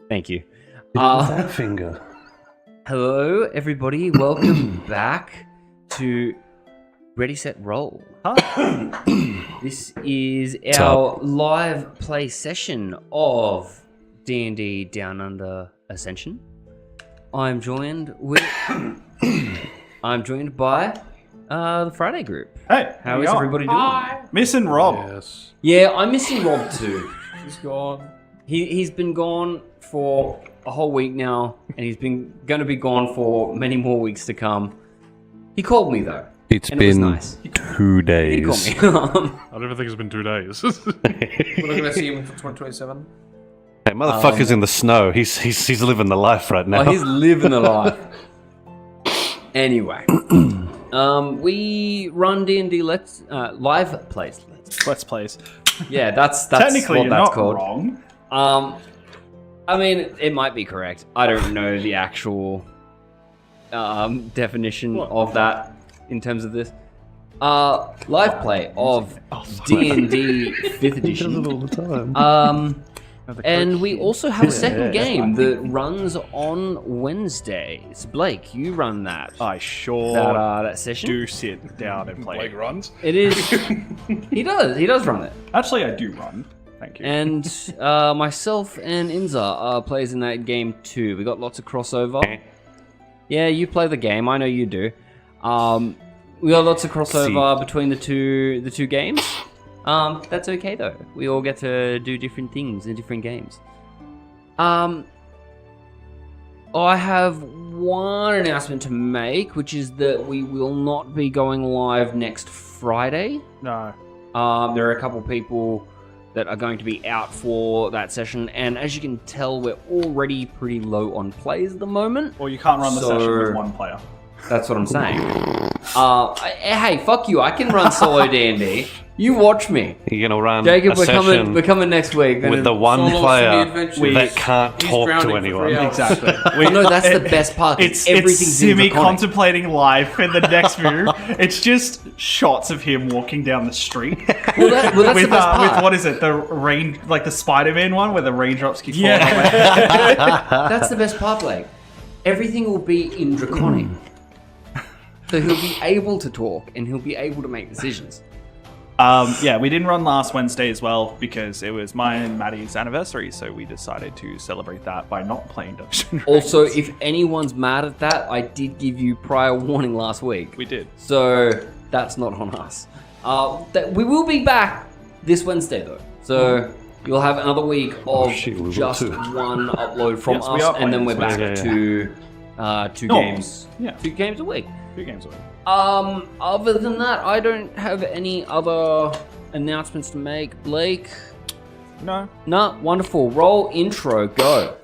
Thank you. That finger. Hello, everybody. Welcome back to ReadySetRoll. This is our live play session of D&D Down Under Ascension. I'm joined by the Friday group. Hey, how is everybody doing? Hi. Missing Rob. Yes. Yeah, I'm missing Rob too. He's gone. He's been gone for a whole week now, and he's going to be gone for many more weeks to come. He called me though. It's and been it was nice. 2 days. He called me. I don't even think it's been 2 days. We're not going to see him until 2027. Hey, motherfucker's in the snow. He's living the life right now. Oh, he's living the life. Anyway, we run D&D live plays. Let's plays. Yeah, that's Technically, what you're that's not called. wrong. I mean, it might be correct. I don't know the actual definition of that in terms of this. Live play of D&D 5th edition. all the time. And we also have a second game that runs on Wednesdays. Blake, you run that. I sure That session. do sit down and play. Blake runs. It is. He does run it. Actually, I do run. Thank you. And myself and Inza plays in that game too. We got lots of crossover. Yeah, you play the game. I know you do. We got lots of crossover between the two games. That's okay though. We all get to do different things in different games. I have one announcement to make, which is that we will not be going live next Friday. No. There are a couple people that are going to be out for that session, and as you can tell, we're already pretty low on plays at the moment. Or you can't run the session with one player. That's what I'm saying. Hey, fuck you! I can run solo D&D. You watch me, You're gonna run Jacob. a We're session coming next week. with the one Solo player City Adventures. that can't He's talk drowning to for anyone. 3 hours. Exactly. Well, no, that's the best part. It's everything's in Draconic. semi-contemplating life in the next move. It's just shots of him walking down the street. Well, that's the with, best part. with what is it? The rain, like the Spider-Man one, where the raindrops keep falling. That's the best part, Blake. Everything will be in Draconic. So he'll be able to talk, and he'll be able to make decisions. Yeah, we didn't run last Wednesday as well because it was mine and Maddie's anniversary, so we decided to celebrate that by not playing Dungeons & Dragons. Also, if anyone's mad at that, I did give you prior warning last week. We did. So that's not on us. We will be back this Wednesday though. So you'll have another week of shit, we will just too. one upload from Yes, we us, are and then playing we're this back Wednesday. to two No. games. Yeah. 2 games a week. 2 games away. Other than that, I don't have any other announcements to make. Blake? No. Nah, wonderful. Roll intro, go.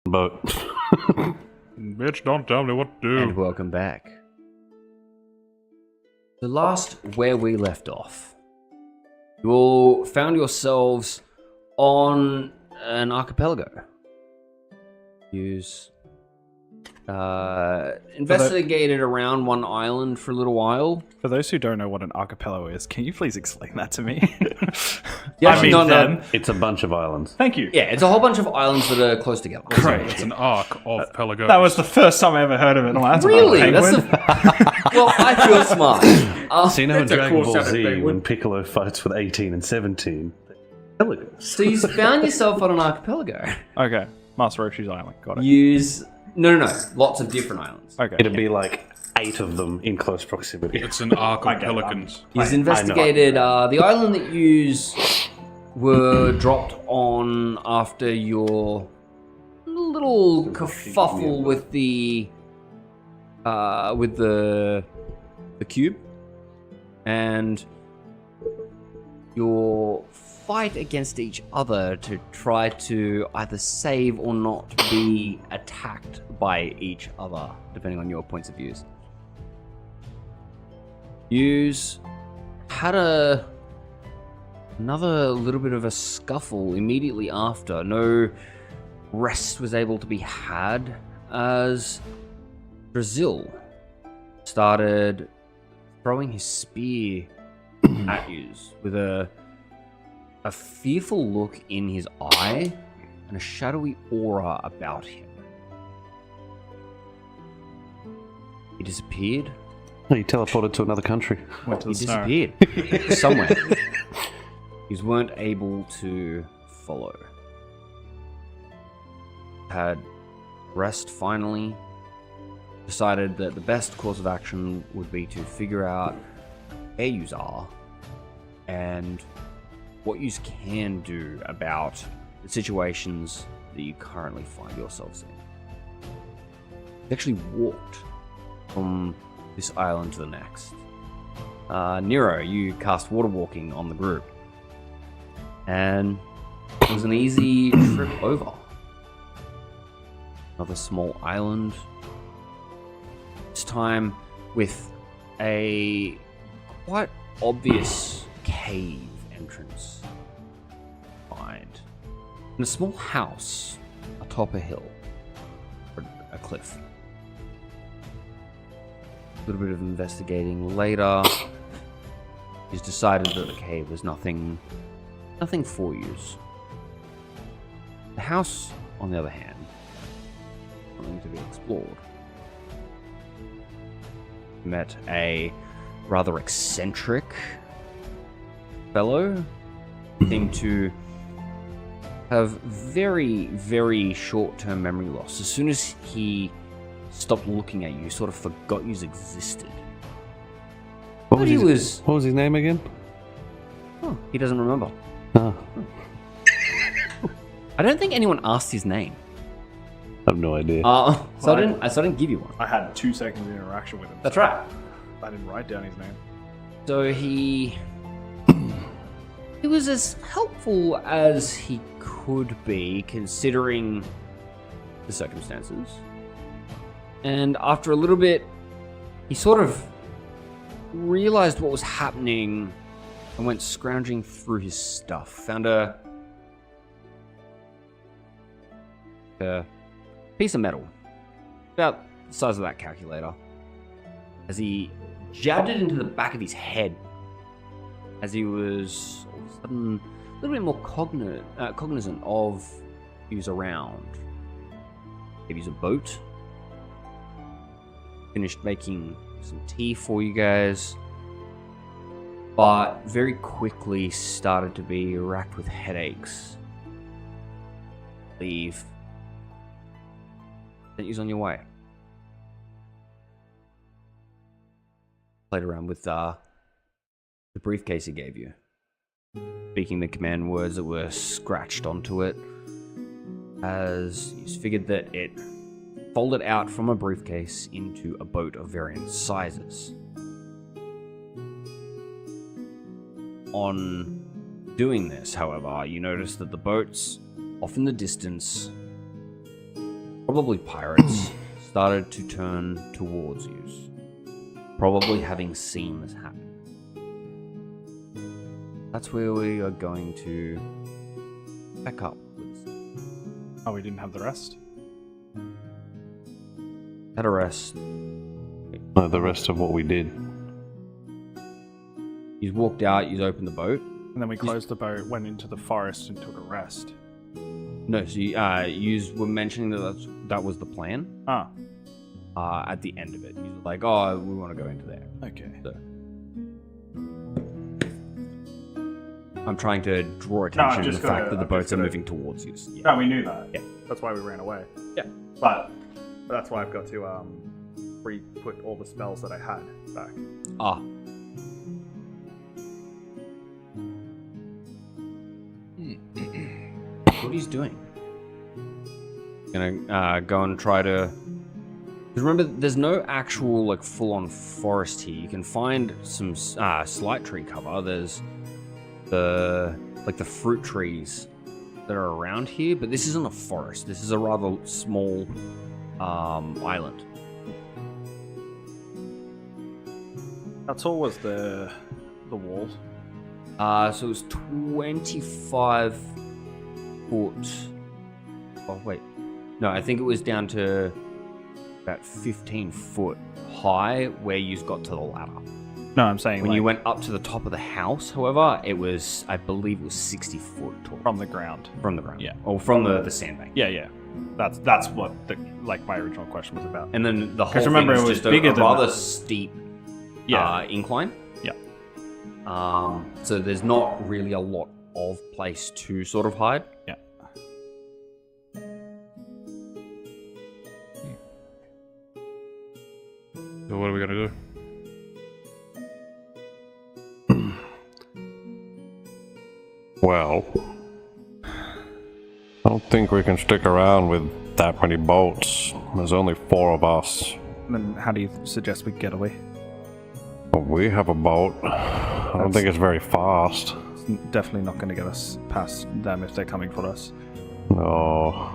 But Bitch, don't tell me what to And do. welcome back. The last where we left off. You all found yourselves on an archipelago. Use investigated around one island for a little while. For those who don't know what an archipelago is, can you please explain that to me? Yeah, I mean no, no. them. It's a bunch of islands. Thank you. Yeah, it's a whole bunch of islands that are close together. Great. It's an arc of Pelagos. That was the first time I ever heard of it. I'm like, that's Really? about a That's penguin. well, I feel smart. So you know in That's a Dragon cool Ball sounding Z, penguin. when Piccolo fights with 18 and 17, Pelagos. So you found yourself on an archipelago. Okay. Master Roshi's Island. Got it. Use no, lots of different islands. Okay. It'd be like 8 of them in close proximity. It's an arc I of get it. pelicans. You've investigated the island that yous were dropped on after your little kerfuffle with the cube, and your fight against each other to try to either save or not be attacked by each other, depending on your points of views. Yous had another little bit of a scuffle immediately after. No rest was able to be had as Brazil started throwing his spear at yous with a fearful look in his eye and a shadowy aura about him. He disappeared. He teleported to another country. Went to He the snow. disappeared somewhere. You weren't able to follow. Had rest finally decided that the best course of action would be to figure out where yous are and what yous can do about the situations that you currently find yourselves in. You actually walked from this island to the next. Nero, you cast water walking on the group, and it was an easy trip over. Another small island, this time with a quite obvious cave entrance behind, and a small house atop a hill, or a cliff. A little bit of investigating later, he's decided that the cave was nothing for yous. The house, on the other hand, something to be explored. Met a rather eccentric fellow, seemed to have very, very short-term memory loss. As soon as he stopped looking at you, sort of forgot you existed. What was, But he his, was... what was his name again? Oh, he doesn't remember. Oh, I don't think anyone asked his name. I have no idea. So I didn't give you one. I had 2 seconds of interaction with him. That's right. I didn't write down his name. So he was as helpful as he could be, considering the circumstances. And after a little bit, he sort of realized what was happening and went scrounging through his stuff. Found a piece of metal, about the size of that calculator, as he jabbed it into the back of his head, as he was all of a sudden a little bit more cognizant of who's around. Gave you a boat. Finished making some tea for you guys, but very quickly started to be racked with headaches. Leave. Sent you on your way. Played around with the briefcase he gave you, speaking the command words that were scratched onto it, as you figured that it folded out from a briefcase into a boat of varying sizes. On doing this, however, you notice that the boats off in the distance, probably pirates, started to turn towards you, probably having seen this happen. That's where we are going to back up with this. Oh, we didn't have the rest? At a rest, No, the rest of what we did. you walked out, you opened the boat, And then we closed the boat, went into the forest, and took a rest. No, so you were mentioning that was the plan. Ah, At the end of it, you were like, "Oh, we want to go into there." okay. So, I'm trying to draw attention to the fact that the boats are moving towards you. Yeah. No, we knew that. Yeah. That's why we ran away. Yeah. But that's why I've got to re-put all the spells that I had back. Ah. What he's doing? Gonna go and try to. Because remember, there's no actual like full-on forest here. You can find some slight tree cover. There's the fruit trees that are around here, but this isn't a forest. This is a rather small island. How tall was the wall? So it was 25 foot. Oh wait, no, I think it was down to about 15 foot high where you got to the ladder. No, I'm saying When you went up to the top of the house, however, it was, I believe, it was 60 foot tall from the ground. from the ground. Yeah. or from the sandbank. Yeah. That's what my original question was about. And then the whole remember thing it is was just bigger a than rather that. steep Yeah. incline. Yeah. So there's not really a lot of place to sort of hide. Yeah. So what are we gonna do? Well, I don't think we can stick around with that many boats. There's only 4 of us. And then how do you suggest we get away? But we have a boat. I don't think it's very fast. It's definitely not going to get us past them if they're coming for us. No.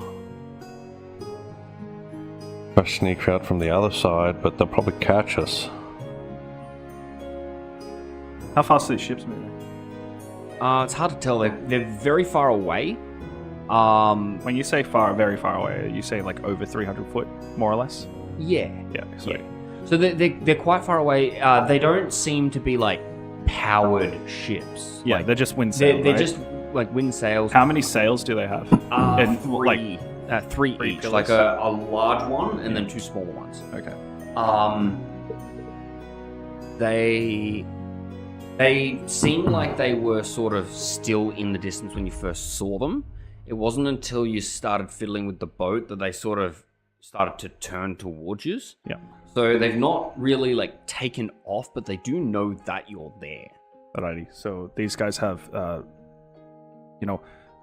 I sneak out from the other side, but they'll probably catch us. How fast are these ships moving? It's hard to tell. They're very far away. When you say very far away, you say like over 300 foot, more or less? Yeah. Yeah. So Yeah. So they're quite far away. They don't seem to be like powered ships. yeah, Like, they're just wind sail, they're right? just like wind sails. How many sails do they have? And, Three, three three each, pillars. like a large one and then 2 smaller ones. Okay. They seem like they were sort of still in the distance when you first saw them. It wasn't until you started fiddling with the boat that they sort of started to turn towards you. Yeah. So they've not really like taken off, but they do know that you're there. Alrighty. So these guys have,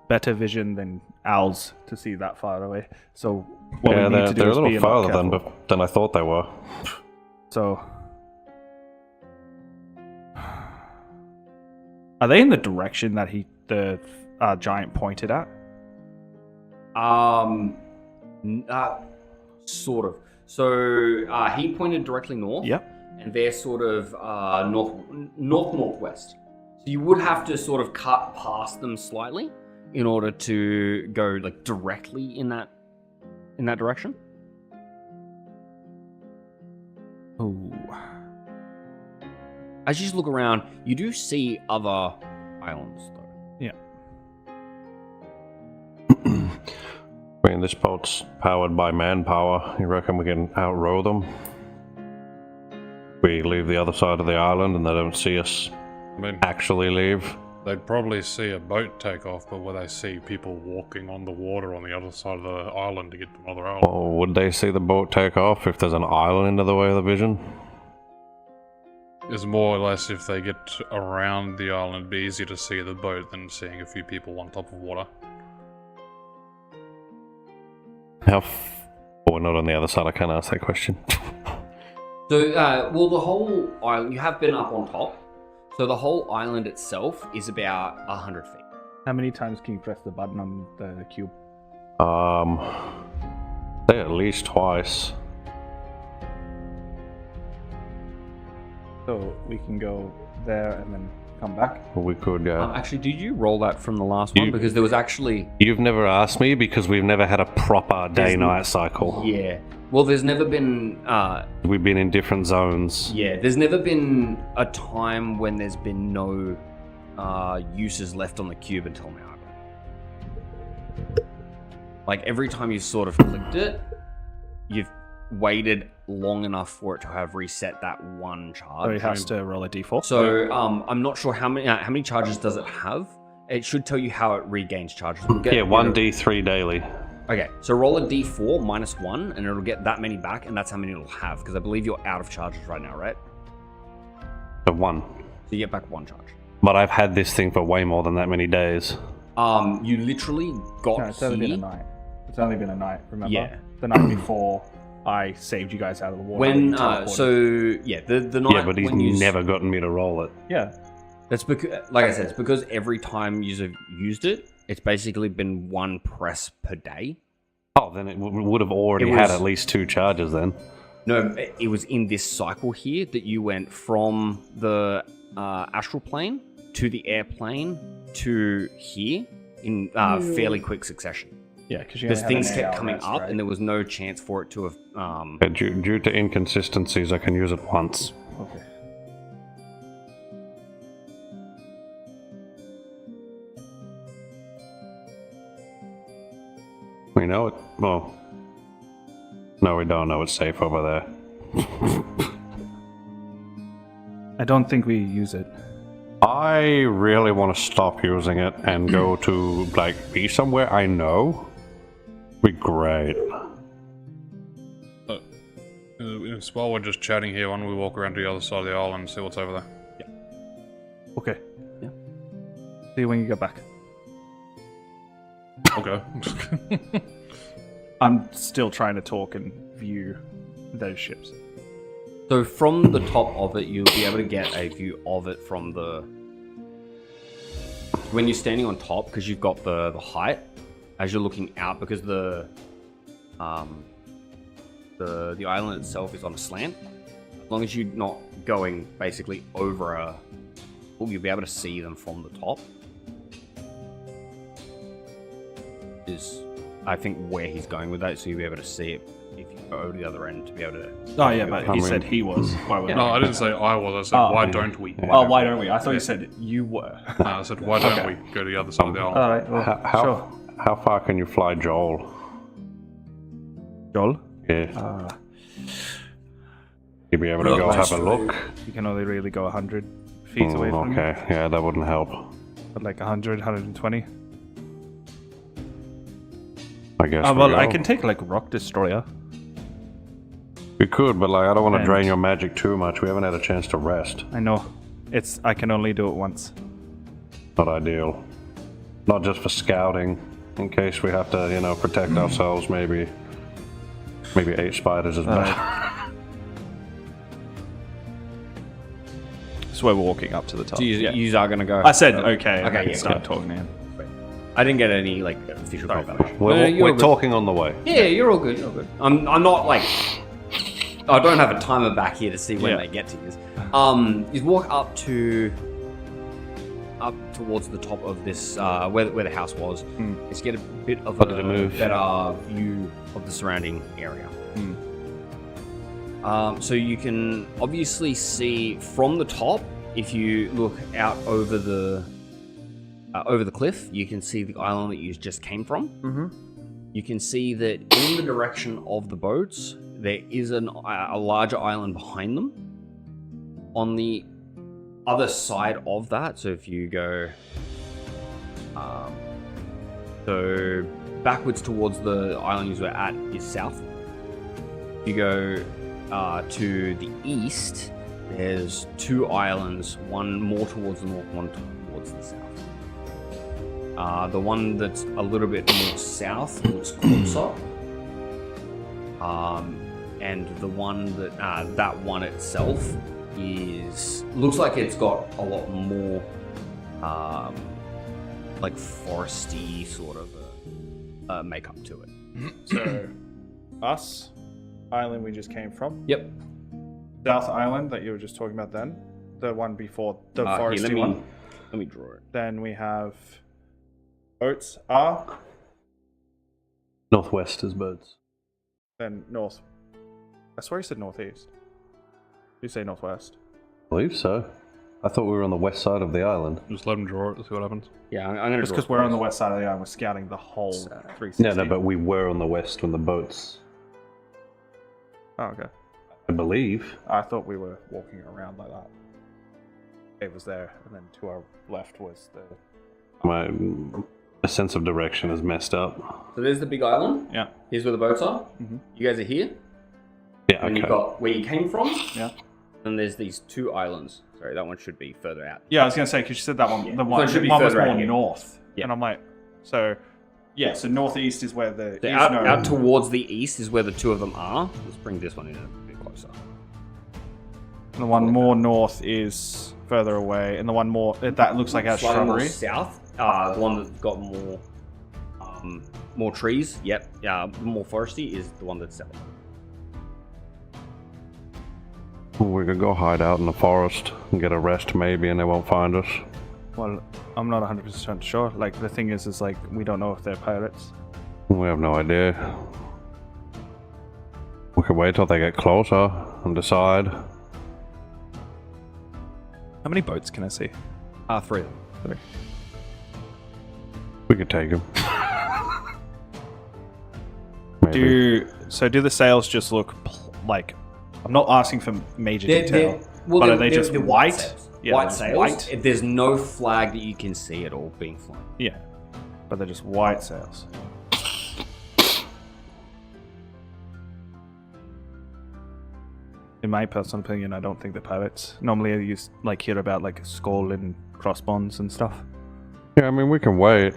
better vision than owls to see that far away. So what Yeah, we need to do they're a is be little a lot farther careful. than I thought they were. So, are they in the direction that the giant pointed at? Sort of. So he pointed directly north. Yep. And they're sort of northwest. So you would have to sort of cut past them slightly in order to go like directly in that direction. Oh. As you just look around, you do see other islands though. Yeah. I mean, this boat's powered by manpower. You reckon we can outrow them? We leave the other side of the island and they don't see us I mean, actually leave. they'd probably see a boat take off, but will they see people walking on the water on the other side of the island to get to another island? Or would they see the boat take off if there's an island in the way of the vision? It's more or less if they get around the island, it'd be easier to see the boat than seeing a few people on top of water. We're not on the other side, I can't ask that question. So, the whole island, you have been up on top. So the whole island itself is about 100 feet. How many times can you press the button on the cube? Say at least twice. So we can go there and then come back. We could, yeah. Actually, did you roll that from the last one? Because there was actually... You've never asked me because we've never had a proper day-night cycle. Yeah. Well, there's never been... We've been in different zones. Yeah, there's never been a time when there's been no uses left on the cube until now. Like every time you sort of clicked it, you've waited long enough for it to have reset that one charge. So he has to roll a d4. So I'm not sure how many charges does it have. It should tell you how it regains charges. We'll get, 1d3 daily. Okay, so roll a d4 minus 1, and it'll get that many back, and that's how many it'll have, because I believe you're out of charges right now, right? So 1. So you get back 1 charge. But I've had this thing for way more than that many days. You literally got No, it's only been a night. It's only been a night, remember? Yeah. The night before I saved you guys out of the water. When, you teleported. the night Yeah, but he's when you... never gotten me to roll it. Yeah. That's because, like I said, it's because every time you've used it, it's basically been 1 press per day. Oh, then it would have already had at least 2 charges then. No, it was in this cycle here that you went from the astral plane to the airplane to here in fairly quick succession. Yeah, because things kept coming up, right? And there was no chance for it to have... Due to inconsistencies, I can use it once. Okay. We know it. Well, no, we don't know it's safe over there. I don't think we use it. I really want to stop using it and go to, like, be somewhere I know. Be great. While we're just chatting here, why don't we walk around to the other side of the island and see what's over there? Yeah. Okay. Yeah. See you when you get back. Okay. I'm still trying to talk and view those ships. So from the top of it, you'll be able to get a view of it from the... When you're standing on top, because you've got the height, as you're looking out, because the island itself is on a slant. As long as you're not going basically over a... Well, you'll be able to see them from the top. Is, I think, where he's going with that, so you'll be able to see it if you go over to the other end to be able to... Oh, yeah, but he said he was. Why were No, I didn't say I was. I said, why don't we? Oh, why don't we? I thought you said you were. No, I said, why don't we go to the other side of the island? Alright, well, How far can you fly Joel? Joel? Yeah. You'd be able to go have a look? You can only really go 100 feet away from me. Okay, yeah, that wouldn't help. But like 100, 120. I guess Well, I can take like Rock Destroyer. We could, but like I don't want to And- drain your magic too much. We haven't had a chance to rest. I know. I can only do it once. Not ideal. Not just for scouting, in case we have to, protect ourselves. Maybe 8 spiders is better. So we're walking up to the top. So you are going to go... I said okay. Okay, Okay, yeah, start yeah. talking to him. I didn't get any, official confirmation. We're talking on the way. Yeah, you're all good, you're all good. I'm not, I don't have a timer back here to see when they get to this. You walk up towards the top of this, where the house was. Let's get a bit of Did it move? better view of the surrounding area. So you can obviously see from the top, if you look out over the cliff, you can see the island that you just came from. You can see that in the direction of the boats, there is a larger island behind them. On the other side of that, so if you go so backwards towards the island you were at is south. You go to the east, there's 2 islands, one more towards the north, one towards the south. The one that's a little bit more south looks closer. And the one that one itself looks like it's got a lot more like foresty sort of makeup to it. So, us, island we just came from. Yep. South Island that you were just talking about then. The one before the foresty here, one. let me draw it. Then we have boats are. Northwest is birds. Then north. I swear you said northeast. You say northwest. I believe so. I thought we were on the west side of the island. Just let them draw it, see what happens. Yeah, I'm gonna. Just because we're on the west side of the island, we're scouting the whole 360. No, but we were on the west when the boats, Oh, okay. I believe. I thought we were walking around like that. It was there, and then to our left was the... My sense of direction is messed up. So there's the big island. Yeah. Here's where the boats are. Mhm. You guys are here. Yeah, And you've okay. got where you came from. Yeah. And there's these 2 islands. Sorry, that one should be further out. Yeah, I was going to say, because you said that one, Yeah. the So one, it should be one was further more out here. north. Yeah. And I'm like, so, yeah, so northeast is where the... So is out towards the east is where the 2 of them are. Let's bring this one in a bit closer. The one more north is further away, and the one more... That looks like our Slightly more shrubbery. south. The one that's got more trees. Yep. Yeah, more foresty is the one that's south. We could go hide out in the forest and get a rest maybe, and they won't find us. Well, I'm not 100% sure. Like, the thing is like, we don't know if they're pirates. We have no idea. We could wait till they get closer and decide. How many boats can I see? 3 of them. 3. We could take them. Do the sails just look like... I'm not asking for major detail, but are they just white? sails. Yeah, White they're sails. white. There's no flag that you can see at all being flown. Yeah, but they're just white sails. In my personal opinion, I don't think they're pirates. Normally, I used hear about skull and crossbones and stuff. Yeah, I mean, we can wait.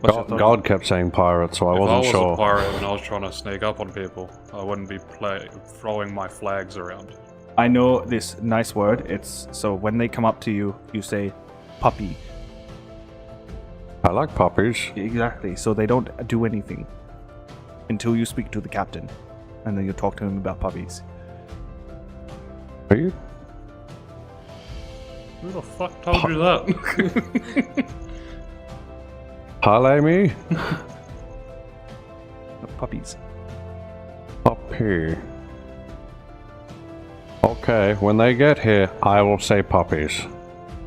What's your thought? God kept saying pirates, so I If wasn't I was sure. a pirate and I was trying to sneak up on people, I wouldn't be throwing my flags around. I know this nice word. It's so when they come up to you, you say puppy. I like puppies. Exactly. So they don't do anything until you speak to the captain, and then you talk to him about puppies. Are you? Who the fuck told you that? Parlay me? No, puppies. Puppy. Okay, when they get here, I will say puppies.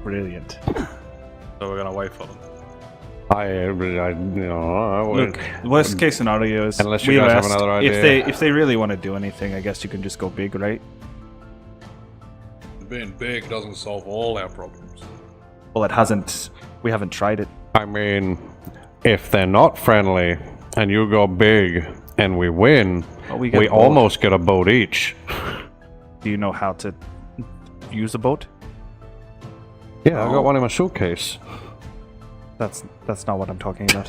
Brilliant. So we're gonna wait for them. I Look, worst case scenario is Unless you we guys have rest. another idea. If they really want to do anything, I guess you can just go big, right? Being big doesn't solve all our problems. Well, it hasn't. We haven't tried it. I mean, if they're not friendly and you go big and we win, Well, we get we a boat. almost get a boat each. Do you know how to use a boat? Yeah, I got one in my suitcase. That's not what I'm talking about.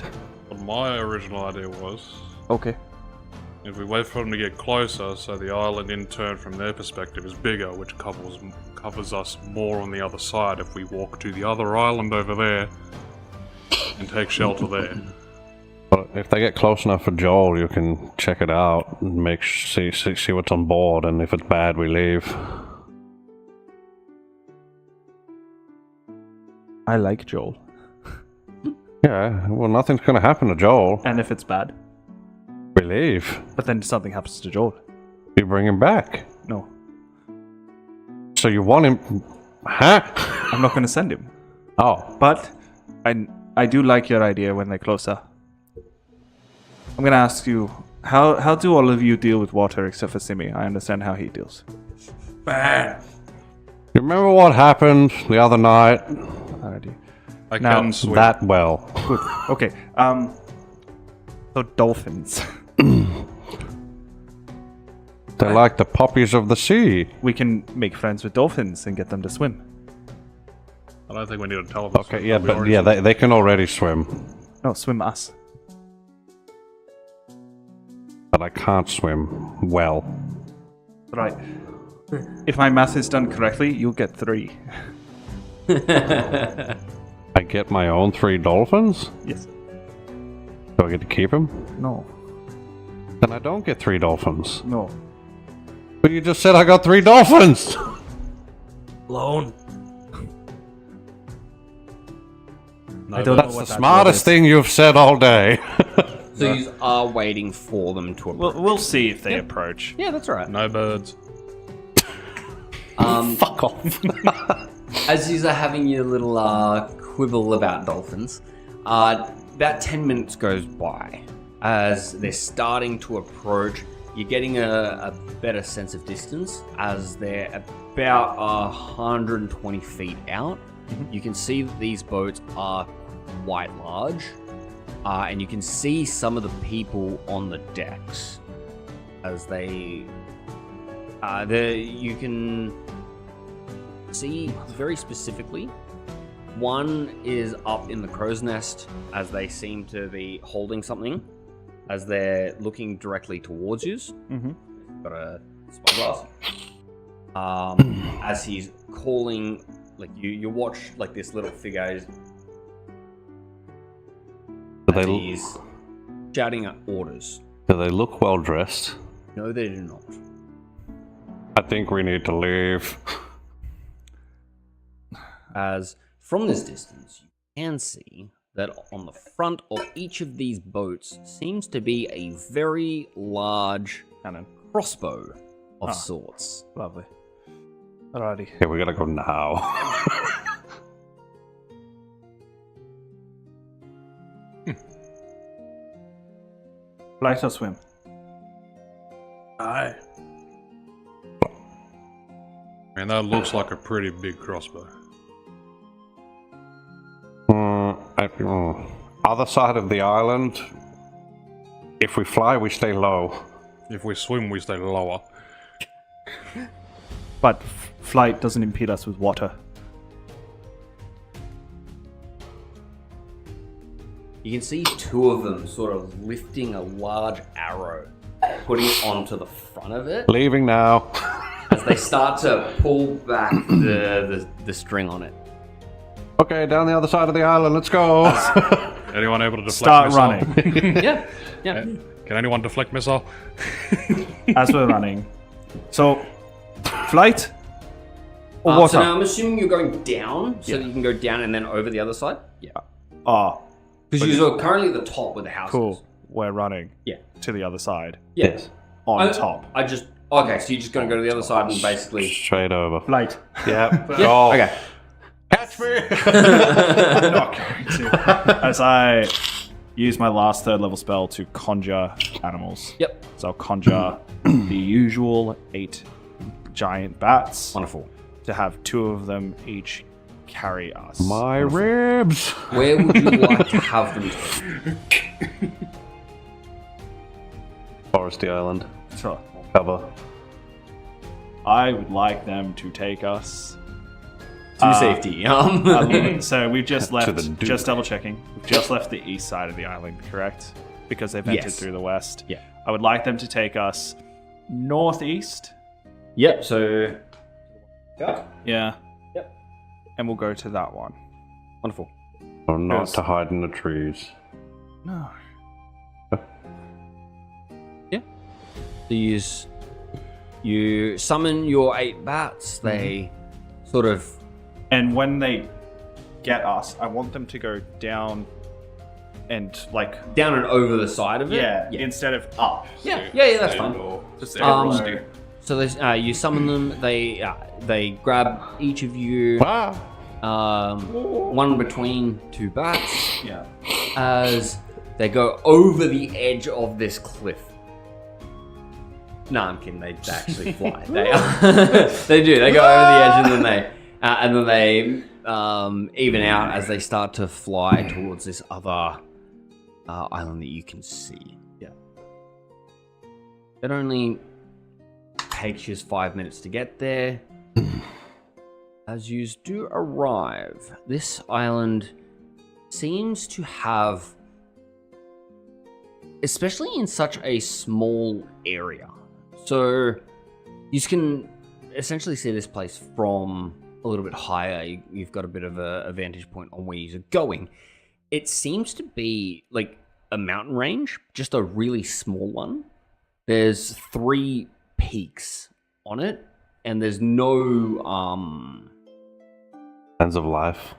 What my original idea was, Okay. if we wait for them to get closer, so the island in turn from their perspective is bigger, which covers us more on the other side if we walk to the other island over there and take shelter there. But if they get close enough for Joel, you can check it out and see what's on board, and if it's bad, we leave. I like Joel. Yeah, well, nothing's gonna happen to Joel. And if it's bad, We leave. but then something happens to Joel. You bring him back. No, So you want him? Huh? I'm not going to send him. Oh, But I do like your idea when they're closer. I'm going to ask you, how do all of you deal with water except for Simi? I understand how he deals. you remember what happened the other night? Alrighty. I Now, can't swim. That well. Good. Okay. So dolphins. They're like the puppies of the sea. We can make friends with dolphins and get them to swim. I don't think we need to tell them. Okay, yeah, but yeah, they can already swim, No, swim us. but I can't swim well. Right. If my math is done correctly, you'll get 3. I get my own 3 dolphins? Yes. Do I get to keep them? No. Then I don't get 3 dolphins. No. But you just said I got 3 dolphins! Alone. I don't know That's what the that smartest word is. thing you've said all day. So you are waiting for them to approach. We'll see if they approach. Yeah, that's right. No birds. Fuck off. As you are having your little quibble about dolphins, about 10 minutes goes by. As they're starting to approach, you're getting a better sense of distance as they're about 120 feet out. You can see that these boats are quite large, and you can see some of the people on the decks as you can see very specifically. One is up in the crow's nest as they seem to be holding something as they're looking directly towards you. Got a spyglass. As he's calling, like you watch like this little figure as he's shouting out orders. Do they look well dressed? No, they do not. I think we need to leave. As from this distance, you can see that on the front of each of these boats seems to be a very large Cannon. crossbow of sorts. Lovely. Alrighty. Yeah, we gotta go now. Flight or swim? Aye. Man, that looks like a pretty big crossbow. Other side of the island. If we fly, we stay low. If we swim, we stay lower. But flight doesn't impede us with water. You can see two of them sort of lifting a large arrow, putting it onto the front of it Leaving now. as they start to pull back the string on it. Okay, down the other side of the island. Let's go. Anyone able to deflect Start missile? running. Yeah. Can anyone deflect missile? As we're running. So, flight or water? So now I'm assuming you're going down, so that you can go down and then over the other side. Yeah. Because you're currently at the top with the houses. Cool. We're running. Yeah. To the other side. Yes. On top. Okay, so you're just going to go to the other side and basically. Straight over. Flight. Yeah. Yeah. Oh. Okay. Catch me. I'm not going to. As I use my last 3rd level spell to conjure animals. Yep. So I'll conjure the usual 8 giant bats. Wonderful. To have 2 of them each carry us. My ribs. Where would you like to have them to? Foresty Island. Sure. Cover. I would like them to take us To safety. So we've just To left, the Duke. just double checking, we've just left the east side of the island, correct? Because they've entered Yes. through the west. Yeah. I would like them to take us northeast. Yep, so. Yeah. Yep. And we'll go to that one. Wonderful. Or not Yes. to hide in the trees. No. So you summon your 8 bats, they sort of. And when they get us, I want them to go down and like Down and over the side of it? yeah, instead of up. Yeah, that's fine. Just So they, you summon them, they grab each of you, one between 2 bats, yeah. as they go over the edge of this cliff. No, I'm kidding. They actually fly. They do. They go over the edge and then they even out as they start to fly towards this other island that you can see. Yeah. It only takes you 5 minutes to get there. As you do arrive, this island seems to have, especially in such a small area. So you can essentially see this place from a little bit higher. You've got a bit of a vantage point on where you're going. It seems to be like a mountain range, just a really small one. There's 3 peaks on it, and there's no Signs of life.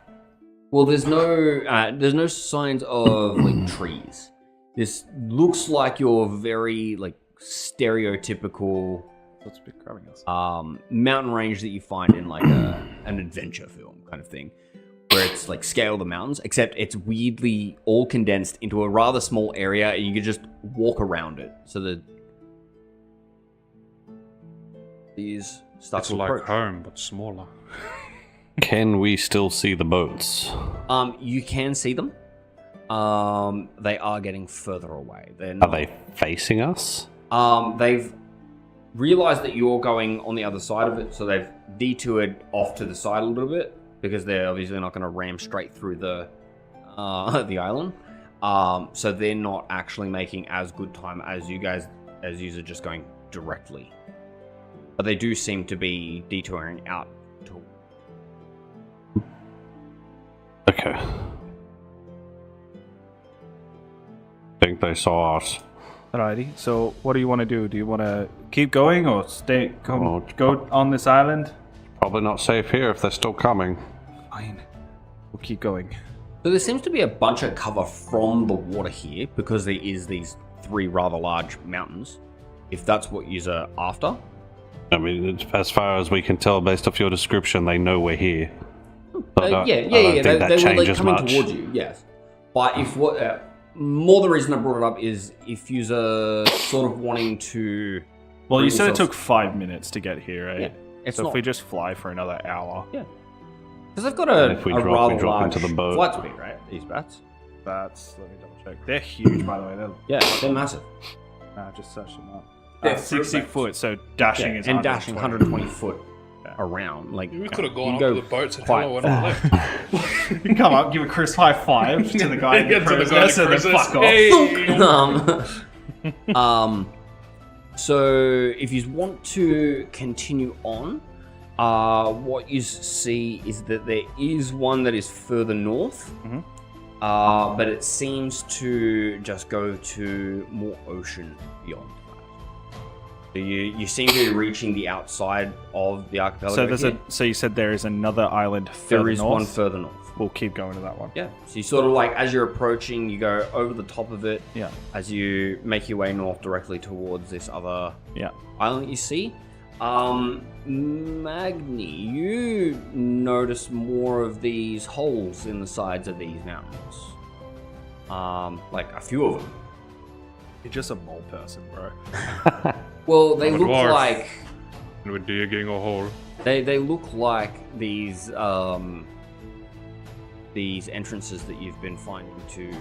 well, there's no signs of like trees. This looks like your very like stereotypical What's been grabbing us? mountain range that you find in like an adventure film kind of thing, where it's like scale the mountains, except it's weirdly all condensed into a rather small area, and you can just walk around it. So that these start It's to like approach. home, but smaller. Can we still see the boats? You can see them. They are getting further away. They're Are not. they facing us? They've realized that you're going on the other side of it, so they've detoured off to the side a little bit because they're obviously not going to ram straight through the island. So they're not actually making as good time as you guys, as you are just going directly. But they do seem to be detouring out to. Okay. Think they saw us. Alrighty. So, what do you want to do? Do you want to keep going or stay? Oh, Go on this island? Probably not safe here if they're still coming. Fine. We'll keep going. So there seems to be a bunch of cover from the water here because there is these 3 rather large mountains. If that's what you're after. I mean, as far as we can tell, based off your description, they know we're here. So I don't Yeah. think They that were like changes coming much. towards you. Yes, but if what more the reason I brought it up is if you're sort of wanting to. Well, you bring said it yourself- took 5 minutes to get here, right? Yeah, it's So not if we just fly for another hour, because they've got And a, if we a drop, we rather drop large into the boat. flight speed, right? These bats. that's let me double check. They're huge, by the way. Yeah, they're massive. Just search them up. They're 60 fruit foot, so dashing Yeah, is and dashing 120 foot Yeah. around. Like We could have you gone up go to the boats and quite hello when I far. left. Come up, give a crisp high five to the guy in the Yeah, to the cruiser, guy in the so then cruiser. fuck off. Hey. So if you want to continue on, what you see is that there is one that is further north, but it seems to just go to more ocean beyond that. So you seem to be reaching the outside of the archipelago. So there's here. so you said there is another island further There is north? one further north. We'll keep going to that one. Yeah. So you sort of like, as you're approaching, you go over the top of it. Yeah. As you make your way north directly towards this other Yeah. island you see. Magni, you notice more of these holes in the sides of these mountains. Like a few of them. You're just a mole person, bro. Well, they I'm a look dwarf. like And we're digging a hole. they look like these entrances that you've been finding to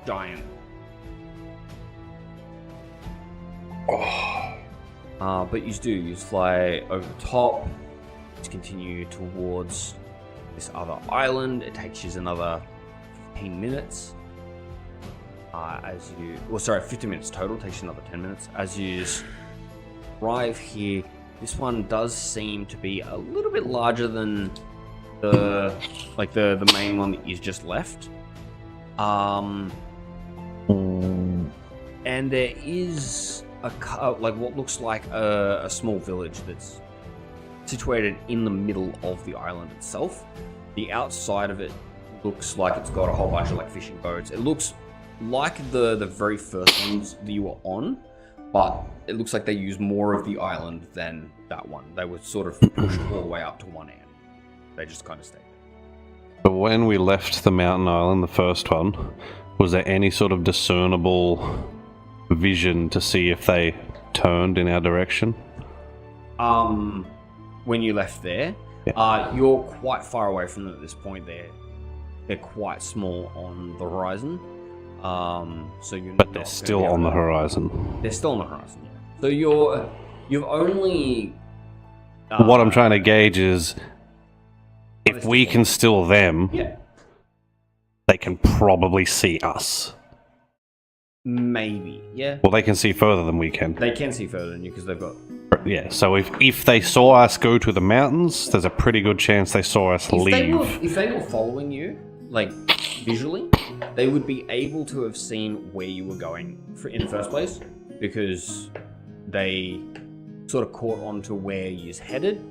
giant. But you fly over the top, just continue towards this other island. It takes you another 15 minutes. 15 minutes total. It takes you another 10 minutes. As you arrive here, this one does seem to be a little bit larger than the main one that you just left. And there is like what looks like a small village that's situated in the middle of the island itself. The outside of it looks like it's got a whole bunch of like fishing boats. It looks like the very first ones that you were on, but it looks like they use more of the island than that one. They were sort of pushed all the way up to one end. They just kind of stayed. But when we left the mountain island, the first one, was there any sort of discernible vision to see if they turned in our direction? When you left there, Yeah. you're quite far away from them at this point. They're quite small on the horizon. So you're But not they're gonna still be able on the to- horizon. They're still on the horizon. Yeah. So you've only. What I'm trying to gauge is if we can still them, Yeah. they can probably see us. Maybe. Yeah. Well, they can see further than we can. They can see further than you because they've got. Yeah, so if they saw us go to the mountains, there's a pretty good chance they saw us leave. If they were following you, like visually, they would be able to have seen where you were going in the first place because they sort of caught on to where you're headed,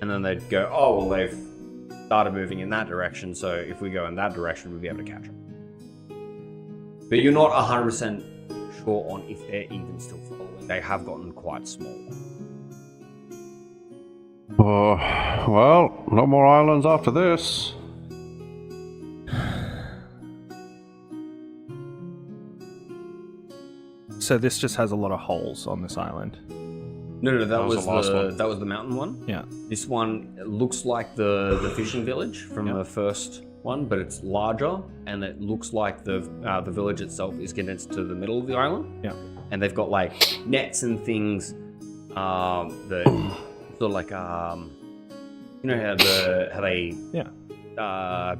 and then they'd go, oh, well, they've started moving in that direction, so if we go in that direction, we'll be able to catch them. But you're not 100% sure on if they're even still following. They have gotten quite small. Oh, well, no more islands after this. So this just has a lot of holes on this island. No, that was was the last the one. that was the mountain one. Yeah. This one looks like the fishing village from the first one, but it's larger, and it looks like the village itself is condensed to the middle of the island. Yeah. And they've got like nets and things. The sort of like you know how they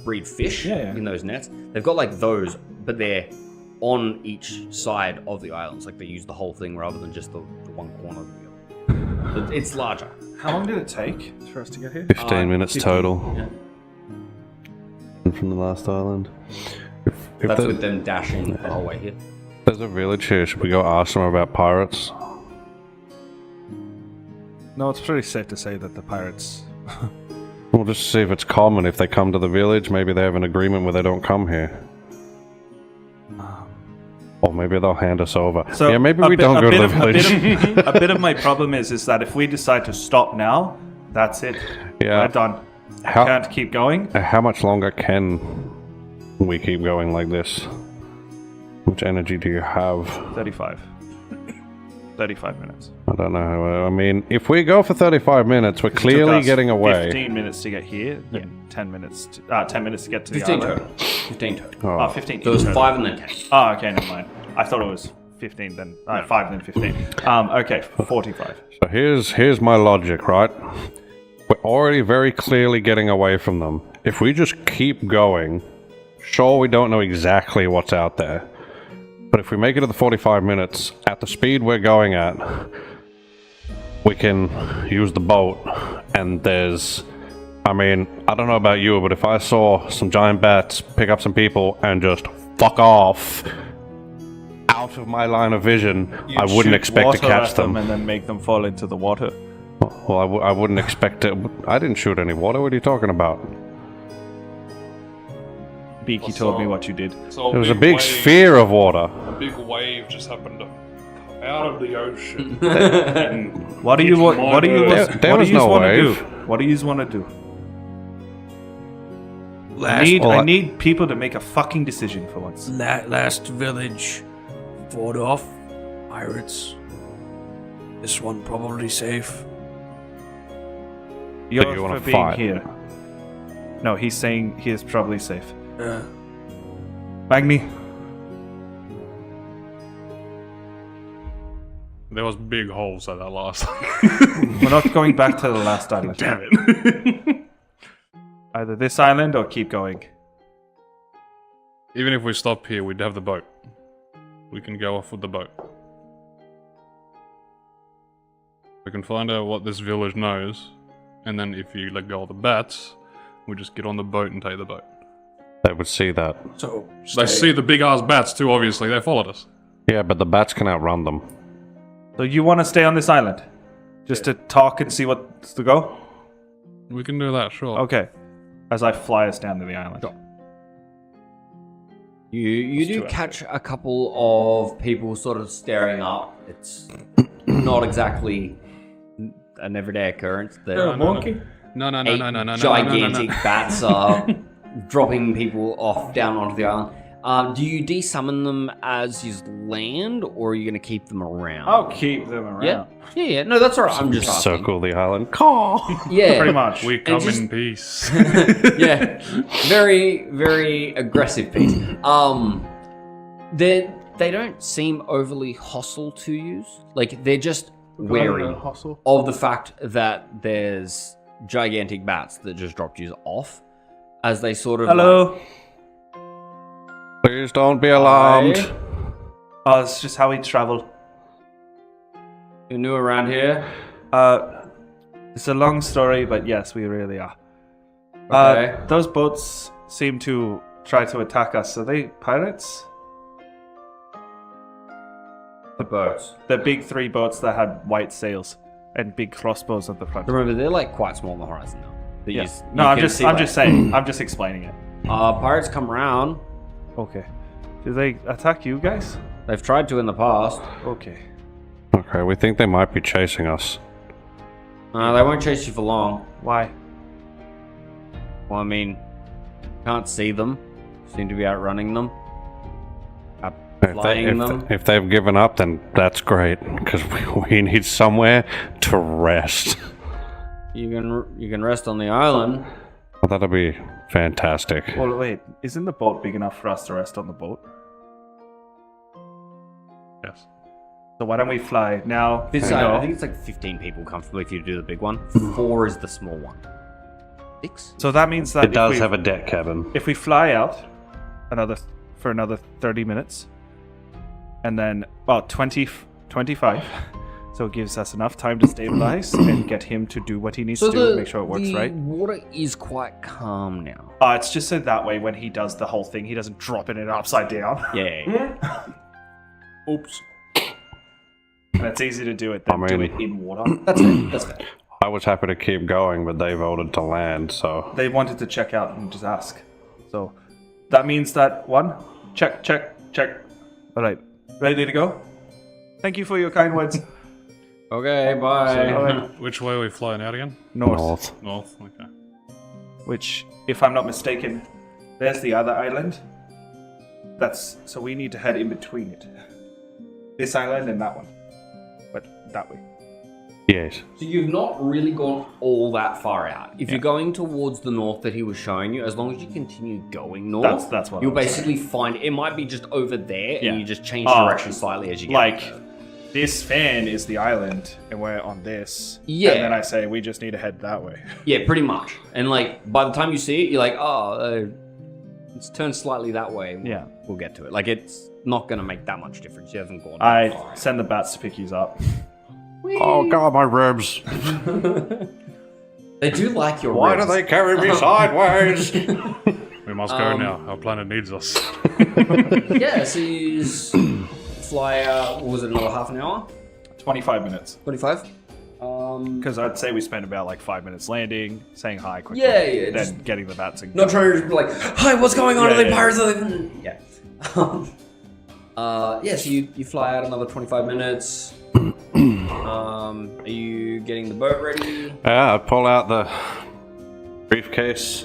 breed fish in those nets. They've got like those, but they're on each side of the islands. Like they use the whole thing rather than just the one corner of the island. But it's larger. How long did it take for us to get here? 15 minutes 15, total. yeah. From the last island. If That's there- with them dashing the whole way here. there's a village here, should we go ask them about pirates? No, it's pretty safe to say that the pirates... We'll just see if it's common. If they come to the village, maybe they have an agreement where they don't come here. Or maybe they'll hand us over. So yeah, maybe a we bit- don't a go to bit the of- village. A bit of my problem is that if we decide to stop now, that's it. Yeah. We're done. How- Can't keep going. How much longer can we keep going like this? How much energy do you have? 35. 35 minutes. I don't know. I mean, if we go for 35 minutes, we're It took clearly us getting away. 15 minutes to get here, then 10 minutes to, 10 minutes to get to the 15 island. total. 15 total. Oh. Oh, 15. So it was total. 5 and then 10. Oh, okay, never mind. I thought it was 15, then 5, then 15. Okay, 45. So here's my logic, right? We're already very clearly getting away from them. If we just keep going, sure, we don't know exactly what's out there. But if we make it to the 45 minutes, at the speed we're going at, we can use the boat, and there's... I mean, I don't know about you, but if I saw some giant bats pick up some people and just fuck off out of my line of vision, I wouldn't Shoot expect to water catch at them. and then make them fall into the water. Well, I wouldn't expect it. I didn't shoot any water. What are you talking about? Beaky told me what you did. So There was a big sphere of water. A big wave just happened to come out of the ocean. What do you want? What do you? There- there what was do you no want to do? wave. What do you want to do? Last, I need people to make a fucking decision for once. last village fought off pirates. This one probably safe. You're you wanna for being fight. here. No, he's saying he is probably safe. Yeah. Magni, There was big holes at that last one. we're not going back to the last island. Damn it. Either this island or keep going. Even if we stop here, we'd have the boat. We can go off with the boat. We can find out what this village knows, and then if you let go of the bats, we just get on the boat and take the boat. They would see that. So They see the big ass bats too, obviously. They followed us. Yeah, but the bats can outrun them. So you want to stay on this island? Just to talk and see what's to go? We can do that, sure. Okay. As I fly us down to the island. You do too catch a couple of people sort of staring up. It's not exactly an everyday occurrence. No, no, no. Gigantic bats are dropping people off down onto the island. Do you desummon them as you land, or are you going to keep them around? I'll keep them around. Yeah. No, that's all right. I'm just asking. Circle the island. Caw! Yeah, Pretty much. We come just- in peace. Yeah, very, very aggressive piece. They don't seem overly hostile to you. Like they're just wary of the fact that there's gigantic bats that just dropped you off, as they sort of Hello. Please don't be alarmed. Hi. Oh, it's just how we travel. You're new around here. It's a long story, but yes, we really are. Okay. Those boats seem to try to attack us. Are they pirates? The boats. The big 3 boats that had white sails and big crossbows at the front. Remember, they're like quite small on the horizon now. That you Yeah. s- No, you I'm can just see, I'm like, just saying. I'm just explaining it. Pirates come around. Okay. Do they attack you guys? They've tried to in the past. Okay. Okay, we think they might be chasing us. They won't chase you for long. Why? Well, I mean, can't see them. Seem to be outrunning them. Flying them. If they've given up, then that's great, because we need somewhere to rest. You can rest on the island. Well, that'll be fantastic. Well, wait. Isn't the boat big enough for us to rest on the boat? Yes. So why don't we fly now? This we side, know- I think it's like 15 people comfortably if you do the big one. 4 is the small one. 6? So that means that It does if we, have a deck cabin. if we fly out for another 30 minutes, and then about 25, so it gives us enough time to stabilize and get him to do what he needs to do and make sure it works the right. water is quite calm now. It's just so that way when he does the whole thing, he doesn't drop it in upside down. Yeah. Oops. And it's easy to do it than do it in water. That's fair. That's fair. I was happy to keep going, but they voted to land, so... They wanted to check out and just ask. So that means that one, check. All right, ready to go? Thank you for your kind words. Okay, bye. Which way are we flying out again? North. North, okay. Which, if I'm not mistaken, there's the other island. So we need to head in between it. This island and that one. But that way. Yes. So you've not really gone all that far out. If you're going towards the north that he was showing you, as long as you continue going north, That's what you'll I was basically find it might be just over there, Yeah. and you just change direction slightly as you get. Like, this fan is the island, and we're on this. Yeah. And then I say, we just need to head that way. Yeah, pretty much. And like by the time you see it, you're like, it's turned slightly that way. Yeah. We'll get to it. Like it's not gonna make that much difference. You haven't gone that far. I send the bats to pick you up. Oh god, my ribs. They do like your Why ribs. do they carry me sideways? We must go now. Our planet needs us. Yeah, so you just fly out, what was it, another half an hour? 25 minutes. 25? Because I'd say we spent about like 5 minutes landing, saying hi quickly, Yeah, then just getting the bats and not trying to just be like, hi, what's going on? Yeah, Are they yeah. pirates? Are they... Yeah. Yeah, so you fly out another 25 minutes. Are you getting the boat ready? Yeah, I pull out the briefcase.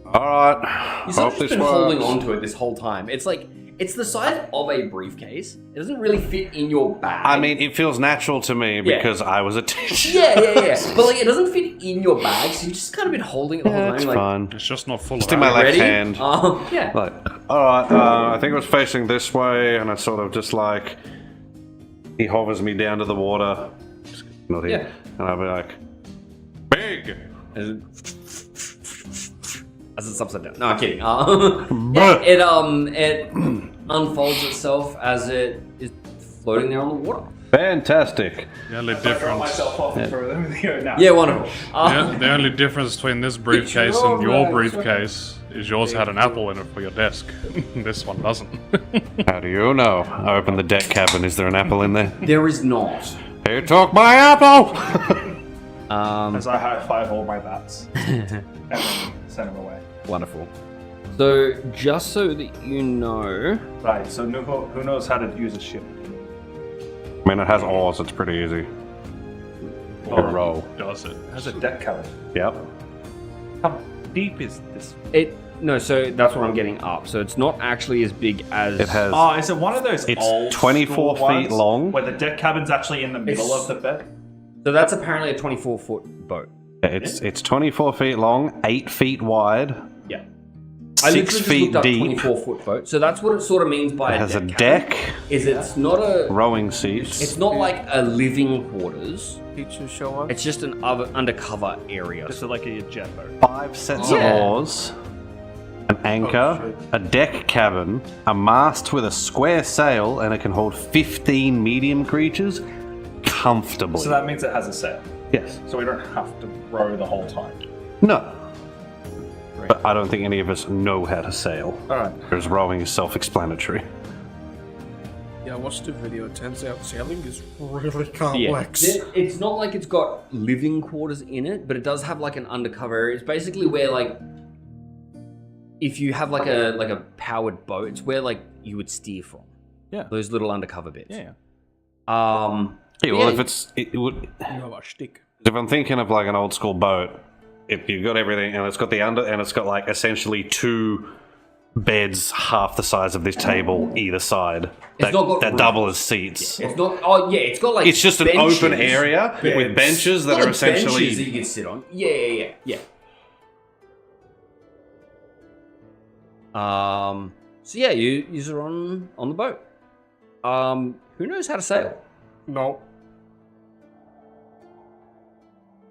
Alright. You've sort Hope of this just been holding works. on to it this whole time. It's like, it's the size of a briefcase. It doesn't really fit in your bag. I mean, it feels natural to me because I was a teacher. Yeah. But like, it doesn't fit in your bag, so you've just kind of been holding it the whole time. It's Like, fun. It's just not full Just of in my air. left ready? hand. Yeah. Like, alright, I think it was facing this way, and I sort of just like... He hovers me down to the water. Not here. Yeah. And I'll be like, big! As it's upside down. No, I'm kidding. Yeah, it unfolds itself as it is floating there on the water. Fantastic. The only difference. off and throw them in the air now. Yeah, wonderful. The only difference between this briefcase and your briefcase is yours had an apple in it for your desk. This one doesn't. How do you know? I open the deck cabin. Is there an apple in there? There is not. Who took my apple? As I high five all my bats and then send them away. Wonderful. So, just so that you know... Right, so who knows how to use a ship? I mean, it has oars. It's pretty easy. Or row. Does it? Has a deck cabin. Yep. How deep is this? No, so that's what I'm getting up. So it's not actually as big as... It has... Oh, is it one of those It's old 24 school feet ones long. where the deck cabin's actually in the middle of the bed? So that's apparently a 24-foot boat. It's 24 feet long, 8 feet wide. Yeah. 6 feet deep. 24-foot boat. So that's what it sort of means by It has a cabin, deck, is it's not a... rowing seats. It's not like a living quarters. Teachers show up. It's just an undercover area. Just like a jet boat. 5 sets Yeah. of oars, an anchor, a deck cabin, a mast with a square sail, and it can hold 15 medium creatures comfortably. So that means it has a sail. Yes. So we don't have to row the whole time. No. But I don't think any of us know how to sail. Alright. Whereas rowing is self-explanatory. Yeah, I watched the video. It turns out sailing is really complex. It's not like it's got living quarters in it, but it does have like an undercover area. It's basically where like if you have like a powered boat, it's where like you would steer from. Yeah. Those little undercover bits. Yeah. Yeah, well, if it would... You have a stick. If I'm thinking of like an old school boat, if you've got everything and it's got the under and it's got like essentially 2 beds half the size of this table either side that double as seats. It's not. Oh yeah, it's got like. It's just benches. an open area with benches that It's got, are like, essentially. benches that you can sit on. Yeah. So yeah, you are on the boat. Who knows how to sail? No.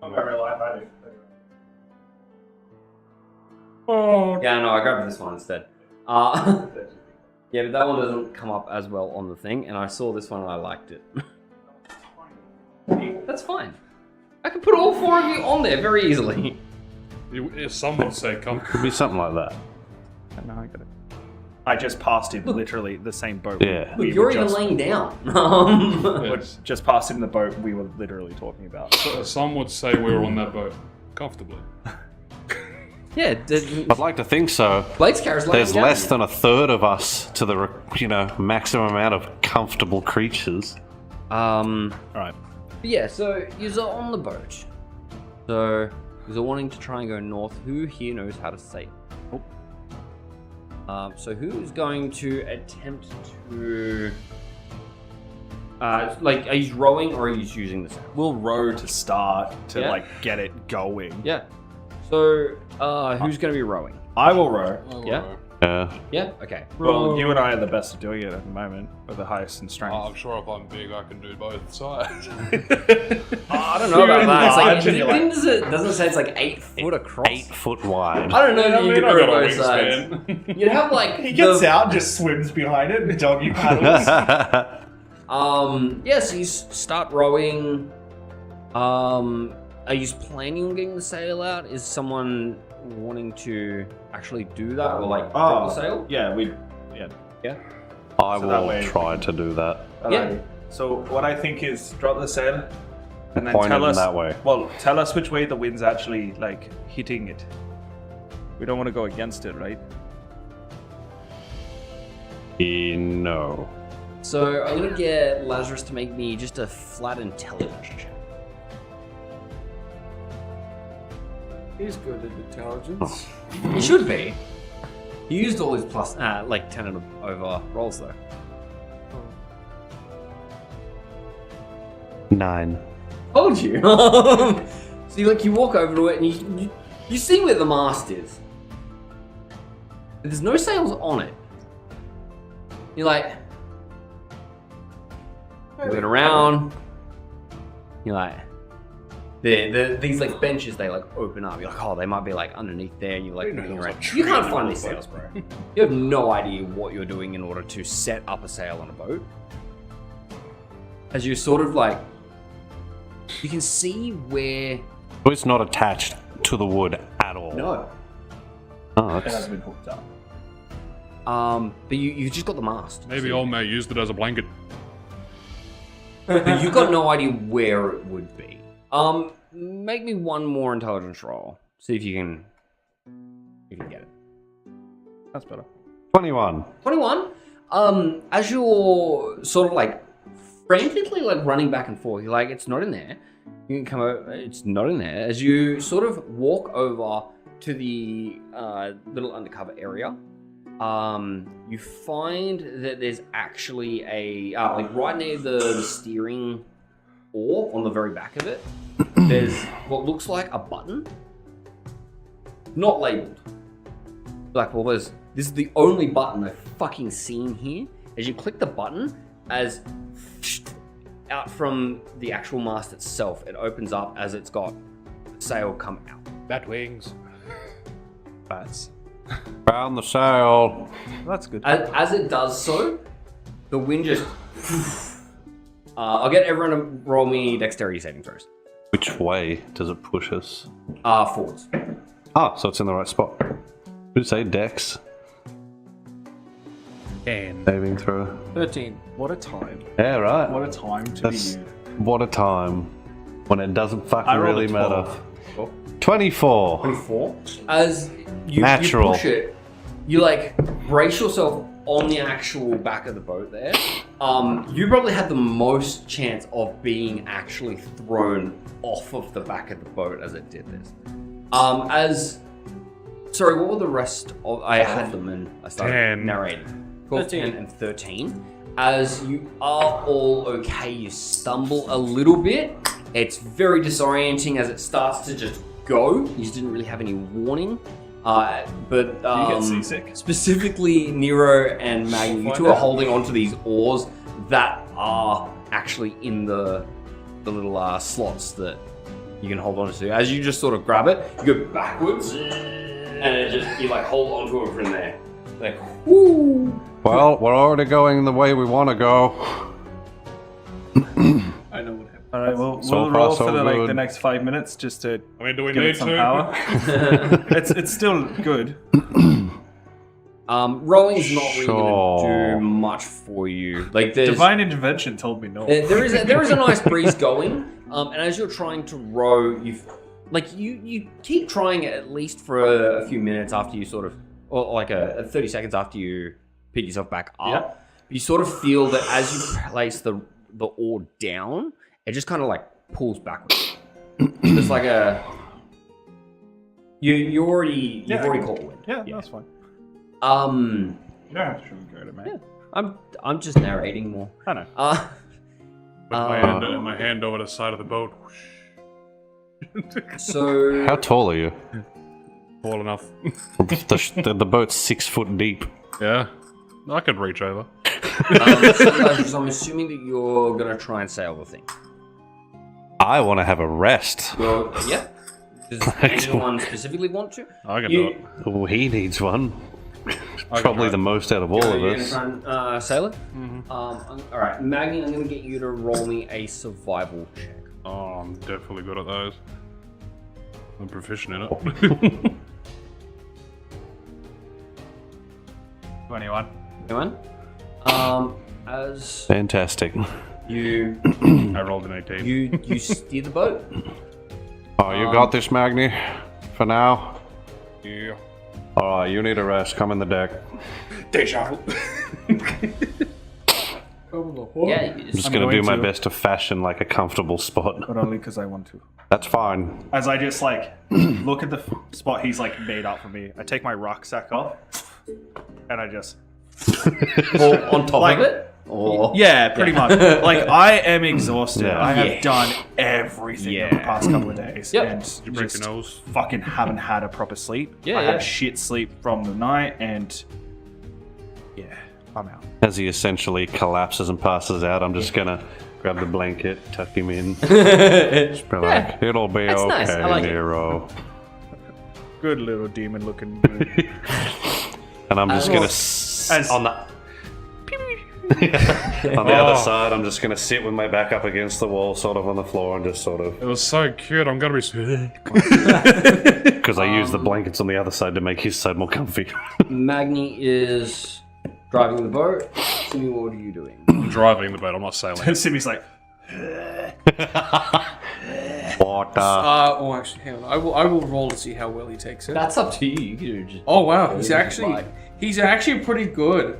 I'm very light-hearted. Oh, Yeah, no, I grabbed this one instead. Yeah, but that one doesn't come up as well on the thing, and I saw this one and I liked it. That's fine. I can put all 4 of you on there very easily. Some would say Could be something like that. No, I get it. I just passed him literally the same boat. Yeah. Look, you're even laying down. Just passed him the boat we were literally talking about. Some would say we were on that boat comfortably. Yeah, I'd like to think so. Blake's carriage laying There's down. less than a third of us to the maximum amount of comfortable creatures. All right. Yeah, so you're on the boat. So you're wanting to try and go north. Who here knows how to sail? So who's going to attempt to... like, are you rowing or are you using the sail? We'll row to start to Yeah. like get it going. Yeah. So, who's going to be rowing? I will row. Yeah? Yeah? Okay. Well, you and I are the best at doing it at the moment. We're the highest in strength. I'm sure if I'm big, I can do both sides. I don't know about that. It's like, doesn't say it's like 8 foot across. 8 foot wide. I don't know if you could I row got a both sides. wingspan. You'd have like... He gets out and just swims behind it and doggy paddles. Yeah, so you start rowing. Are you planning on getting the sail out? Is someone wanting to actually do that or like drop the sail? Yeah, I So that will way- try to do that. Yeah. So what I think is drop the sail and then Point tell it us that way. Well, tell us which way the wind's actually like hitting it. We don't want to go against it, right? No. So I'm gonna get Lazarus to make me just a flat intelligence check. he's good at intelligence. He should be. He used all his plus, like 10 and over rolls though. 9. Told you. So you walk over to it and you see where the mast is. But there's no sails on it. You're like, looking around. You're like, these like benches, they like open up. You're like, oh, they might be like underneath there. And you're like looking around. You can't find these sails, bro. You have no idea what you're doing in order to set up a sail on a boat. As you sort of like, you can see where. So it's not attached to the wood at all. No. Oh, It that's... has been hooked up. But you just got the mast. Maybe So- old mate used it as a blanket. But you got no idea where it would be. Make me one more intelligence roll. See if you can get it. That's better. 21. 21. As you're sort of like frantically like running back and forth, you're like, it's not in there. You can come over, it's not in there. As you sort of walk over to the little undercover area, you find that there's actually a like right near the steering oar on the very back of it. There's what looks like a button, not labeled. Like, well, this is the only button I've fucking seen here. As you click the button, as out from the actual mast itself, it opens up as it's got the sail come out. Bat wings. Bats. Found the sail. That's good. As it does so, the wind just. I'll get everyone to roll me dexterity saving throws. Which way does it push us? Forwards. Ah, so it's in the right spot. Who'd say Dex? 10. Saving throw. 13. What a time. Yeah, right. What a time to That's- be you. What a time when it doesn't fucking I rolled really a matter. 12. 24. 24. As you Natural. push it, you like brace yourself on the actual back of the boat there, you probably had the most chance of being actually thrown off of the back of the boat as it did this. Sorry, what were the rest of... I had them and I started 10. narrating. 12, 10, and 13. As you are all okay, you stumble a little bit. It's very disorienting as it starts to just go. You just didn't really have any warning. But You get seasick. specifically Nero and Maggie, you two are holding onto these oars that are actually in the little slots that you can hold on to. As you just sort of grab it, you go backwards, and it just, you like hold onto it from there. Like, whoo! Well, we're already going the way we want to go. I know what happened. All right, well, So we'll far, roll so for the good. next 5 minutes just to I mean, do we give need it some to? power. it's still good. Rolling's not really going to Sure. do much for you. Like, there's... Divine intervention told me no. There is a nice breeze going, and as you're trying to row, you keep trying it at least for a few minutes after you sort of, or like a 30 seconds after you pick yourself back up. Yeah. You sort of feel that as you place the oar down, it just kind of like pulls backwards. It's like a you've already caught wind. Yeah, that's fine. Um, You don't have to sugarcoat it, mate. I'm just narrating more. I know. Put my hand over the side of the boat. So How tall are you? Tall enough. The boat's 6 foot deep. Yeah. I could reach over. so I'm assuming that you're gonna try and sail the thing. I want to have a rest. Well, yeah. Does anyone specifically want to? I can do it. Oh, he needs one. Probably the most out of all of You're us. gonna try and sail it? Alright, Maggie, I'm gonna get you to roll me a survival check. Oh, I'm definitely good at those. I'm proficient in it. 21. Anyone? As Fantastic. you I rolled an 18. you steer the boat. Oh, you got this, Magni? For now? Yeah. Alright, you need a rest. Come in the deck. Deja Yeah, you I'm just, just I'm going to do going my to. best to fashion like a comfortable spot. But only because I want to. That's fine. As I just like look at the spot he's like made up for me, I take my rucksack off and I just on top Like- of it? Or yeah, pretty much. Like I am exhausted. Yeah. I have Yeah. done everything in the past couple of days, Yep. and You break just your nose. fucking haven't had a proper sleep. Yeah, I yeah. had shit sleep from the night, and yeah, I'm out. As he essentially collapses and passes out, I'm just going to grab the blanket, tuck him in. Just be like, it'll be That's okay, nice. I like it. Nero. Good little demon looking dude. And I'm just going to... As- On the... on the other side, I'm just going to sit with my back up against the wall, sort of on the floor, and just sort of... It was so cute. I'm gonna be. Because I use the blankets on the other side to make his side more comfy. Magni is driving the boat. Simi, what are you doing? I'm driving the boat. I'm not sailing. Simi's like, Water. Oh, actually, hang on. I will roll to see how well he takes it. That's up to you. You can just Oh wow, He's he's actually pretty good.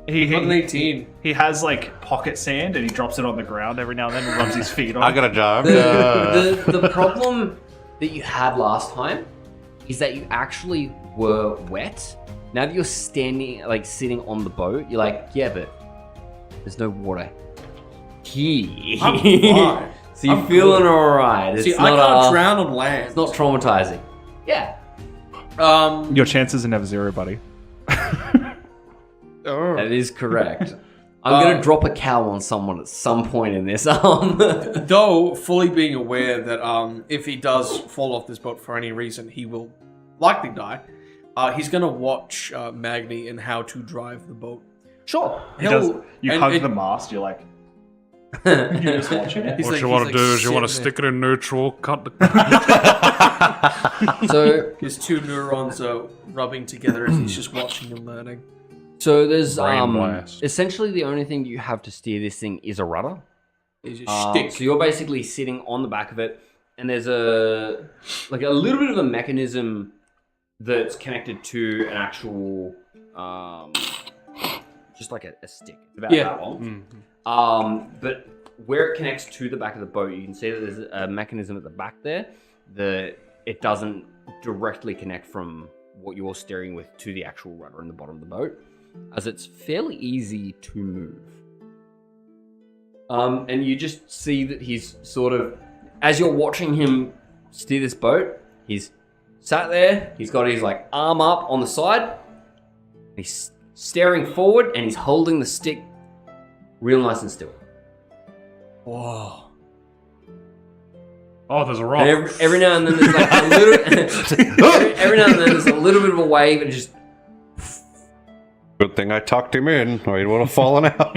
he, Got an he, 18. he has like pocket sand, and he drops it on the ground every now and then and rubs his feet on I it. got a job. The problem that you had last time is that you actually were wet. Now that you're sitting on the boat, you're like, yeah, but there's no water here. I'm fine. So you're I'm feeling good. alright. It's See, not I can't drown on land. It's not traumatizing. Yeah. Your chances are never zero, buddy. That is correct. I'm gonna drop a cow on someone at some point in this. Though fully being aware that if he does fall off this boat for any reason, he will likely die. He's gonna watch Magni and how to drive the boat. Sure. He does, you and hug it- the mast, you're like, you're just watching it. He's What like- you want he's to do like is you want to sitting stick it in neutral, cut the. So His two neurons are rubbing together as he's just watching and learning. So there's Brain blast. essentially the only thing you have to steer this thing is a rudder. He's just shtick. So you're basically sitting on the back of it, and there's a little bit of a mechanism that's connected to an actual just like a stick. It's about Yeah. that long. But where it connects to the back of the boat, you can see that there's a mechanism at the back there. It doesn't directly connect from what you're steering with to the actual rudder in the bottom of the boat, as it's fairly easy to move. And you just see that he's sort of, as you're watching him steer this boat, he's sat there, he's got his like arm up on the side, he's staring forward, and he's holding the stick real nice and still. Whoa. Oh, there's a rock. And every now and then there's like a little, every now and then there's a little bit of a wave, and just Good thing I tucked him in, or he would have fallen out.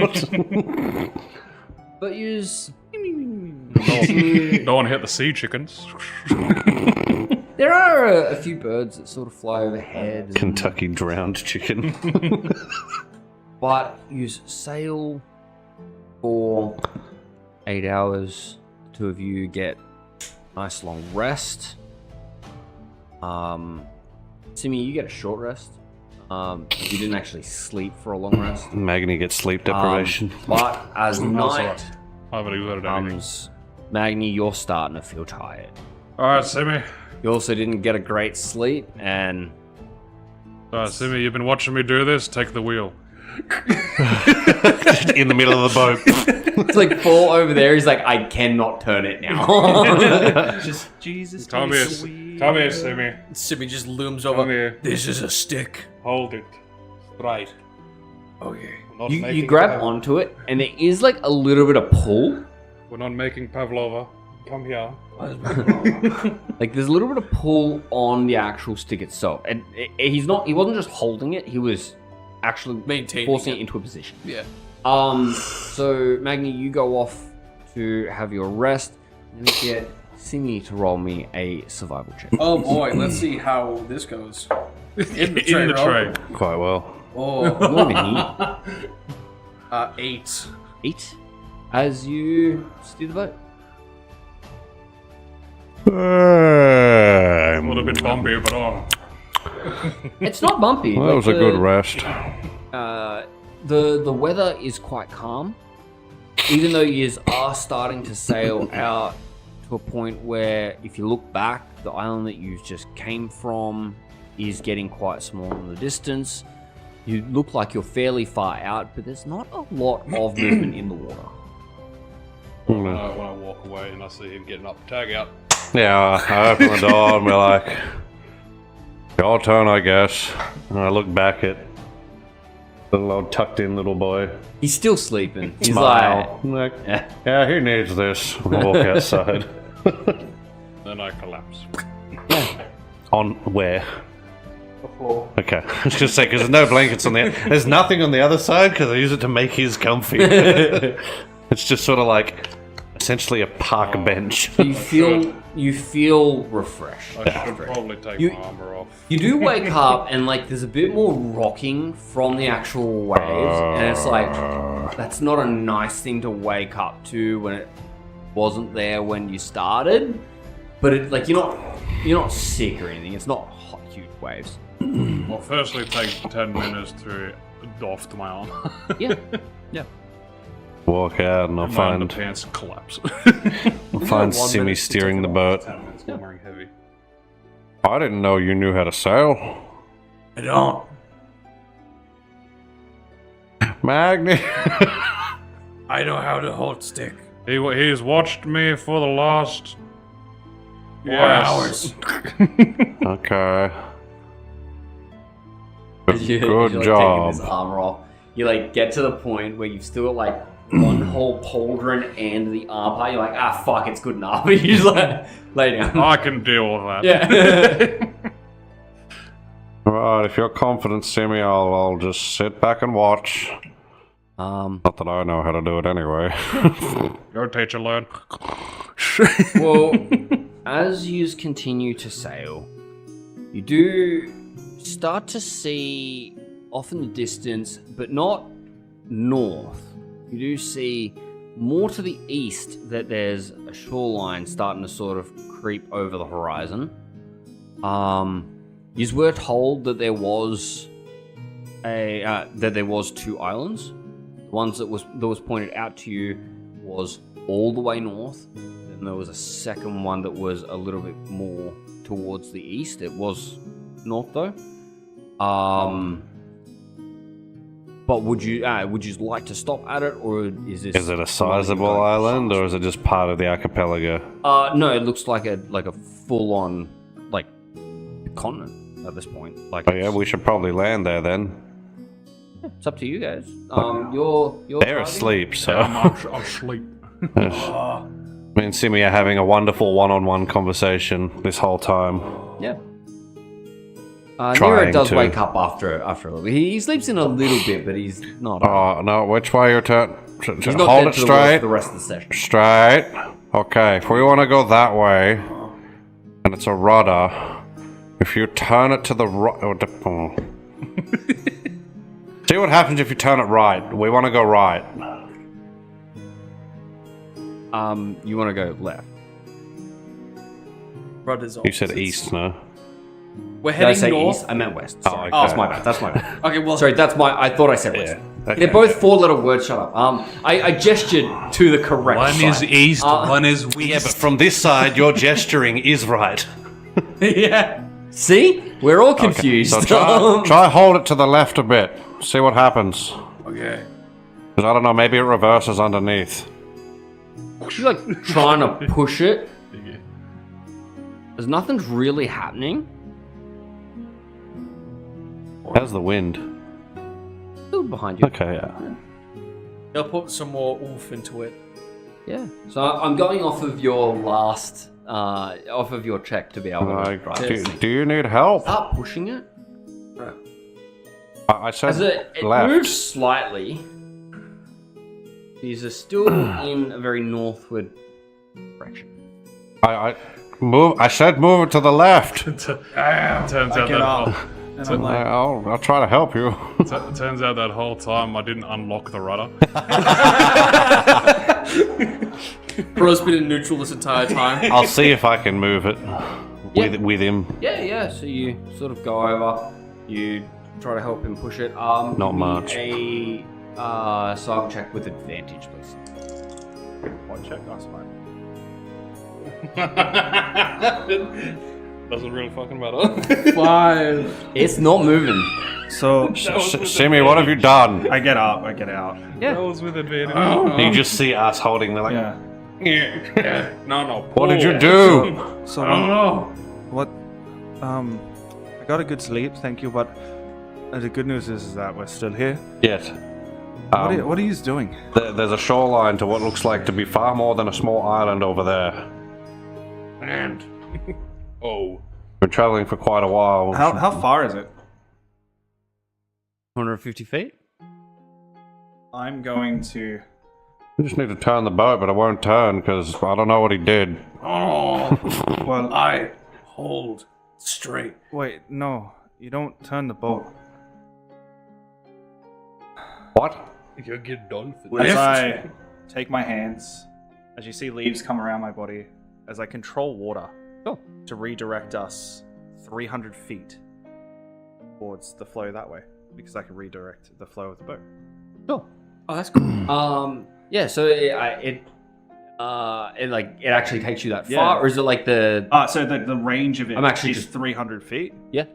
but use. Don't want to hit the sea chickens. There are a few birds that sort of fly overhead. and- Kentucky drowned chicken. But use sail for 8 hours. The two of you get nice long rest. Simi, you get a short rest. You didn't actually sleep for a long rest. Magni gets sleep deprivation. But as That's night alright. I haven't exerted anything. comes, Magni, you're starting to feel tired. Alright, Simi. You also didn't get a great sleep, and Simi, you've been watching me do this? Take the wheel. In the middle of the boat. it's like fall over there. He's like, I cannot turn it now. Just Jesus. Come here, Simi. Simi just looms Come over. here. This is a stick. Hold it. Straight. Okay. We're not you making grab Pav- onto it, and there is like a little bit of pull. We're not making Pavlova. Come here. Like there's a little bit of pull on the actual stick itself, and he wasn't just holding it; he was actually Maintaining forcing it. it into a position. Yeah. So Magni, you go off to have your rest. Let me get Simi to roll me a survival check. Oh boy, let's see how this goes. In the tray. In the roll. tray. Quite well. Oh, More than 8. 8. As you steer the boat. A little bit bumpy, but oh. It's not bumpy. Well, that like was a good rest. The weather is quite calm, even though you are starting to sail out to a point where, if you look back, the island that you just came from is getting quite small in the distance. You look like you're fairly far out, but there's not a lot of movement in the water. When I walk away and I see him getting up, tag out. Yeah, I open the door and we're like, your turn, I guess. And I look back at little old tucked in little boy. He's still sleeping. He's Smile. like, Yeah, he needs this. And I walk outside. Then I collapse. On where? The floor. Okay, I was gonna say because there's no blankets on there. There's nothing on the other side because I use it to make his comfy. It's just sort of like essentially a park bench. you feel refreshed. I should probably take You- my armor off. You do wake up and like there's a bit more rocking from the actual waves, and it's like that's not a nice thing to wake up to when it wasn't there when you started. But it like you're not sick or anything. It's not hot, huge waves. Well, firstly, take 10 minutes to doff to my armor. Yeah, yeah. Walk out and I'll My find underpants collapse. Simi steering the boat. 10 minutes, I'm wearing heavy. I didn't know you knew how to sail. I don't. Magni. I know how to hold stick. He's watched me for the last 4 hours. Okay. You're, Good like, job. Taking this armor off. You like get to the point where you've still got like one whole pauldron and the arm part. You're like, fuck, it's good enough. But you just like lay down. I can deal with that. Yeah. Right, if you're confident, Simi, I'll just sit back and watch. Not that I know how to do it anyway. Your teacher learn. Well, as you continue to sail, you do start to see off in the distance, but not north. You do see more to the east that there's a shoreline starting to sort of creep over the horizon. You were told that there was that there was 2 islands. The ones that was pointed out to you was all the way north. Then there was a second one that was a little bit more towards the east. It was north though. But would you like to stop at it, or is this? Is it a sizable island, or is it just part of the archipelago? No, it looks like a full-on like continent at this point. Like, Oh yeah, we should probably land there then. it's up to you guys. You're They're driving? asleep, so. I'll sleep. Me and Simi are having a wonderful one-on-one conversation this whole time. Yeah. Trying Nero does to. wake up after a little bit. He sleeps in a little bit, but he's not. Oh, no, which way you're turn? he's not Hold dead it for straight. the rest of the session. Straight. Okay, if we want to go that way, and it's a rudder, if you turn it to the right... See what happens if you turn it right. We want to go right. You want to go left? Brothers You said opposites. east, no? We're Did I heading say north. east? I meant west. Oh, Sorry. okay. That's my bad. That's my bad. Okay, well, Sorry, I thought I said west. okay. They're both 4-letter words. Shut up. I gestured to the correct One side. is east, one is west. Yeah, but from this side, your gesturing is right. yeah. See, we're all confused. So try hold it to the left a bit. See what happens. Okay. 'Cause I don't know, maybe it reverses underneath. You're like trying to push it. There's nothing's really happening. How's the wind? Still behind you. Okay, yeah. They'll put some more oomph into it. Yeah. So I'm going off of your last, off of your check to be able to Like, drive. do you need help? Start pushing it. I said As it left. moves slightly, these are still in a very northward direction. I said move it to the left. Turns out Get that up. whole, And I'm like, I'll try to help you. turns out that whole time I didn't unlock the rudder. Bro's been in neutral this entire time. I'll see if I can move it with him. Yeah. So you sort of go over, you try to help him push it. Not give me much. A side check with advantage, please. one check, that's fine. Doesn't really fucking matter. 5. It's not moving. So Simi, what have you done? I get up, I get out. Yeah. That was with advantage. You just see us holding the like. Yeah. Yeah. No. What did you do? So I don't know. what? I got a good sleep, thank you. But the good news is that we're still here. Yes. What are you doing? There's a shoreline to what looks like to be far more than a small island over there. And oh, We're traveling for quite a while. How far is it? 150 feet. I'm going to. We just need to turn the boat, but it won't turn because I don't know what he did. Oh. Well, I hold straight. wait, no, you don't turn the boat. What? you get done for As Lift. I take my hands, as you see leaves come around my body, as I control water to redirect us 300 feet towards the flow that way, because I can redirect the flow of the boat. Sure. Oh, that's cool. Yeah. So it actually takes you that far, Yeah. or is it like the? So the range of it I'm actually is just- 300 feet, Yeah.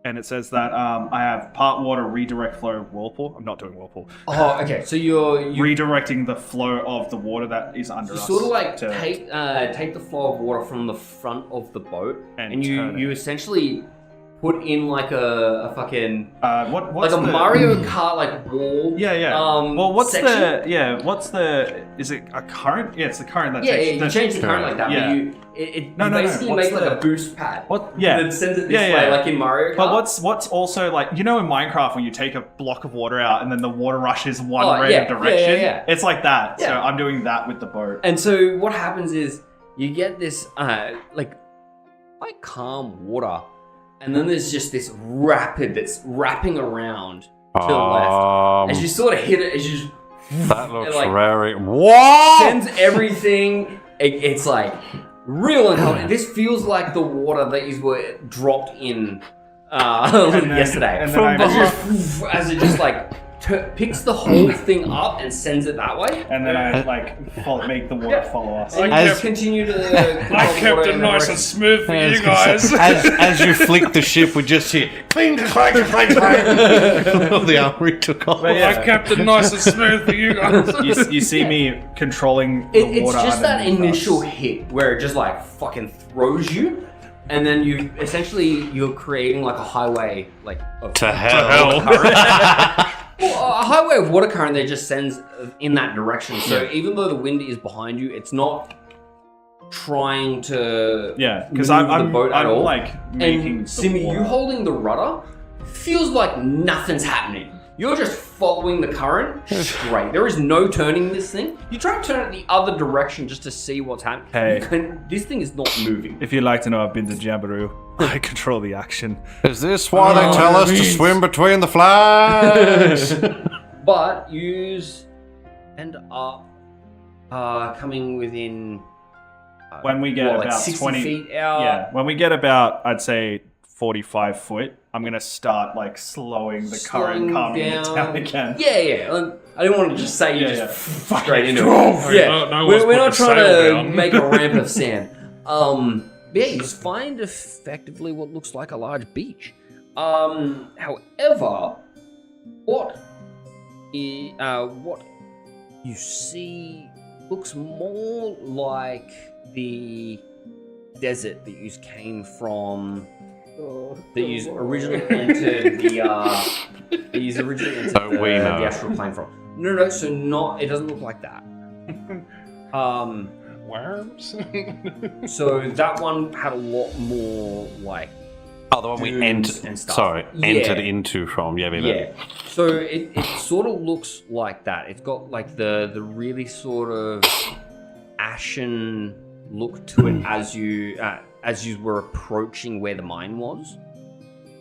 and it says that I have part water redirect flow of whirlpool. I'm not doing whirlpool. Oh, okay. So you Redirecting the flow of the water that is under us. sort of like to- take the flow of water from the front of the boat, And and turn you it. essentially put in like a fucking what's like a the, Mario Kart like wall. Yeah. Well, what's the? Is it a current? Yeah, it's the current that Yeah, takes. you that- change the current like that, Yeah. but you No, basically what's make like the- a boost pad. What? Yeah. That sends it this Yeah, way, yeah. like in Mario Kart. But what's also like, you know, in Minecraft when you take a block of water out and then the water rushes one Oh, random yeah, direction? yeah. It's like that. So Yeah. I'm doing that with the boat. And so what happens is you get this like quite calm water, and then there's just this rapid that's wrapping around to the left. As you sort of hit it, as you That looks like, very. What? sends everything. It's like real uncomfortable. This feels like the water that is were dropped in yesterday. and then As it just like picks the whole thing up and sends it that way. And then I make the water follow us. And you just continue to. I kept it nice and smooth for you guys. As you flick the ship, we just hear clang, clang, clang, clang. The armory took off. I kept it nice and smooth for you guys. You see me controlling the water. It's just that underneath initial us. hit where it just like fucking throws you, and then you're creating like a highway To hell. Well, a highway of water current that just sends in that direction. So even though the wind is behind you, it's not trying to because maneuver I'm the boat at all. like making And the Simi, water. you holding the rudder feels like nothing's happening. You're just following the current straight. There is no turning this thing. You try to turn it the other direction just to see what's happening. Hey. This thing is not moving. If you'd like to know, I've been to Jamboree. I control the action. Is this why they tell us to swim between the flags? But yous end up coming within When we get about 60 20 feet out. Yeah, when we get about, I'd say 45 foot, I'm gonna start like slowing the current, Slowing calming it down again. Yeah. I didn't want to just say you Yeah, just yeah. straight into Oh, it. Yeah, no one's we're put not the trying sail to down. make a ramp of sand. Yeah, you just find effectively what looks like a large beach. However, what you see looks more like the desert that you came from. That you originally entered the the astral plane from. No. So it doesn't look like that. Worms? So that one had a lot more like. Oh, the one we dunes and stuff. entered into from. Yeah. So it sort of looks like that. It's got like the really sort of ashen look to it as you were approaching where the mine was.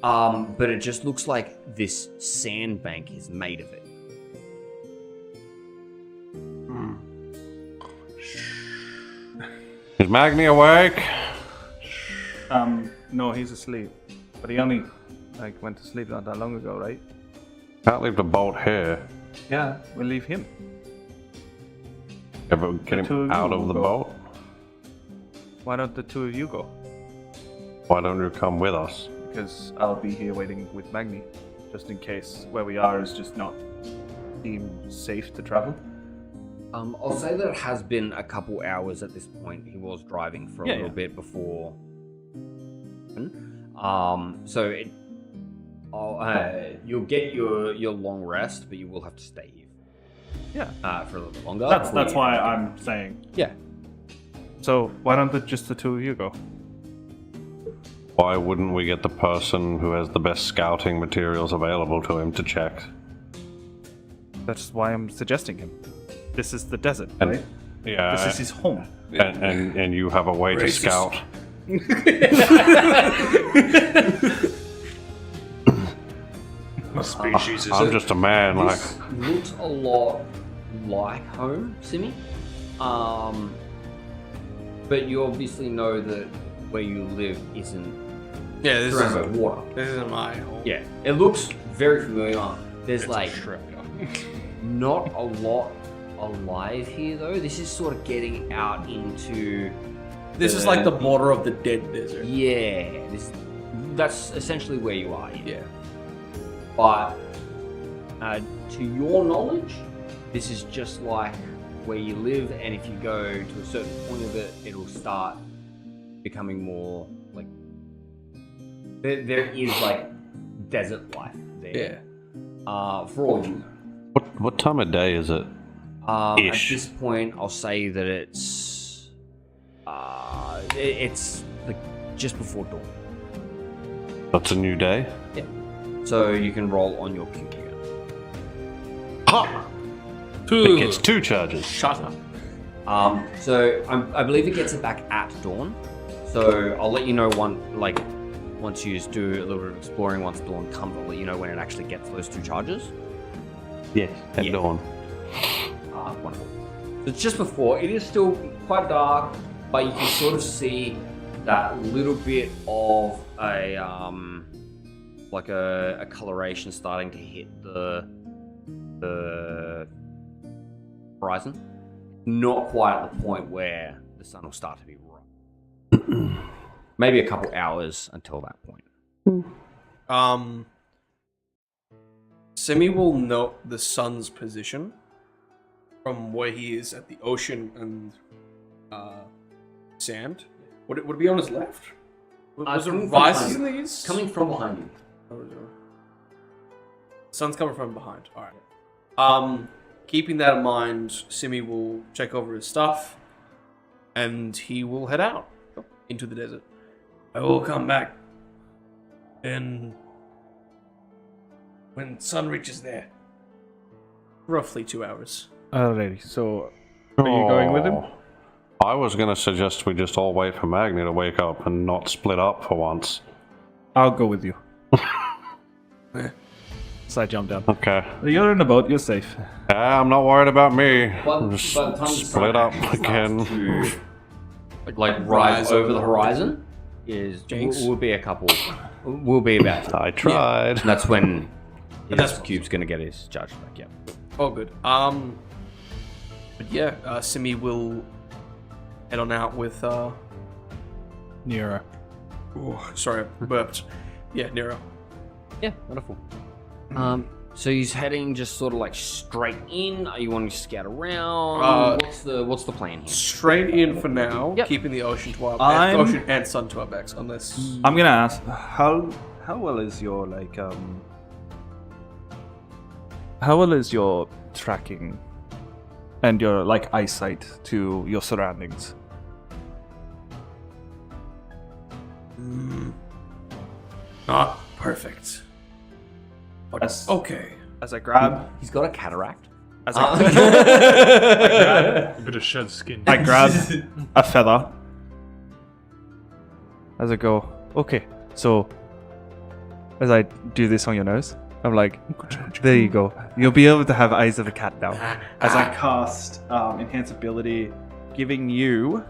But it just looks like this sandbank is made of it. Is Magni awake? No, he's asleep. But he only went to sleep not that long ago, right? Can't leave the boat here. Yeah, we'll leave him. Ever get two of him you out of will the go. boat? Why don't the two of you go? Why don't you come with us? Because I'll be here waiting with Magni, just in case where we are is just not deemed safe to travel. I'll say that it has been a couple hours at this point. He was driving for a little bit before. So you'll get your long rest, but you will have to stay here. Yeah. For a little bit longer. That's why I'm saying. Yeah. So why don't just the two of you go? Why wouldn't we get the person who has the best scouting materials available to him to check? That's why I'm suggesting him. This is the desert, And- right? Yeah. This is his home. And you have a way to Racist. scout. What species is I'm it? just a man, like. This looks a lot like home, Simi. But you obviously know that where you live isn't Yeah, this surrounded by is water. this isn't my home. Yeah, it looks very familiar. There's like Australia. not a lot alive here though. This is sort of getting out into. This is like the border of the dead desert. Yeah, that's essentially where you are. Yeah. But to your knowledge, this is just like where you live, and if you go to a certain point of it, it'll start becoming more like there is like desert life there. Yeah. For all you know. What time of day is it? At Ish. this point, I'll say that it's like just before dawn. That's a new day? Yeah. So you can roll on your computer. Ha! It gets 2 charges. Shut up. So I believe it gets it back at dawn. So I'll let you know once you just do a little bit of exploring. Once dawn comes, I'll let you know when it actually gets those 2 charges. Yes, at Yeah. dawn. Wonderful. So it's just before. It is still quite dark, but you can sort of see that little bit of a like a coloration starting to hit the horizon. Not quite at the point where the sun will start to be wrong. Maybe a couple hours until that point. Simi will note the sun's position from where he is at the ocean and sand. Would it be on his left? Was it rises in the east? Coming from behind you. Sun's coming from behind. All right. Keeping that in mind, Simi will check over his stuff, and he will head out into the desert. I will come back, and when sun reaches there, roughly 2 hours. Alrighty, so are you going with him? I was gonna suggest we just all wait for Magni to wake up and not split up for once. I'll go with you. So I jump down. Okay. You're in the boat, you're safe. I'm not worried about me. But Just by the time the split sun up actually again. starts to, like rise over the horizon Jinx. will be a couple. Will be about. I tried. And that's when that's- Cube's gonna get his charge back. Yeah. Oh, good. But yeah, Simi will head on out with. Nero. Oh, sorry, I burped. Yeah, Nero. Yeah. Wonderful. So he's heading just sort of like straight in. Are you wanting to scout around? What's the plan here? Straight in for now, Yep. keeping the ocean to our I'm- ocean and sun to our backs, unless I'm gonna ask, how well is your how well is your tracking and your eyesight to your surroundings? not perfect. But As- okay. As I grab, He's got a cataract. as I, A bit of shed skin. I grab a feather. As I go, okay. So, as I do this on your nose, I'm like, there you go. You'll be able to have eyes of a cat now. As I cast enhance ability, giving you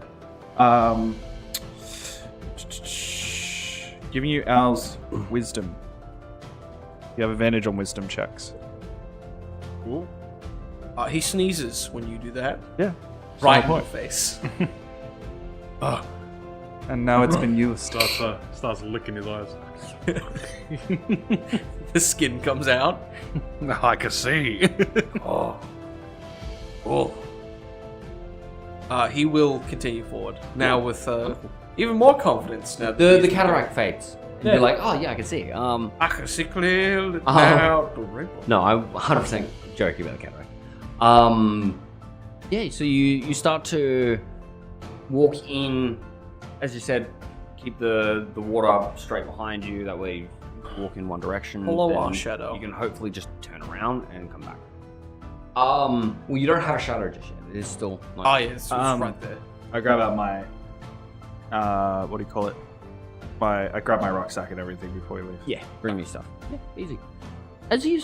Owl's wisdom. You have advantage on wisdom checks. He sneezes when you do that. Yeah. Right in your face. And now it's been used. Starts licking his eyes. The skin comes out. I can see. Oh. Cool. He will continue forward now with even more confidence. Now that The he's- cataract fades. You're like, oh yeah, I can see. I can see clearly now. The rainbow. No, I'm 100% joking about the cataract. Yeah, so you start to walk in, as you said, keep the water straight behind you. That way, you walk in one direction. Follow then our shadow. You can hopefully just turn around and come back. Well, you don't have a shadow just yet. It is still. Oh yeah, it's right there. I grab out my, what do you call it? I grab my rucksack and everything before we leave. Yeah, bring me stuff. Yeah, easy. As you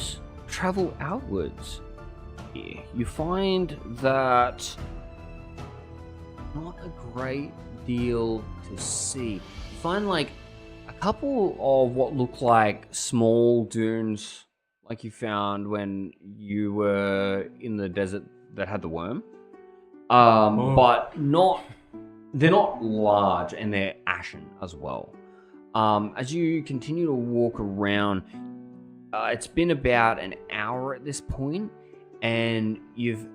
travel outwards, here, you find that not a great deal to see. You find like a couple of what look like small dunes, like you found when you were in the desert that had the worm, but not. They're not large and they're ashen as well. As you continue to walk around, it's been about an hour at this point, and you've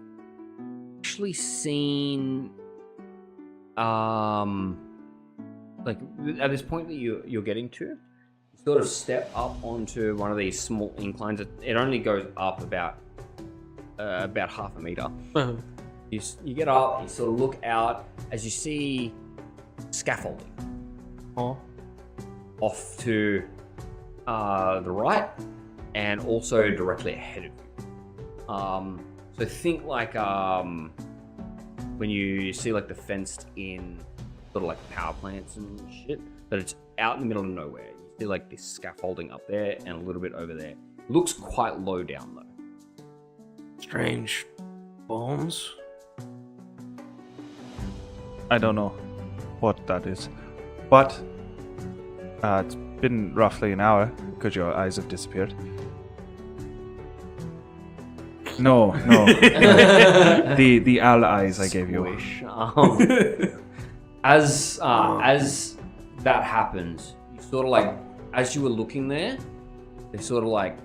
actually seen, like at this point that you're getting to, you sort of step up onto one of these small inclines. It only goes up about half a meter. You get up, you sort of look out as you see scaffolding. Off to the right, and also directly ahead of you. So think like when you see like the fenced in sort of like power plants and shit, but it's out in the middle of nowhere. You see like this scaffolding up there and a little bit over there. Looks quite low down though. Strange bones. I don't know what that is, but It's been roughly an hour because your eyes have disappeared. No. The owl eyes I gave you. Wish. As that happened, you sort of like, as you were looking there, they sort of like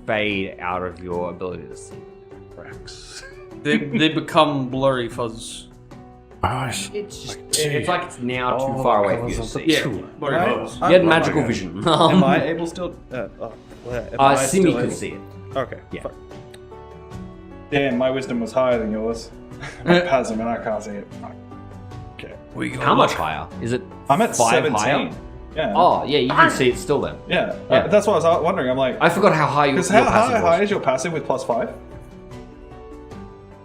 fade out of your ability to see. They become blurry fuzz. Eyes. It's like it's now too far away for you to see. Yeah, blurry fuzz. You had magical vision. Am I able still? Simi could see it. Okay. Yeah. Fuck. Damn, my wisdom was higher than yours. My Pasm and I can't see it. Fuck. Okay. How much higher? Is it? I'm at 5 17. higher? Yeah. Oh, yeah, you can see it still then. Yeah. Yeah. That's what I was wondering. I'm like, I forgot how high your because passive how high was. is your passive with +5?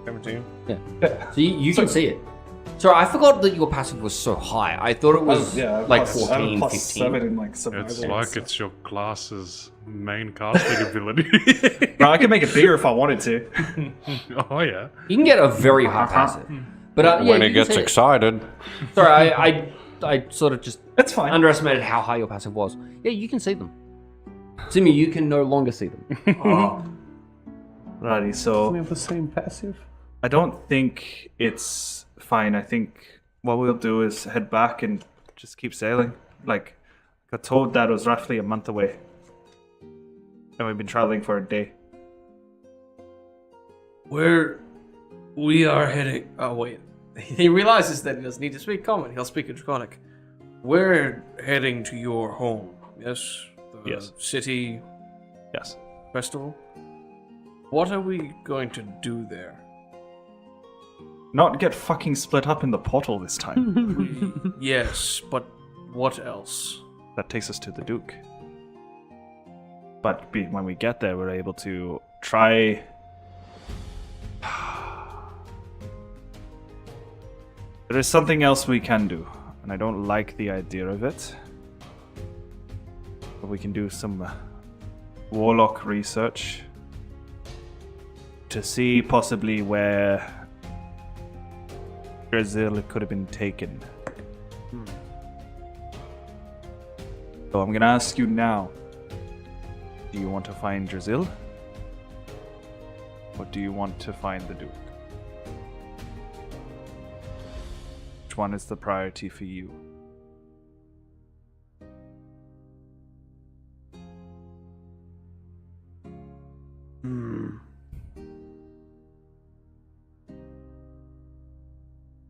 17. Yeah. So you can see it. Sorry, I forgot that your passive was so high. I thought it was like plus, 14, plus 15. 7 in like survival. It's like it's your class's main casting ability. Bro, I could make it bigger if I wanted to. Oh yeah. You can get a very high passive. But yeah, When you it can gets see it. excited. Sorry, I sort of just It's fine. underestimated how high your passive was. Yeah, you can see them. Simi, you can no longer see them. Righty, so We have the same passive. I don't think it's fine. I think what we'll do is head back and just keep sailing. Like, I got told that it was roughly a month away. And we've been traveling for a day. Where we are heading. Oh, wait. He realizes that he doesn't need to speak common. He'll speak in Draconic. We're heading to your home. Yes? The Yes. city Yes. festival? What are we going to do there? Not get fucking split up in the portal this time. Yes, but what else? That takes us to the Duke. But when we get there, we're able to try. There is something else we can do, and I don't like the idea of it. But we can do some warlock research to see possibly where Brazil could have been taken. So I'm gonna ask you now. Do you want to find Brazil? Or do you want to find the Duke? Which one is the priority for you?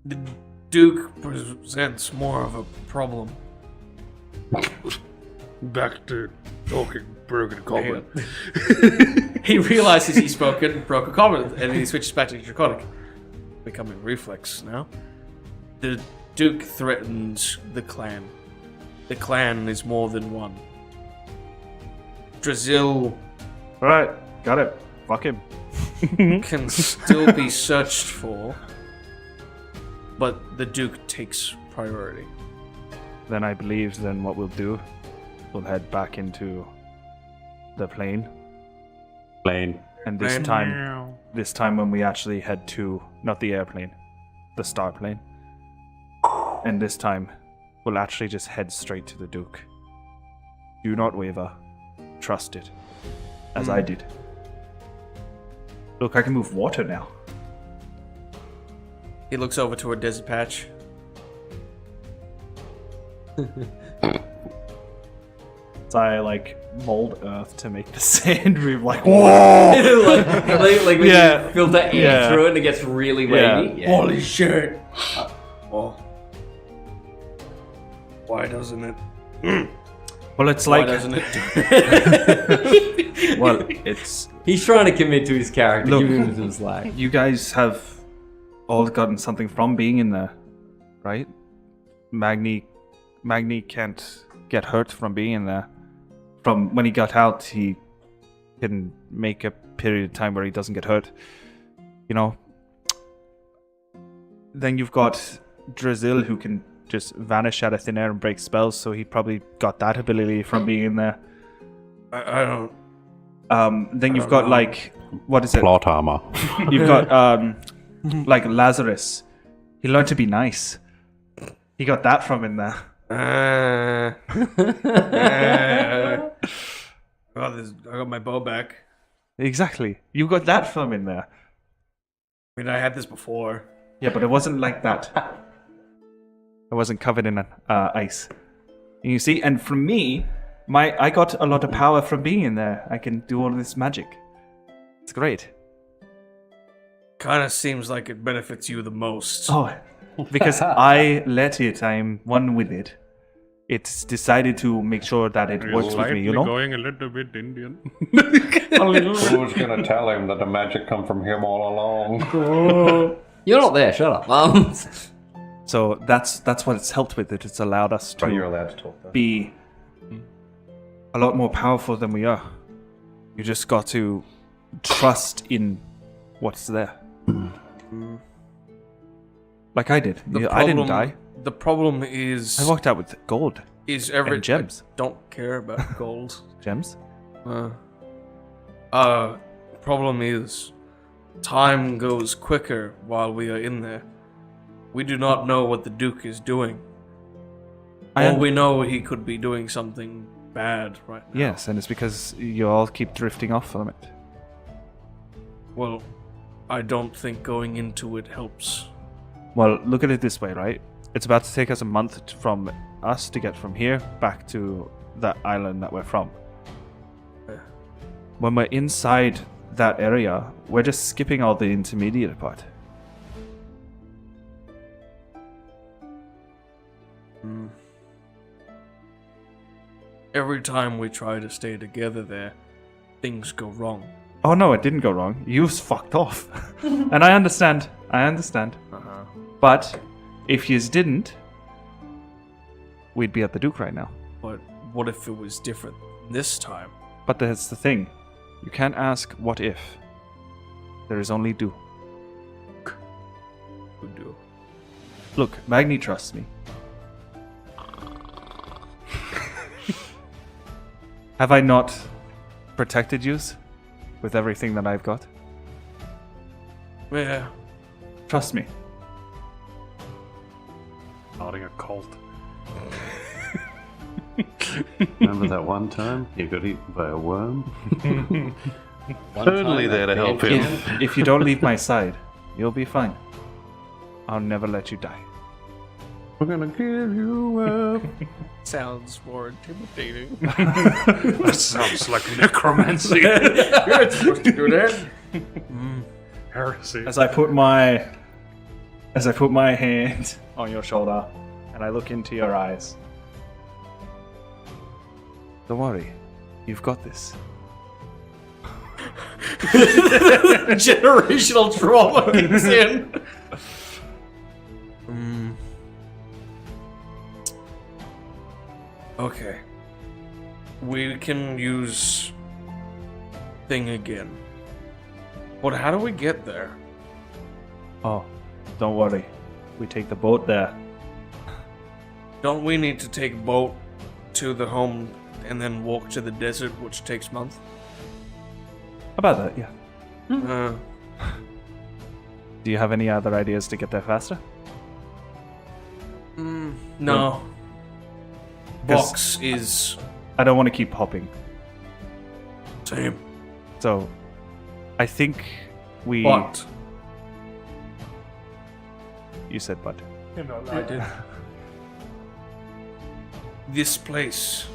The Duke presents more of a problem. Back to talking broken common. He realizes he spoke in broken common, and he switches back to Draconic. Becoming reflex now. The Duke threatens the clan. The clan is more than one. Drazil Alright, got it. Fuck him. can still be searched for, but the Duke takes priority. Then I believe then what we'll do, we'll head back into the plane. Plane. And this time when we actually head to, not the airplane, the star plane. And this time, we'll actually just head straight to the Duke. Do not waver. Trust it. As I did. Look, I can move water now. He looks over to a desert patch. So I mold earth to make the sand move whoa! like when Yeah. you filter air Yeah. through it and it ggets really Yeah. wavy. Yeah. Holy shit! Well, why doesn't it? Well, it's Why like, doesn't it? Do well, it's, He's trying to commit to his character. Look. Give him some slack. you guys have all gotten something from being in there, right? Magni can't get hurt from being in there. From when he got out, he can make a period of time where he doesn't get hurt. You know? Then you've got Drazil, who can just vanish out of thin air and break spells, so he probably got that ability from being in there. I don't. Then you've got, what is it? Plot armor. You've got, Lazarus. He learned to be nice. He got that from in there. I got my bow back. Exactly. You got that film in there. I mean, I had this before. Yeah, but it wasn't like that. It wasn't covered in ice. You see, and from me, I got a lot of power from being in there. I can do all this magic. It's great. Kind of seems like it benefits you the most. Oh, because I let it. I'm one with it. It's decided to make sure that it You're works with me, slightly you know? going a little bit Indian. Who's gonna tell him that the magic come from him all along? You're not there. Shut up. So that's what it's helped with. It's allowed us But you're to allowed to talk though. be a lot more powerful than we are. You just got to trust in what's there. Like I did. I didn't die. The problem is... I walked out with gold. and gems. I don't care about gold. Gems? Problem is, time goes quicker while we are in there. We do not know what the Duke is doing. We know he could be doing something bad right now. Yes, and it's because you all keep drifting off from it. Well, I don't think going into it helps. Well, look at it this way, right? It's about to take us a month from us to get from here back to that island that we're from. Yeah. When we're inside that area, we're just skipping all the intermediate part. Every time we try to stay together there, things go wrong. Oh no, it didn't go wrong. You fucked off. And I understand. Uh-huh. But if yous didn't, we'd be at the Duke right now. But what if it was different this time? But that's the thing. You can't ask what if. There is only do. Who do? Look, Magni trusts me. Have I not protected yous with everything that I've got? Yeah. Trust me. Starting a cult. Remember that one time you got eaten by a worm? Totally there to help him. If you don't leave my side, you'll be fine. I'll never let you die. We're gonna give you up. Sounds more intimidating. That sounds like necromancy. You're supposed to do that. Heresy. As I put my hand on your shoulder and I look into your eyes. Don't worry, you've got this. Generational trauma kicks in. Okay. We can use thing again. But how do we get there? Oh, don't worry. We take the boat there. Don't we need to take a boat to the home and then walk to the desert, which takes months? About that, yeah. Uh, Do you have any other ideas to get there faster? no. Box is I don't want to keep hopping. same. So, I think we... But You said but. I did. This place,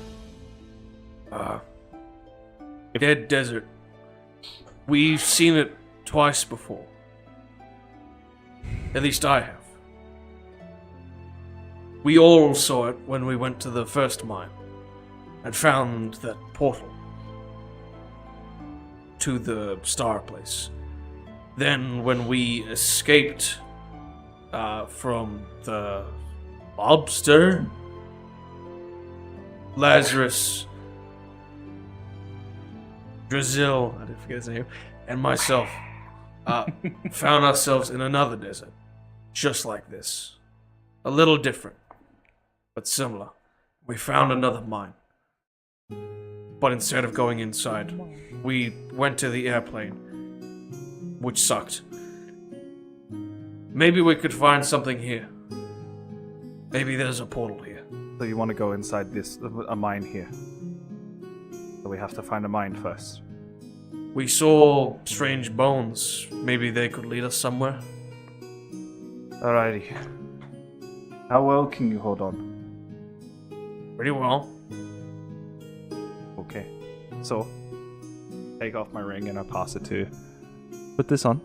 dead desert. We've seen it twice before. At least I have. We all saw it when we went to the first mine and found that portal to the star place. Then when we escaped from the lobster, Lazarus, Brazil, I didn't forget his name, and myself found ourselves in another desert, just like this. A little different, but similar. We found another mine. But instead of going inside, we went to the airplane, which sucked. Maybe we could find something here. Maybe there's a portal here. So you want to go inside a mine here. So we have to find a mine first. We saw strange bones. Maybe they could lead us somewhere. Alrighty. How well can you hold on? Pretty well. Okay. So, take off my ring and I pass it to you. Put this on.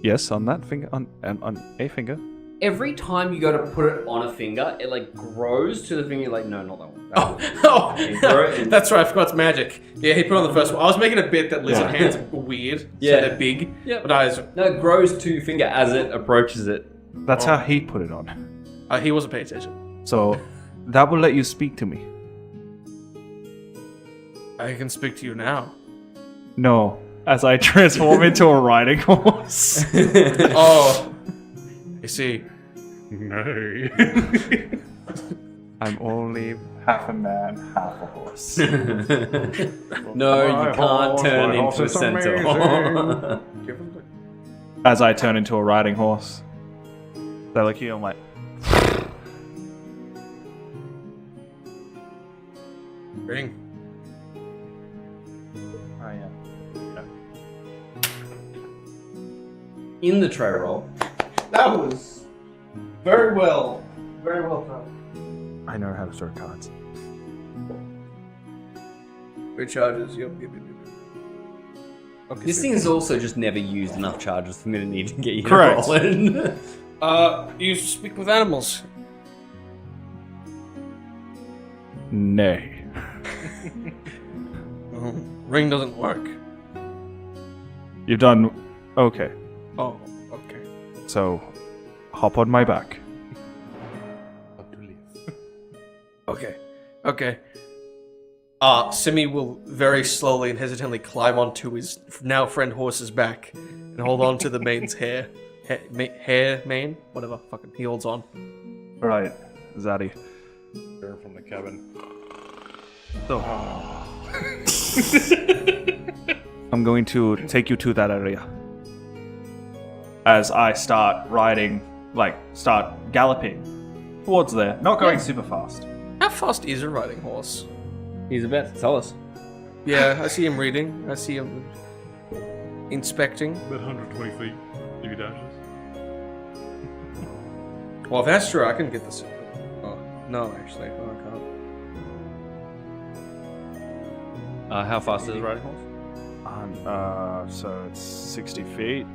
Yes, on that finger. On a finger. Every time you go to put it on a finger, it like grows to the finger. You're like, no, not that one. That's right. I forgot it's magic. Yeah, he put on the first one. I was making a bit that lizard hands are weird. Yeah. So they're big. Yeah. But I was, No, it grows to your finger as it approaches it. That's how he put it on. he wasn't paying attention. So, that will let you speak to me. I can speak to you now. No, as I transform into a riding horse. Oh. I see. No. I'm only half a man, half a horse. No, you can't turn into a centaur. As I turn into a riding horse. They look at you, I'm like, Ring. oh yeah. In the tray roll. That was very well done. I know how to throw cards. Recharges. Yep. Okay, This thing has also just never used enough charges for me to need to get you Correct. to roll in. You speak with animals. Nay. Ring doesn't work. You've done okay. Oh, okay. So, hop on my back. Okay. Simi will very slowly and hesitantly climb onto his now friend horse's back and hold on to the mane's hair. Mane? Whatever. Fucking he holds on. Right, Zaddy. They're from the cabin. So, I'm going to take you to that area. As I start riding, start galloping towards there. Not going super fast. How fast is a riding horse? He's about to tell us. Yeah, I see him reading. I see him inspecting. About 120 feet if he dashes. Well, if that's true, I can get this. Oh, no, actually. No, I can't. How fast is a riding horse? So it's 60 feet.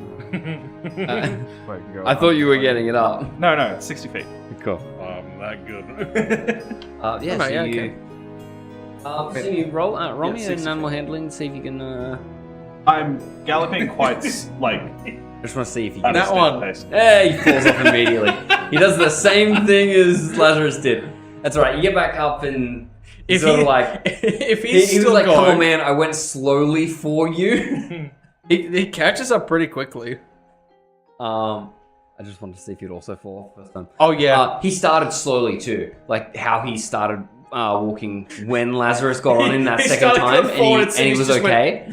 I thought you were getting it up. No, it's 60 feet. Cool. I'm that good. Yeah, no, so yeah, you... So you roll me 60 an animal handling, see if you can... I'm galloping quite, I just want to see if you can... That one. Hey, he falls off immediately. He does the same thing as Lazarus did. That's right, you get back up and... If sort he- of like... if he he's was still like, come going- on man, I went slowly for you. He catches up pretty quickly. I just wanted to see if you'd also fall off first time. Oh, yeah. He started slowly too, like how he started walking when Lazarus got on in that He second started time, going forward, and he and was he just okay.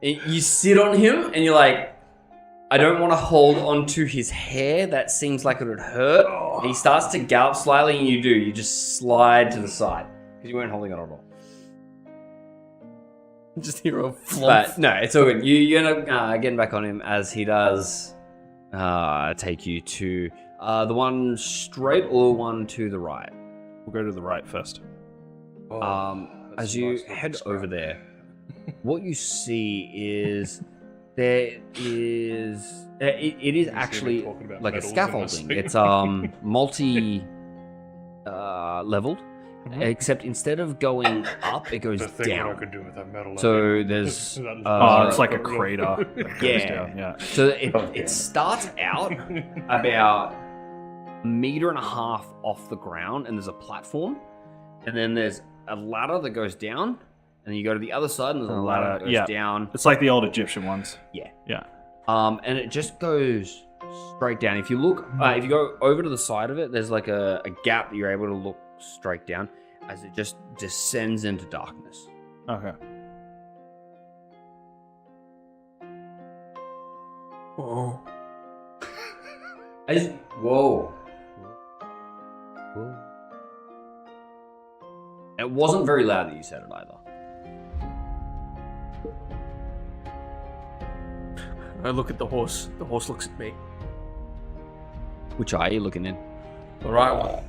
You sit on him, and you're like, I don't want to hold onto his hair. That seems like it would hurt. And he starts to gallop slightly, and you do. You just slide to the side because you weren't holding it at all. Just hear a flop. But no, it's all good. You end up getting back on him as he does take you to the one straight or the one to the right. We'll go to the right first. As you head over there, what you see is there is it is actually talking about like a medals in this scaffolding. thing. It's multi leveled, except instead of going up, it goes The thing that I down. could do with that metal. So there's It's like a crater. That goes yeah. down, yeah. So it starts out about 1.5 meters off the ground, and there's a platform, and then there's a ladder that goes down, and then you go to the other side, and there's a ladder that goes yeah. down. It's like the old Egyptian ones. Yeah. Yeah. And it just goes straight down. If you look, if you go over to the side of it, there's like a gap that you're able to look straight down as it just descends into darkness. Okay. Whoa. It wasn't very loud that you said it either. I look at the horse. The horse looks at me. Which eye are you looking in? The right one.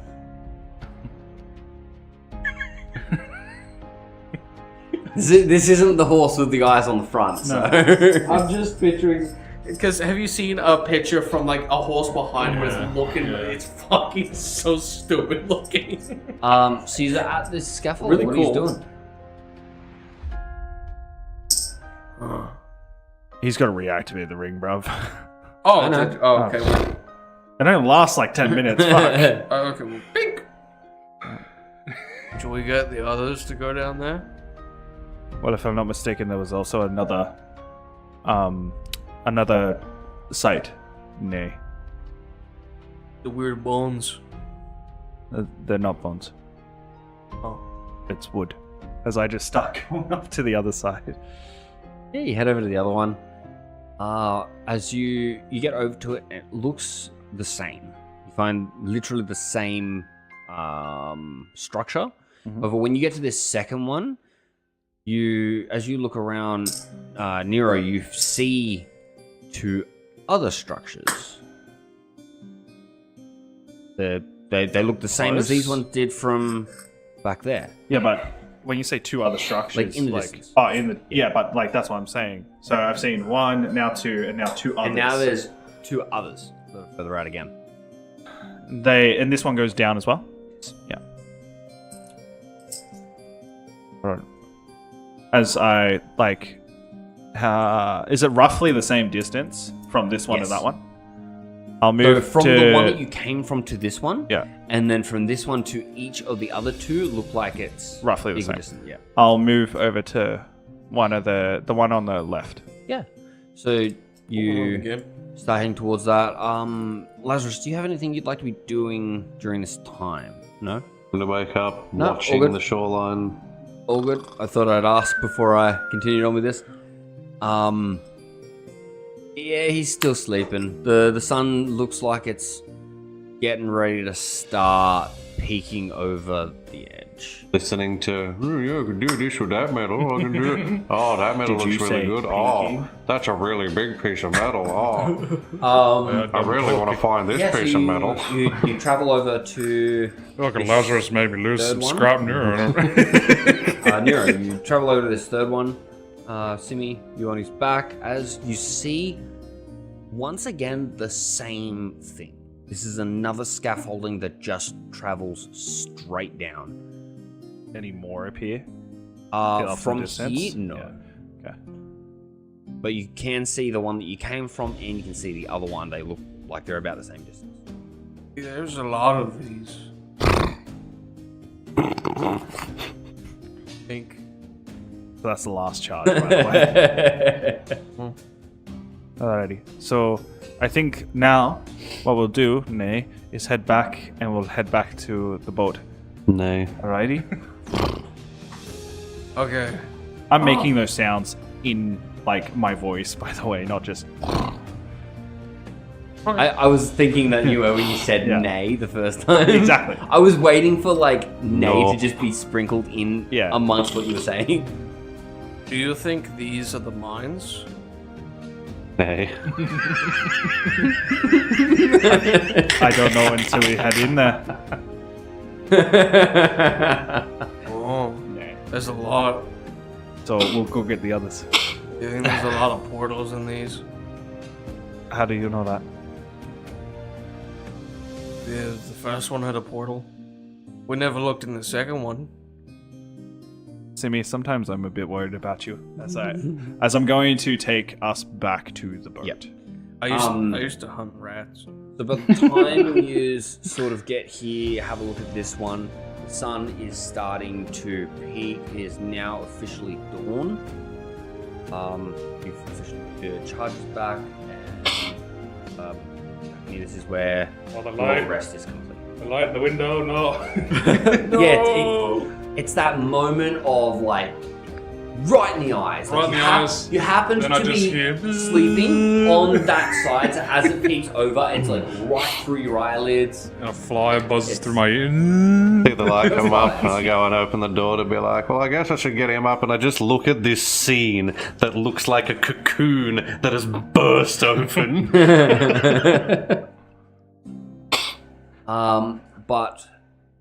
This isn't the horse with the eyes on the front, so... I'm just picturing... Because have you seen a picture from like a horse behind where it's looking? It's fucking so stupid looking. So he's at this scaffold. Really what cool. are you doing? He's got to reactivate the ring, bruv. Oh, I know. okay. Well, It only lasts like 10 minutes. Fuck. okay, well, pink. Should we get the others to go down there? Well, if I'm not mistaken, there was also another site. Nay. The weird bones. They're not bones. Oh. It's wood. As I just start going up to the other side. Yeah, you head over to the other one. As you get over to it, it looks the same. You find literally the same structure. Mhm. However, when you get to this second one, as you look around Nero, you see two other structures. They look the same as these ones did from back there. Yeah, but when you say two other structures, Like, in the distance. oh, in the but like that's what I'm saying. So I've seen one, now two, and now two others. And now there's two others further out again. And this one goes down as well. Yeah. Alright. As I like, is it roughly the same distance from this one Yes. to that one? I'll So move from to the one that you came from to this one, yeah, and then from this one to each of the other two look like it's roughly the same. equidistant. Yeah. I'll move over to one of the one on the left. Yeah. So you Again. start heading towards that. Lazarus, do you have anything you'd like to be doing during this time? No? I'm gonna wake up, No, all watching good. the shoreline. All good. I thought I'd ask before I continued on with this. Yeah, he's still sleeping. The sun looks like it's getting ready to start peeking over the edge. Listening to, oh, yeah, I can do this with that metal. I can do it. Oh, that metal Did looks you really say good. peeking? Oh, that's a really big piece of metal. Oh, Um, I really want to find this yeah, so piece of metal. you travel over to Like Lazarus made me lose Third some one? scrap neuro. Nero. You travel over to this third one. Simi, you on his back as you see once again the same thing. This is another scaffolding that just travels straight down. Any more appear? Off the From distance? here, no. Yeah. Okay. But you can see the one that you came from, and you can see the other one. They look like they're about the same distance. There's a lot of these. Pink. So that's the last charge, by the way. Alrighty. So I think now what we'll do, Nay, is head back and we'll head back to the boat. Nay. Alrighty? Okay. I'm making those sounds in like my voice, by the way, not just I was thinking that you were when you said Yeah. nay the first time. Exactly. I was waiting for like nay No. to just be sprinkled in Yeah. amongst what you were saying. Do you think these are the mines? Nay. I don't know until we head in there. Oh, there's a lot. So we'll go get the others. You think there's a lot of portals in these? How do you know that? Yeah, the first one had a portal. We never looked in the second one. Simi, sometimes I'm a bit worried about you as I'm going to take us back to the boat. Yep. I used to hunt rats. So by the time you sort of get here, have a look at this one. The sun is starting to peak. It is now officially dawn. You've officially put your charges back, and this is where Oh, the your light. rest is complete. The light in the window, no. Yeah, it's that moment of like right in the eyes. Right in the eyes. You happen Then to I just be hear- sleeping on that side, so as it peeks over, it's like right through your eyelids. And a fly buzzes through my ear. See the light come up, and I go and open the door to be like, well, I guess I should get him up. And I just look at this scene that looks like a cocoon that has burst open. But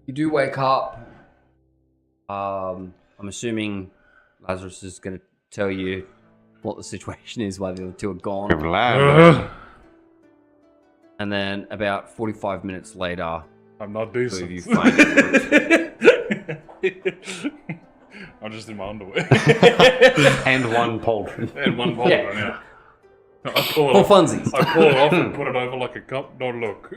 you do wake up. I'm assuming Lazarus is going to tell you what the situation is while the other two are gone. And then about 45 minutes later, I'm not two of decent. you find it. I'm just in my underwear. And one poultry. And one bottle, yeah. I pull it For off. funsies. I pull it off and put it over like a cup. Don't look.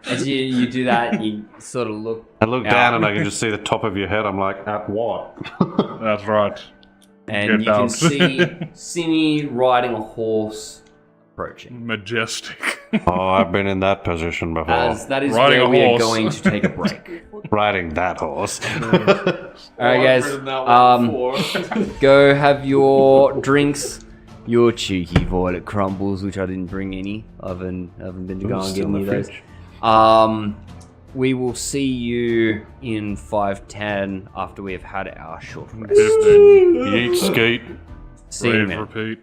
As you do that, you sort of look. I look down and I can just see the top of your head. I'm like, at what? That's right. And Get you can out. see Simi riding a horse approaching. Majestic. Oh, I've been in that position before. As that is Riding where a we are horse. going to take a break. Riding that horse. Alright guys, go have your drinks. Your cheeky violet crumbles, which I didn't bring any. I haven't been to go and get any of those. We will see you in 5:10 after we have had our short rest. Yeet skeet. See you, Rave, man. repeat.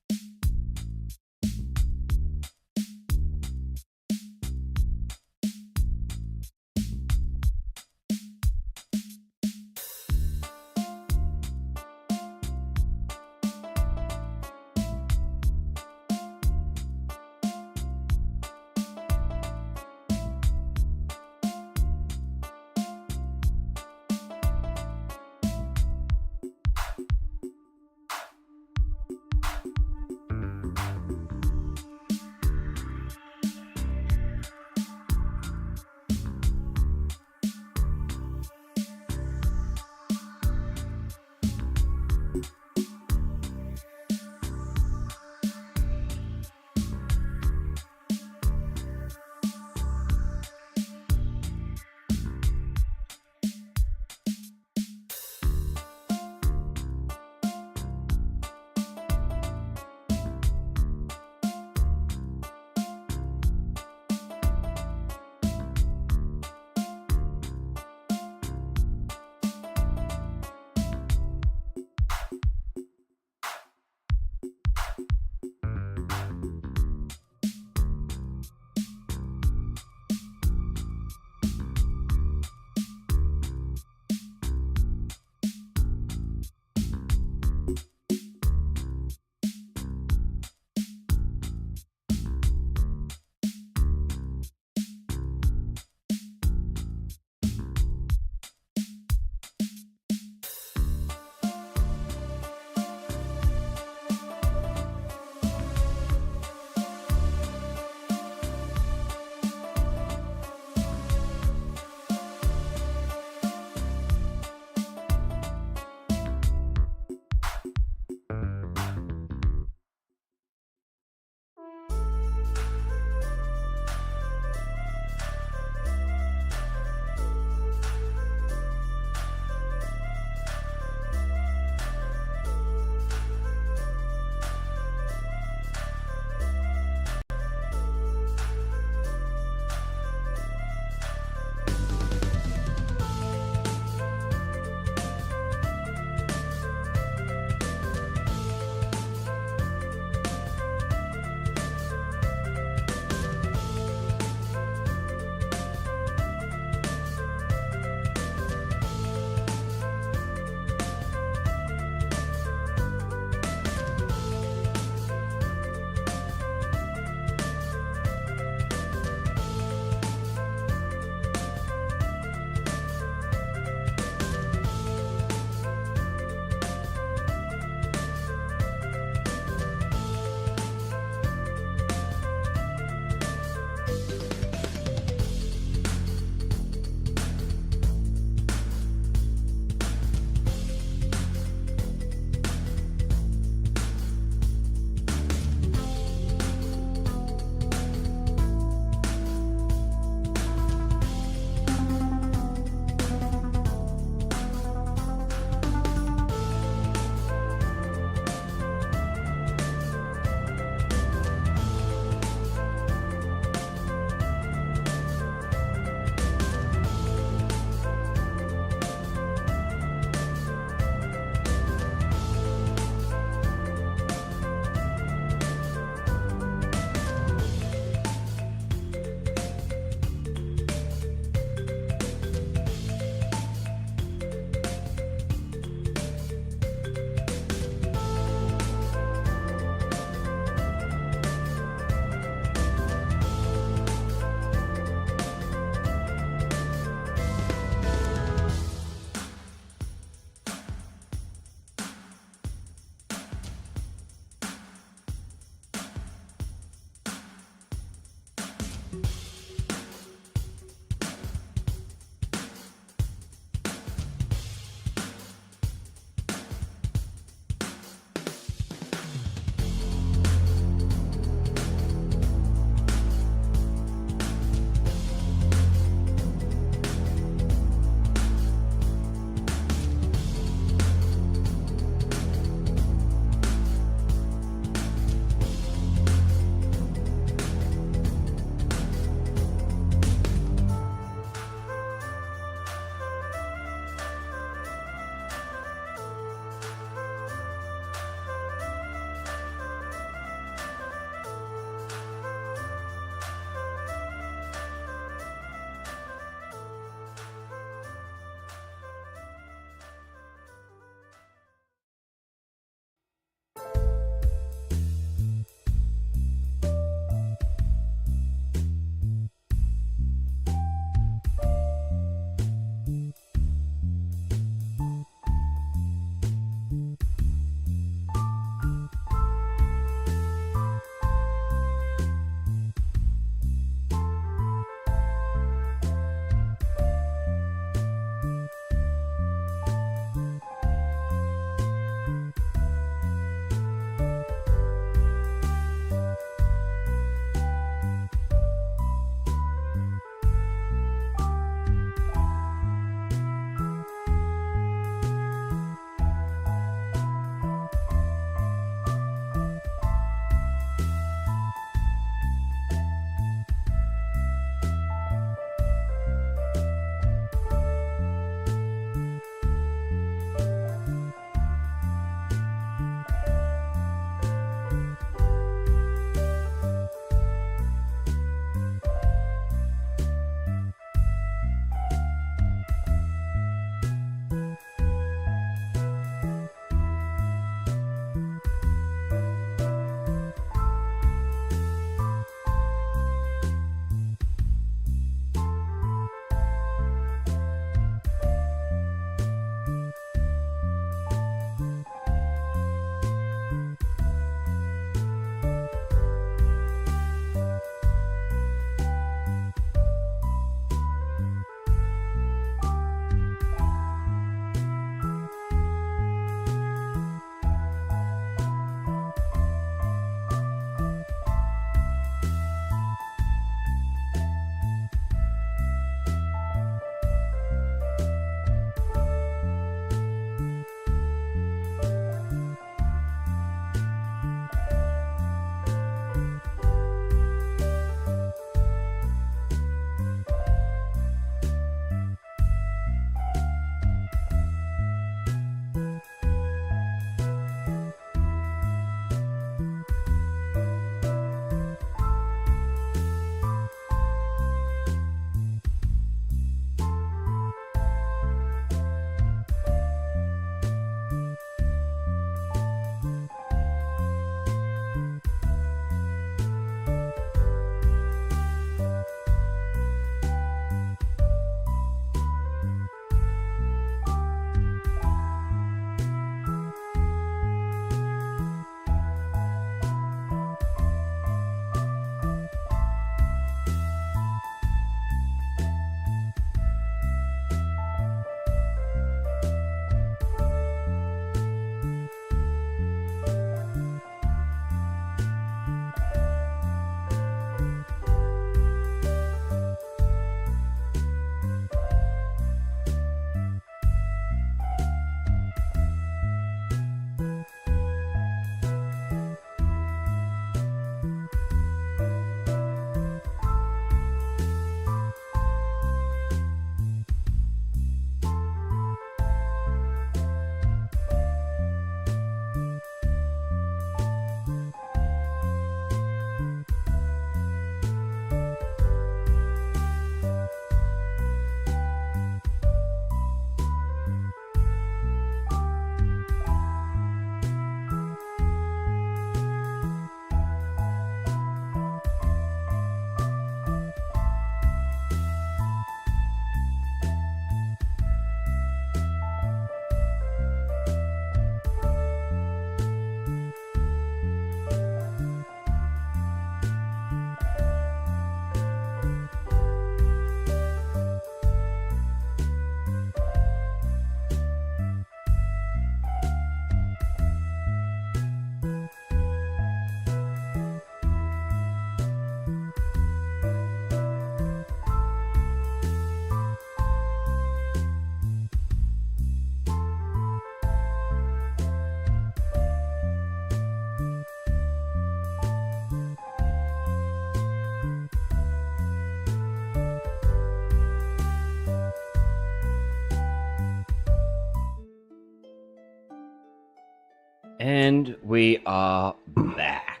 And we are back.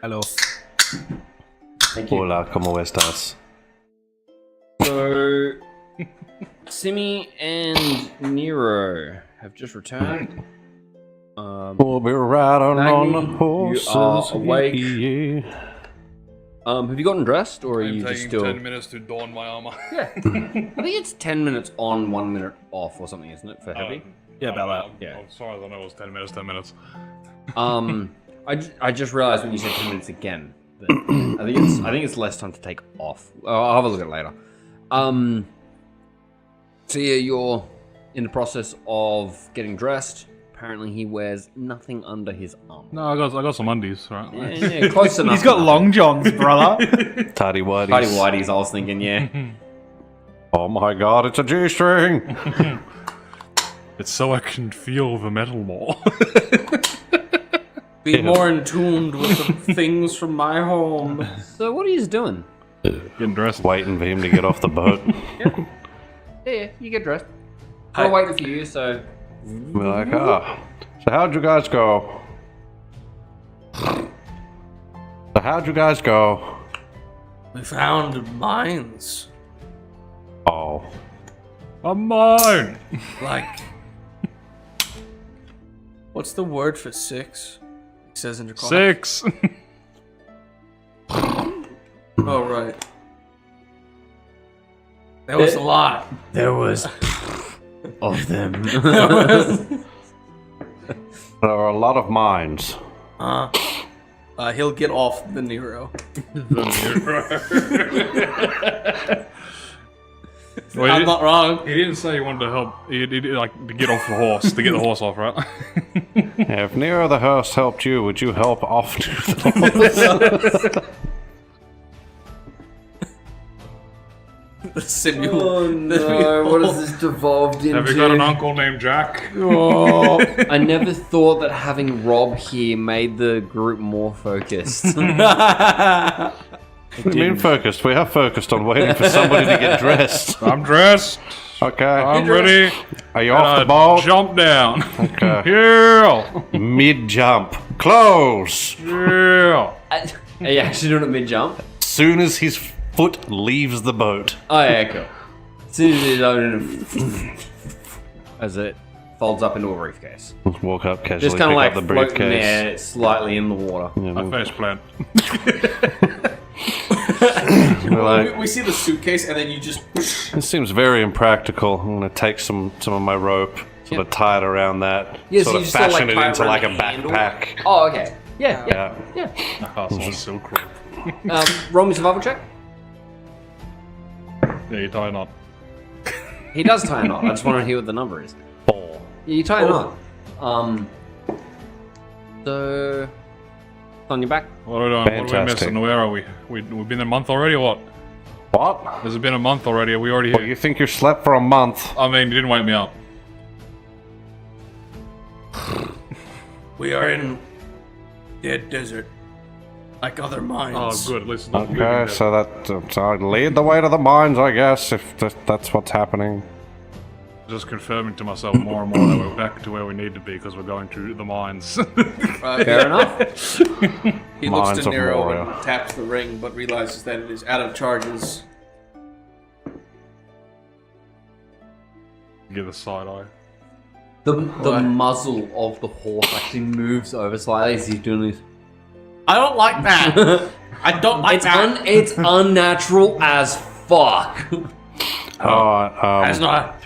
Hello. Thank you. Hola, ¿cómo estás? So, Simi and Nero have just returned. We'll be riding on the Magni, horses. you are awake. Yeah. Have you gotten dressed, or are I'm you just taking still? 10 minutes to don my armor. I think it's 10 minutes on, 1 minute off, or something, isn't it, for heavy? Yeah, about that. Yeah. As far as I know, it was 10 minutes, 10 minutes. I just realized when you said 10 minutes again. That I think it's less time to take off. I'll have a look at it later. So yeah, you're in the process of getting dressed. Apparently, he wears nothing under his arm. No, I got some undies, right? Yeah, close enough. He's got long johns, brother. Tidy whities. Tidy whities, I was thinking, yeah. Oh my god, it's a G-string! It's so I can feel the metal more. Be more in tune with the things from my home. So what are you doing? Getting dressed. Waiting for him to get off the boat. Yeah, you get dressed. We're waiting for you, so... We're like, so how'd you guys go? We found mines. Oh. A mine! Like, what's the word for 6? He says in Draconic. 6! Oh, right. That was a lot. There was... of them. There are a lot of mines. He'll get off the Nero. Well, I'm not wrong. He didn't say he wanted to help. He like to get off the horse, to get the horse off, right? Yeah, if Nero the Hearst helped you, would you help off to the horse? The simul. Oh no, what has this devolved into? Have you got an uncle named Jack? Oh, I never thought that having Rob here made the group more focused. What do you mean focused? We are focused on waiting for somebody to get dressed. I'm dressed. Okay. I'm ready. Are you And off the I boat? Jump down. Okay. Yeah. Mid-jump. Close! Yeah. Are you actually doing it mid-jump? Soon as his foot leaves the boat. Oh yeah, cool. As soon as it's open, as it folds up into a briefcase. Walk up casually, Just kind of pick like up the floating briefcase. there, slightly in the water. I face plant. We're like, We see the suitcase and then you just... this seems very impractical. I'm gonna take some of my rope, sort of tie it around that, Yeah, so sort you of just sort of, fashion like, it tie it into like a around the handle? backpack. Oh, okay. Yeah. Yeah. Castle silk rope. Roll me survival check. Yeah, you tie a knot. He does tie a knot. I just want to hear what the number is. 4. Yeah, you tie a knot. So it's on your back. What are we doing? What are we Fantastic. missing? Where are we? We've been a month already or what? What? Has it been a month already? Are we already What, here? you think you slept for a month? I mean, you didn't wake me up. We are in dead desert. Like other mines. Oh, good. At least it's not Okay, living so I lead the way to the mines, I guess, if that's what's happening. Just confirming to myself more and more that we're back to where we need to be because we're going to the mines. Fair enough. He looks Mines to of Nero Moria. and taps the ring, but realizes that it is out of charges. Give a side eye. The muzzle of the horse actually moves over slightly as he's doing this. I don't like that. I don't like that. It's unnatural as fuck. That's not.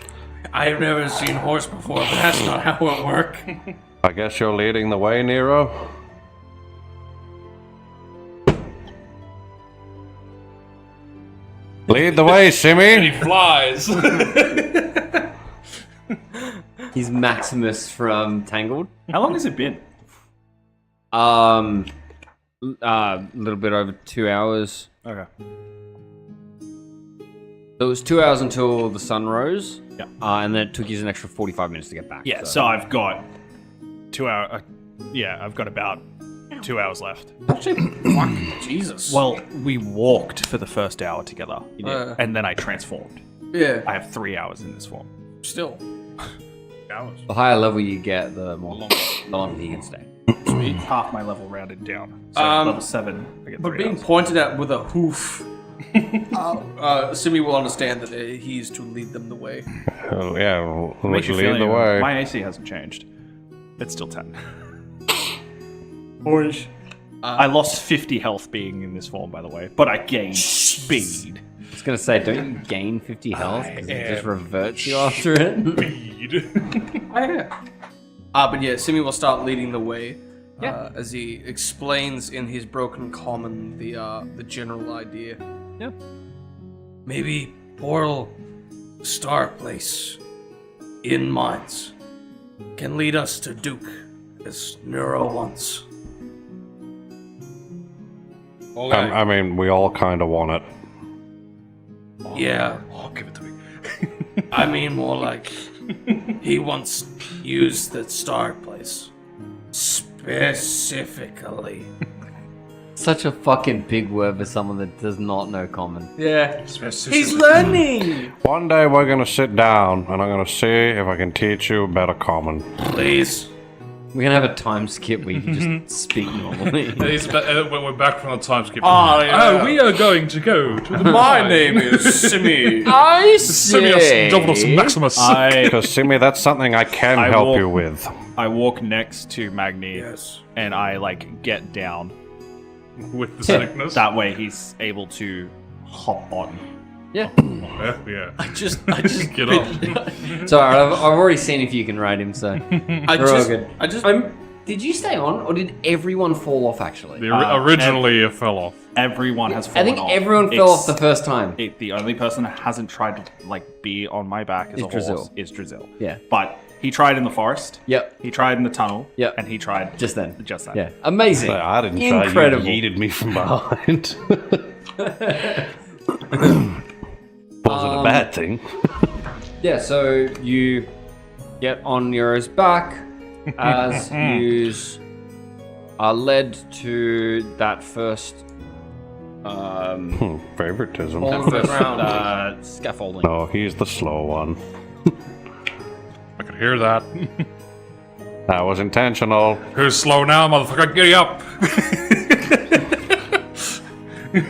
I've never seen horse before, but that's not how it works. I guess you're leading the way, Nero? Lead the way, Simmy! Flies! He's Maximus from Tangled. How long has it been? A little bit over 2 hours. Okay. So it was 2 hours until the sun rose. Yeah. And then it took you an extra 45 minutes to get back. Yeah, so I've got 2 hours. I've got about 2 hours left. Jesus. Well, we walked for the first hour together, did. and then I transformed. Yeah. I have 3 hours in this form. Still. the higher level you get, the more longer you can stay. Sweet. Half my level rounded down. So level 7, I get 3 But being hours. pointed at with a hoof, Simi will understand that he is to lead them the way. Yeah, we'll Makes you lead feel the you. way. My AC hasn't changed. It's still 10. I lost 50 health being in this form, by the way, but I gained speed. I was gonna say, don't you gain 50 health because it just reverts you after it? But yeah, Simi will start leading the way as he explains in his broken common the general idea. Yeah. Maybe portal star place in mines can lead us to Duke as Neuro wants. Okay. I mean, we all kind of want it. Yeah, Oh, give it to me. I mean more like he wants use the star place specifically. Such a fucking big word for someone that does not know common. Yeah, he's learning. One day we're gonna sit down and I'm gonna see if I can teach you better common. Please. We're gonna have a time skip where you can just speak normally. When we're back from the time skip. Oh, yeah. We are going to go to the My mine. name is Simi. I Simius say. Dominus Maximus. Because, Simi, that's something I can I help will- you with. I walk next to Magni Yes. and I get down. With the sickness. That way he's able to hop on. Yeah. Yeah. I just Get up. So I've already seen if you can ride him, so I we're all just, good. I just, Did you stay on, or did everyone fall off? Actually, Originally, it fell off. Everyone has I fallen think off. everyone fell off the first time. The only person that hasn't tried to be on my back as Is a horse Drizzle. is Drizzle. Yeah. But he tried in the forest. Yep. He tried in the tunnel. Yep. And he tried Just then. Just then. Yeah. Amazing. But I didn't try. Incredible. You yeeted me from behind. Wasn't a bad thing. Yeah. So you get on Nero's back as you are led to that first. Favoritism. Scaffolding. No, he's the slow one. I could hear that. That was intentional. Who's slow now, motherfucker? Giddy up! You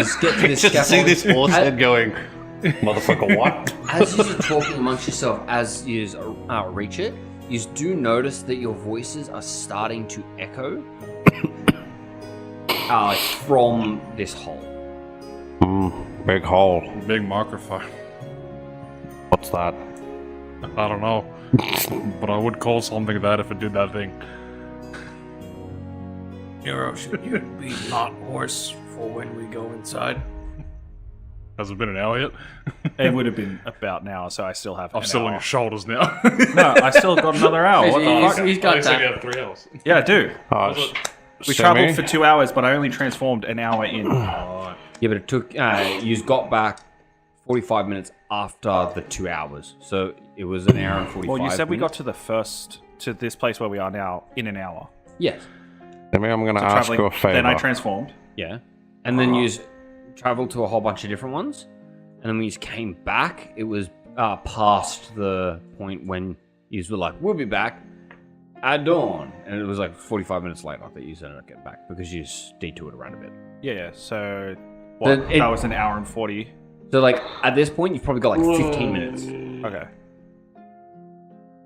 just get to this scaffolding. horse head going, motherfucker, what? As you're talking amongst yourself, as you reach it, you do notice that your voices are starting to echo from this hole. Big hole. Big microphone. What's that? I don't know. But I would call something that if it did that thing. Nero, should you be not hoarse for when we go inside? Has it been an hour yet? It would have been about now, so I still have I'm an still on hour. your shoulders now. No, I still got another hour. What the fuck? He's got You said you that. had 3 hours. Yeah, I do. We Simi? traveled for 2 hours, but I only transformed an hour in. Yeah, but it took. You got back 45 minutes after the 2 hours, so it was an hour and 45. Well, you said we got minutes. to this place where we are now in an hour. Yes. Simi, I'm gonna So ask you a favor. Then I transformed. Yeah. And then you traveled to a whole bunch of different ones, and then when you came back, it was past the point when you were like, "We'll be back at dawn," and it was like 45 minutes later that you ended up getting back because you detoured around a bit. Yeah. So Then that was an hour and 40. So like at this point, you've probably got like 15 minutes Okay.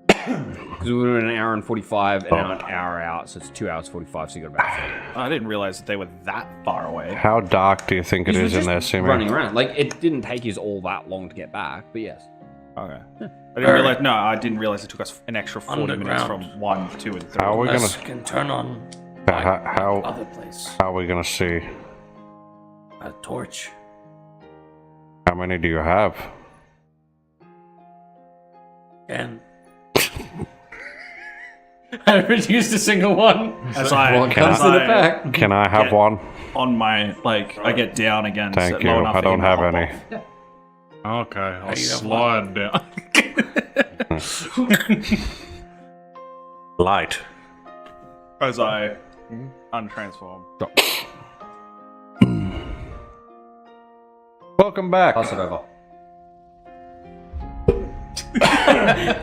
because we were an hour and 45 and now an hour out, so it's 2 hours 45. So you got about 30. I didn't realize that they were that far away. How dark do you think it You were is in just there, Simi? running around. Like it didn't take you all that long to get back, but yes. Okay. I didn't realize. No, I didn't realize it took us an extra 40 minutes Underground. from 1, 2, and 3. How are we Unless gonna? can turn on How other place. are we gonna see? A torch. How many do you have? And I haven't used a single one. As I What comes as in the I- back? Can I have Yeah. one? on my I get down again. Thank so you. low enough I that you don't can have hop any. off. Okay, I'll you have slide down. Light. As I untransform. Welcome back. Pass it over.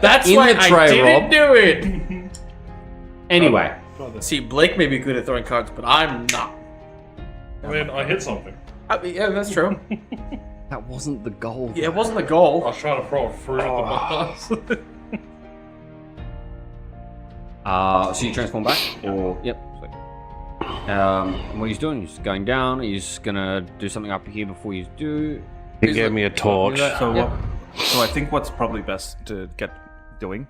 that's In why the tray, I didn't Rob. do it. Anyway. See, Blake may be good at throwing cards, but I'm not. I mean, I hit something. Yeah, that's true. That wasn't the goal. Yeah, it wasn't the goal. I was trying to throw a fruit at the bars. So you transform back? Or yep. Sweet. What are you doing? You're just going down? Are you just gonna do something up here before you do? He gave me a torch. So, Yep. so I think what's probably best to get doing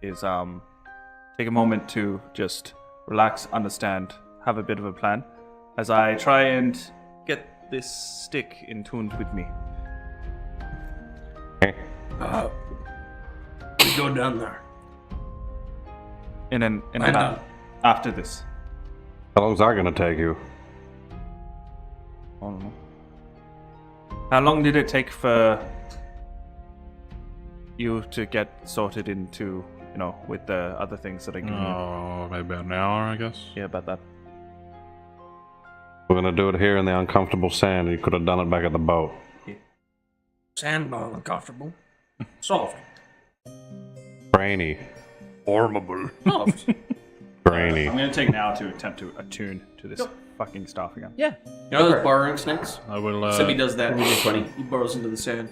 is take a moment to just relax, understand, have a bit of a plan, as I try and get this stick in tuned with me. We go down there. In I about know. after this. How long's that gonna take you? I don't know. How long did it take for you to get sorted into, with the other things that I give you? Oh, maybe an hour, I guess. Yeah, about that. We're gonna do it here in the uncomfortable sand. You could have done it back at the boat. Sand, not uncomfortable. Soft. Brainy. Formable. Soft. Brainy. I'm gonna take an hour to attempt to attune to this fucking staff again. Yeah. You know those burrowing snakes? I will, Simi does that. Give me a 20. He burrows into the sand.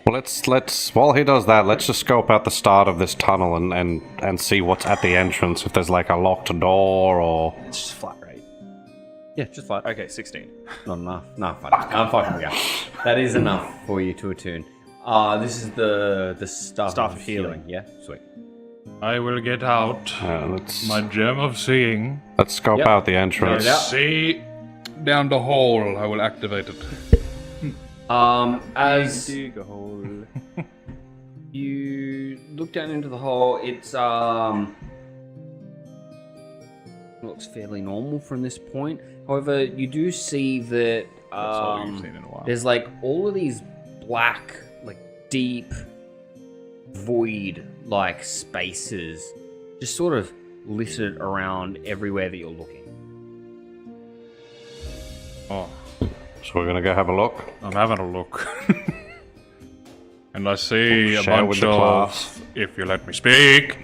Well, let's while he does that, let's just scope out the start of this tunnel and see what's at the entrance. If there's like a locked door or It's just flat, right? Yeah, just like Okay, 16. not enough. No, I'm fucking with you. That is enough for you to attune. This is the staff Staff of healing. Yeah, sweet. I will get out let's my gem of seeing. let's scope Yep. out the entrance. Yeah. See down the hole. I will activate it. As Dig a hole. you look down into the hole, it's looks fairly normal from this point. However, you do see that That's all you've seen in a while. there's like all of these black, like deep void-like spaces, just sort of littered around everywhere that you're looking. Oh, So we're gonna go have a look. I'm having a look. And I see a Share with bunch the of, class. if you let me speak,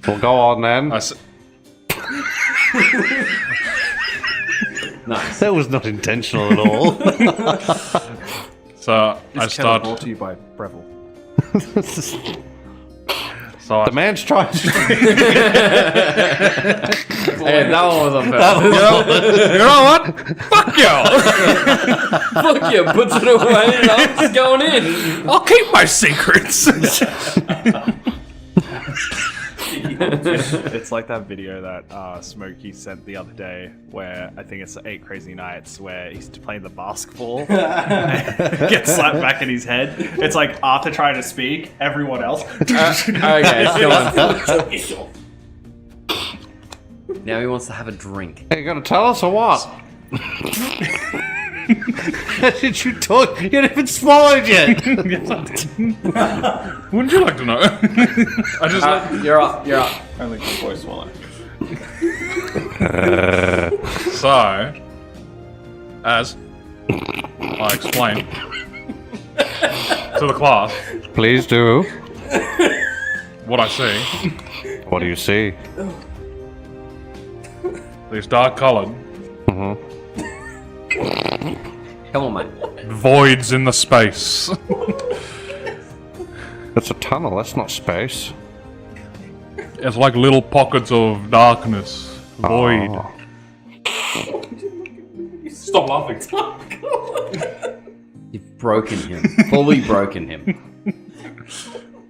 Well, go on then. Nice. That was not intentional at all. So I This kettle start. brought to you by Breville. So I, The man's trying to. Hey, that one was unfair. you know what? Fuck you! Fuck you, puts it away and I'm just going in. I'll keep my secrets. It's like that video that Smokey sent the other day where I think it's 8 Crazy Nights where he's playing the basketball and gets slapped back in his head. It's like Arthur trying to speak, everyone else. Okay, come on. Now he wants to have a drink. Hey, you gonna tell us or what? Did you talk? You haven't even swallowed yet. Wouldn't you like to know? I just You're up, you're up. Only good boy swallow. So, as I explain to the class Please do. what I see, What do you see? these dark-colored Come on, mate. voids in the space. It's a tunnel. That's not space. It's like little pockets of darkness, void. Oh. Stop laughing. You've broken him. Fully broken him.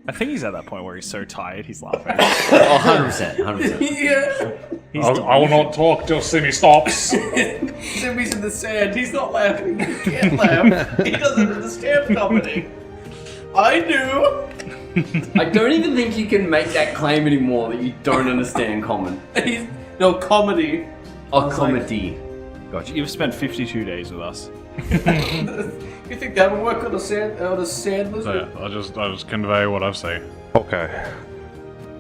I think he's at that point where he's so tired he's laughing. Oh, 100%. 100%. Yeah. I will not talk till Simi stops. Simi's in the sand. He's not laughing. He can't laugh. He doesn't understand comedy. I do. I don't even think you can make that claim anymore that you don't understand common. He's no comedy. Oh, comedy. Gotcha. You've spent 52 days with us. You think that would work on a sand So lizard? yeah, I just convey what I've seen. Okay.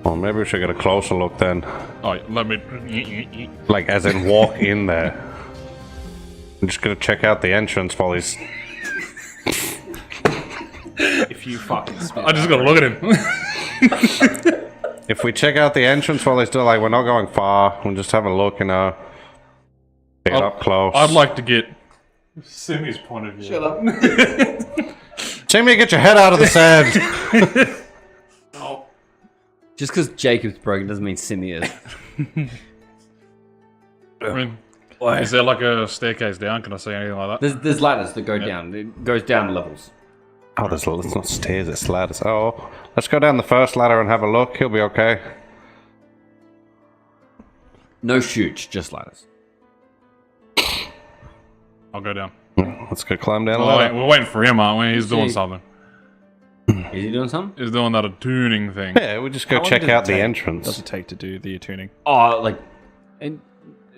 Well, maybe we should get a closer look then. Oh, let me. Like, as in walk in there. I'm just gonna check out the entrance while he's. If you fucking spit. I just gotta look at him. If we check out the entrance while they're still like, we're not going far. We'll just have a look, you know. Get up close. I'd like to get Simi's point of view. Shut up. Timmy, get your head out of the sand. Oh. Just because Jacob's broken doesn't mean Simi is. I mean, is there like a staircase down? Can I see anything like that? There's ladders that go down. It goes down levels. Oh, it's not stairs, it's ladders. Oh, let's go down the first ladder and have a look. He'll be okay. No chutes, just ladders. I'll go down. Let's go climb down the Oh, ladder. we're waiting for him, aren't we? He's doing something. Is he doing something? He's doing that attuning thing. Yeah, we'll just go How long check does it out the take? entrance. Does it take to do the tuning? Oh, like, in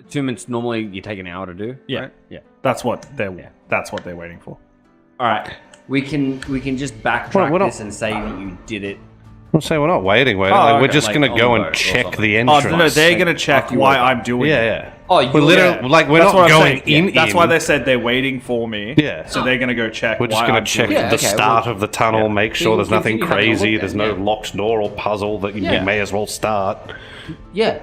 2 minutes normally you take an hour to do. Yeah. Right? Yeah. That's what they're waiting for. All right. We can just backtrack we're not- this and say that you did it. I'm saying we're not waiting. We're okay. just Like gonna on go the and boat or check something. the Oh entrance. no, they're gonna check After you why work. I'm doing Yeah, it. yeah. Oh, We're literally like we're That's not what I'm going saying. in. That's why they said they're waiting for me. Yeah. So they're gonna go check. We're just why gonna I'm check doing Yeah, the okay, start well- of the tunnel, make sure Then there's nothing continue having a look crazy, then, there's no yeah. locked door or puzzle that you Yeah. may as well start. Yeah.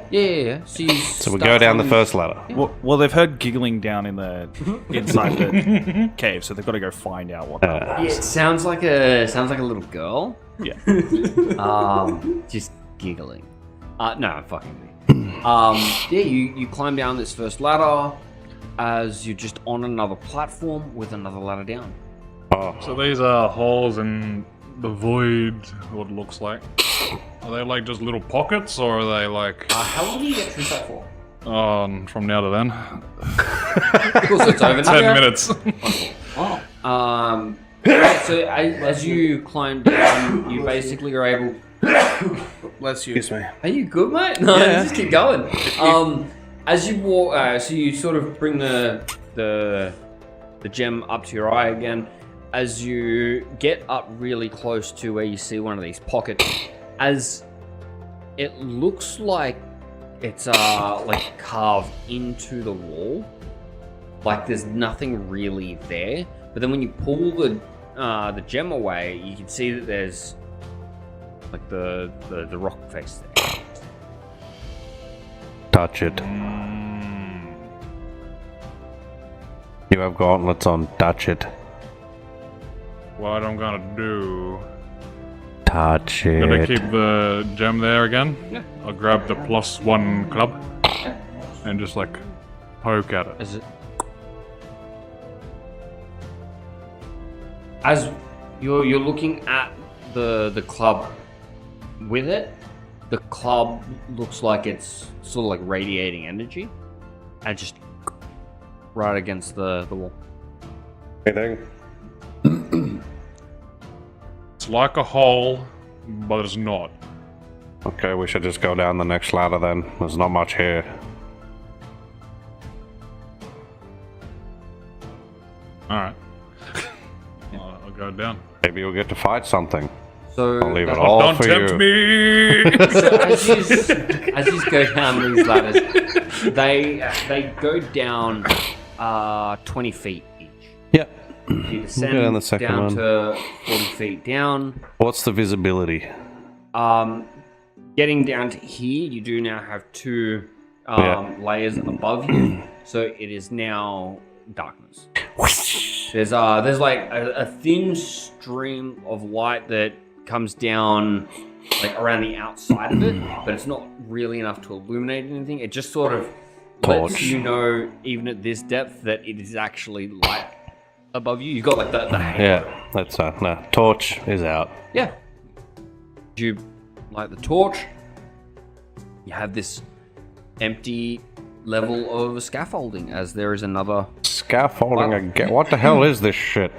So So we go down the first ladder. Well, they've heard giggling down in the inside the cave, so they've got to go find out what that Yeah, was. it sounds like a little girl. Yeah. Just giggling. No, I'm fucking me. Yeah, you climb down this first ladder as you're just on another platform with another ladder down. Oh, So these are holes in the void, what it looks like. Are they like just little pockets, or are they like... How long do you get through that for? from now to then? Of course, it's over 10 now. minutes. Oh. Right, so as you climb down, you basically are able. Bless you. excuse me. Are you good, mate? No, just keep going. As you walk, so you sort of bring the gem up to your eye again. As you get up really close to where you see one of these pockets, as it looks like it's like carved into the wall, like there's nothing really there. But then when you pull the gem away, you can see that there's like the rock face there. Touch it. You have gauntlets on. Touch it. What I'm gonna do... Touch Gonna it. keep the gem there again. Yeah. I'll grab the +1 club and just like poke at it. Is it? As you're looking at the club with it, the club looks like it's sort of like radiating energy, and just right against the wall. Anything? It's like a hole, but it's not. Okay, we should just go down the next ladder then. There's not much here. Alright. I'll go down. Maybe we'll get to fight something. So I'll leave it that- all Don't for tempt you. me! So as you go down these ladders, they go down 20 feet each. Yep. You descend down the second down one. to 40 feet down. What's the visibility? Getting down to here, you do now have two Yeah. layers above you, so it is now darkness. There's like a thin stream of light that comes down like around the outside of it, but it's not really enough to illuminate anything. It just sort of lets Torch. you know, even at this depth, that it is actually light above you. You've got like the Yeah, that's no. Torch is out. yeah. You light the torch. You have this empty level of scaffolding, as there is another. Scaffolding again. What the hell is this shit?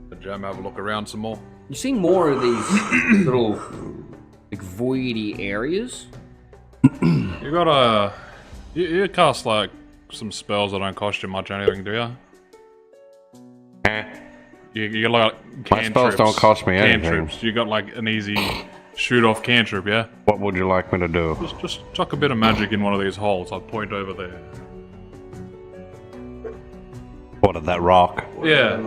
The gem, have a look around some more. You see more of these little like voidy areas. You got a... You cast like some spells that don't cost you much anything, do you? You like My spells don't cost me anything. cantrips. You got like an easy shoot off cantrip, yeah? What would you like me to do? Just chuck a bit of magic in one of these holes. I'll point over there. What of that rock? Yeah.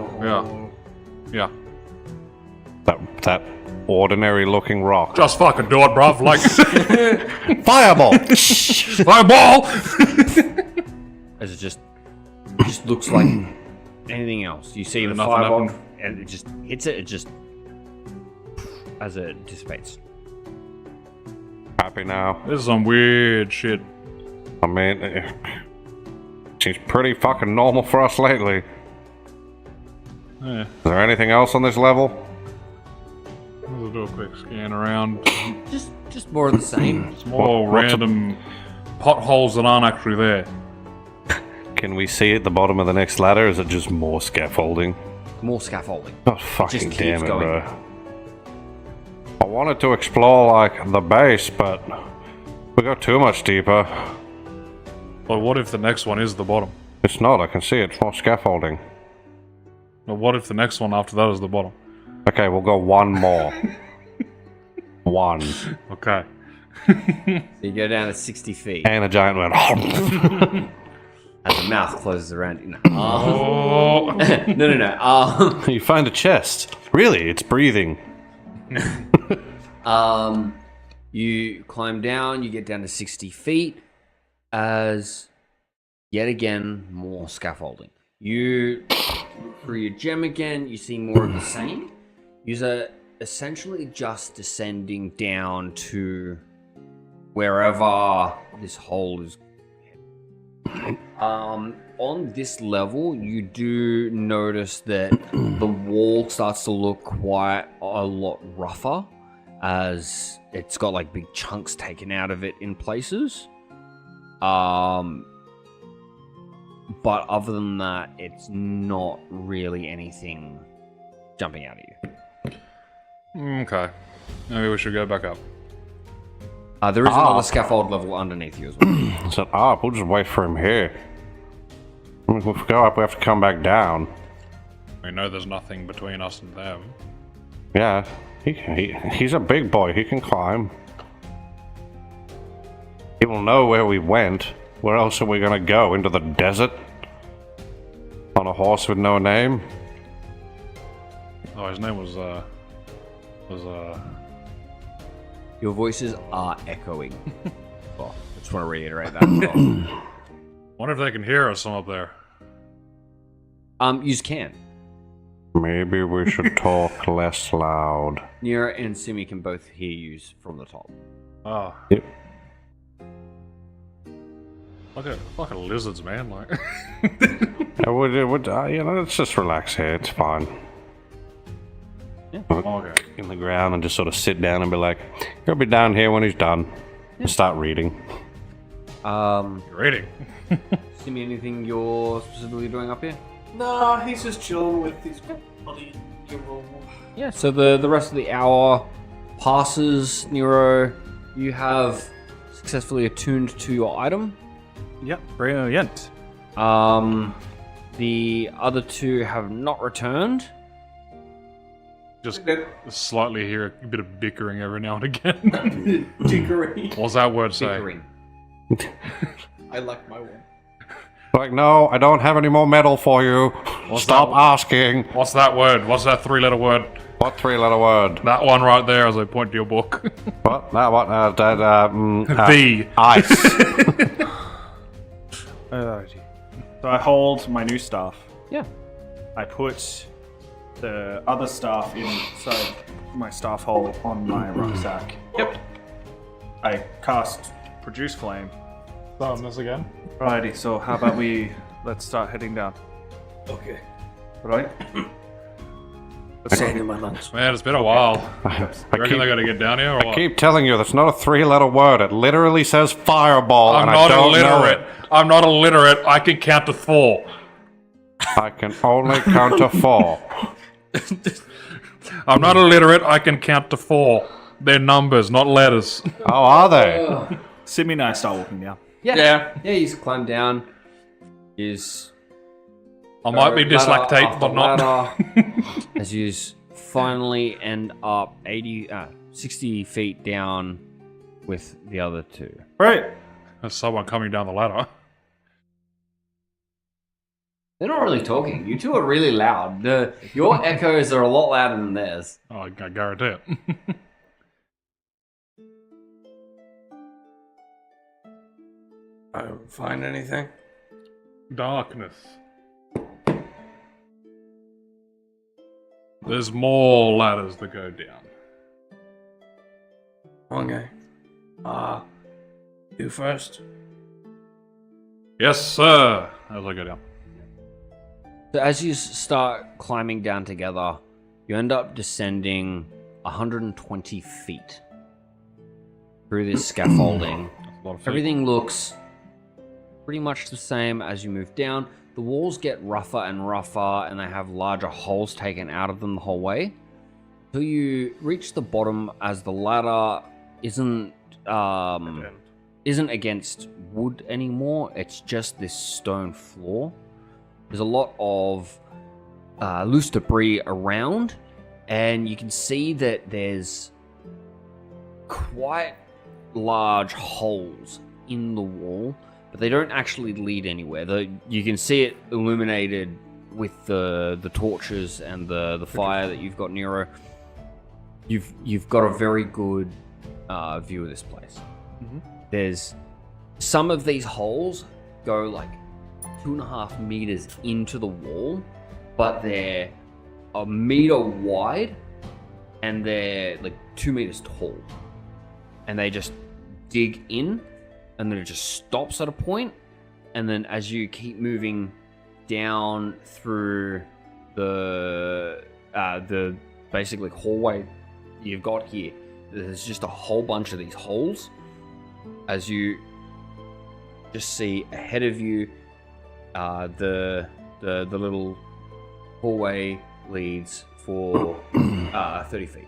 That ordinary looking rock. Just fucking do it, bruv. Like, Fireball! fireball! As it just looks like anything else. You see the Nothing fireball, happened. and it just hits it. It just as it dissipates. Happy now. This is some weird shit. I mean, it seems pretty fucking normal for us lately. Yeah. Is there anything else on this level? We'll do a quick scan around. Just more of the same. It's more what's random potholes that aren't actually there. Can we see at the bottom of the next ladder? Is it just more scaffolding? More scaffolding. Oh, fucking keeps damn it, going. bro. I wanted to explore, like, the base, but we got too much deeper. But what if the next one is the bottom? It's not, I can see it. It's more scaffolding. But what if the next one after that is the bottom? Okay, we'll go one more. One. Okay. So you go down to 60 feet And a giant went. as the mouth closes around you. Oh. No. You find a chest. Really, it's breathing. You climb down. You get down to 60 feet. As yet again more scaffolding. You look through your gem again. You see more of the same. You're essentially just descending down to wherever this hole is. On this level, you do notice that the wall starts to look quite a lot rougher, as it's got like big chunks taken out of it in places. But other than that, it's not really anything jumping out at you. Okay. Maybe we should go back up. There is another scaffold level underneath you as well. I said, we'll just wait for him here. I mean, if we go up, we have to come back down. We know there's nothing between us and them. Yeah, he's a big boy. He can climb. He will know where we went. Where else are we gonna go? Into the desert? On a horse with no name? Oh, his name was Your voices are echoing. Well, I just want to reiterate that as well. Wonder if they can hear us from up there. You can. Maybe we should talk less loud. Nira and Simi can both hear you from the top. Oh. Yep. Like a lizards, man. Like. Let's just relax here. It's fine. Yeah. Okay. In the ground and just sort of sit down and be like, he'll be down here when he's done. And start reading. You're reading. Simi, anything you're specifically doing up here? Nah, he's just chilling with his bloody hero. Yeah, so the rest of the hour passes. Nero, you have successfully attuned to your item. Yep, brilliant. The other two have not returned. Just slightly hear a bit of bickering every now and again. Dickery. What's that word say? Bickering. I like my one. Like, no, I don't have any more metal for you. Stop asking. What's that word? What's that three-letter word? What three-letter word? That one right there as I point to your book. What? That what? The. Ice. Alrighty. So I hold my new staff. Yeah. I put the other staff inside my staff hole on my rucksack. Yep. I cast Produce Flame. Done this again. Alrighty, so how about let's start heading down. Okay. Right? Song in my lungs. Man, it's been a while. I You reckon they gotta get down here or what? keep telling you, that's not a three-letter word. It literally says fireball, I'm and not I don't illiterate. know it. I'm not illiterate. I can count to 4. I can only count to 4. I'm not illiterate. I can count to 4. They're numbers, not letters. Oh, are they? Simi and I start walking down. Yeah, he's climbed down. He's I might be ladder dyslectate, after but not. ladder, as you finally end up 60 feet down with the other two. Right. There's someone coming down the ladder. They're not really talking. You two are really loud. Your echoes are a lot louder than theirs. Oh, I guarantee it. I don't find anything. Darkness. There's more ladders that go down. Okay. You first. Yes, sir. As I go down. So as you start climbing down together, you end up descending 120 feet through this scaffolding. That's a lot of feet. Everything looks pretty much the same as you move down. The walls get rougher and rougher, and they have larger holes taken out of them the whole way. Till you reach the bottom, as the ladder isn't against wood anymore. It's just this stone floor. There's a lot of loose debris around, and you can see that there's quite large holes in the wall, but they don't actually lead anywhere. You can see it illuminated with the torches and the fire that you've got, Nero. You've got a very good view of this place. Mm-hmm. There's some of these holes go like 2.5 meters into the wall, but they're 1 meter wide and they're like 2 meters tall. And they just dig in, and then it just stops at a point. And then as you keep moving down through the basically hallway you've got here, there's just a whole bunch of these holes. As you just see ahead of you, the little hallway leads for 30 feet.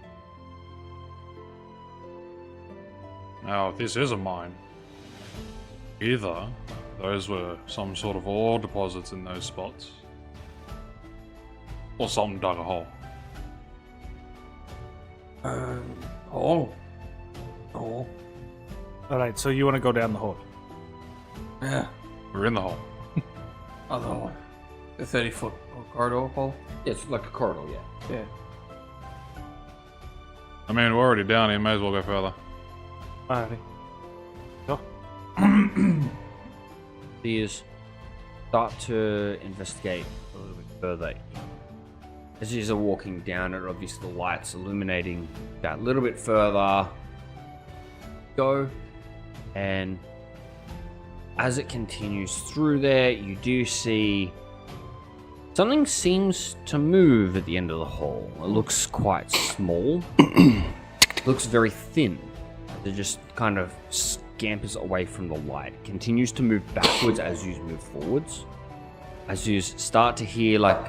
Now, if this is a mine, either those were some sort of ore deposits in those spots, or something dug a hole. Hole. Alright, so you want to go down the hole? Yeah. We're in the hole. Other one. The 30-foot corridor hole. Yeah, it's like a corridor, yeah. Yeah. I mean, we're already down here, may as well go further. Alrighty. Go. You start to investigate a little bit further. As you are walking down it, obviously the lights illuminating that little bit further. Go, and as it continues through there, you do see something seems to move at the end of the hall. It looks quite small. It looks very thin. It just kind of scampers away from the light. It continues to move backwards as you move forwards. As you start to hear like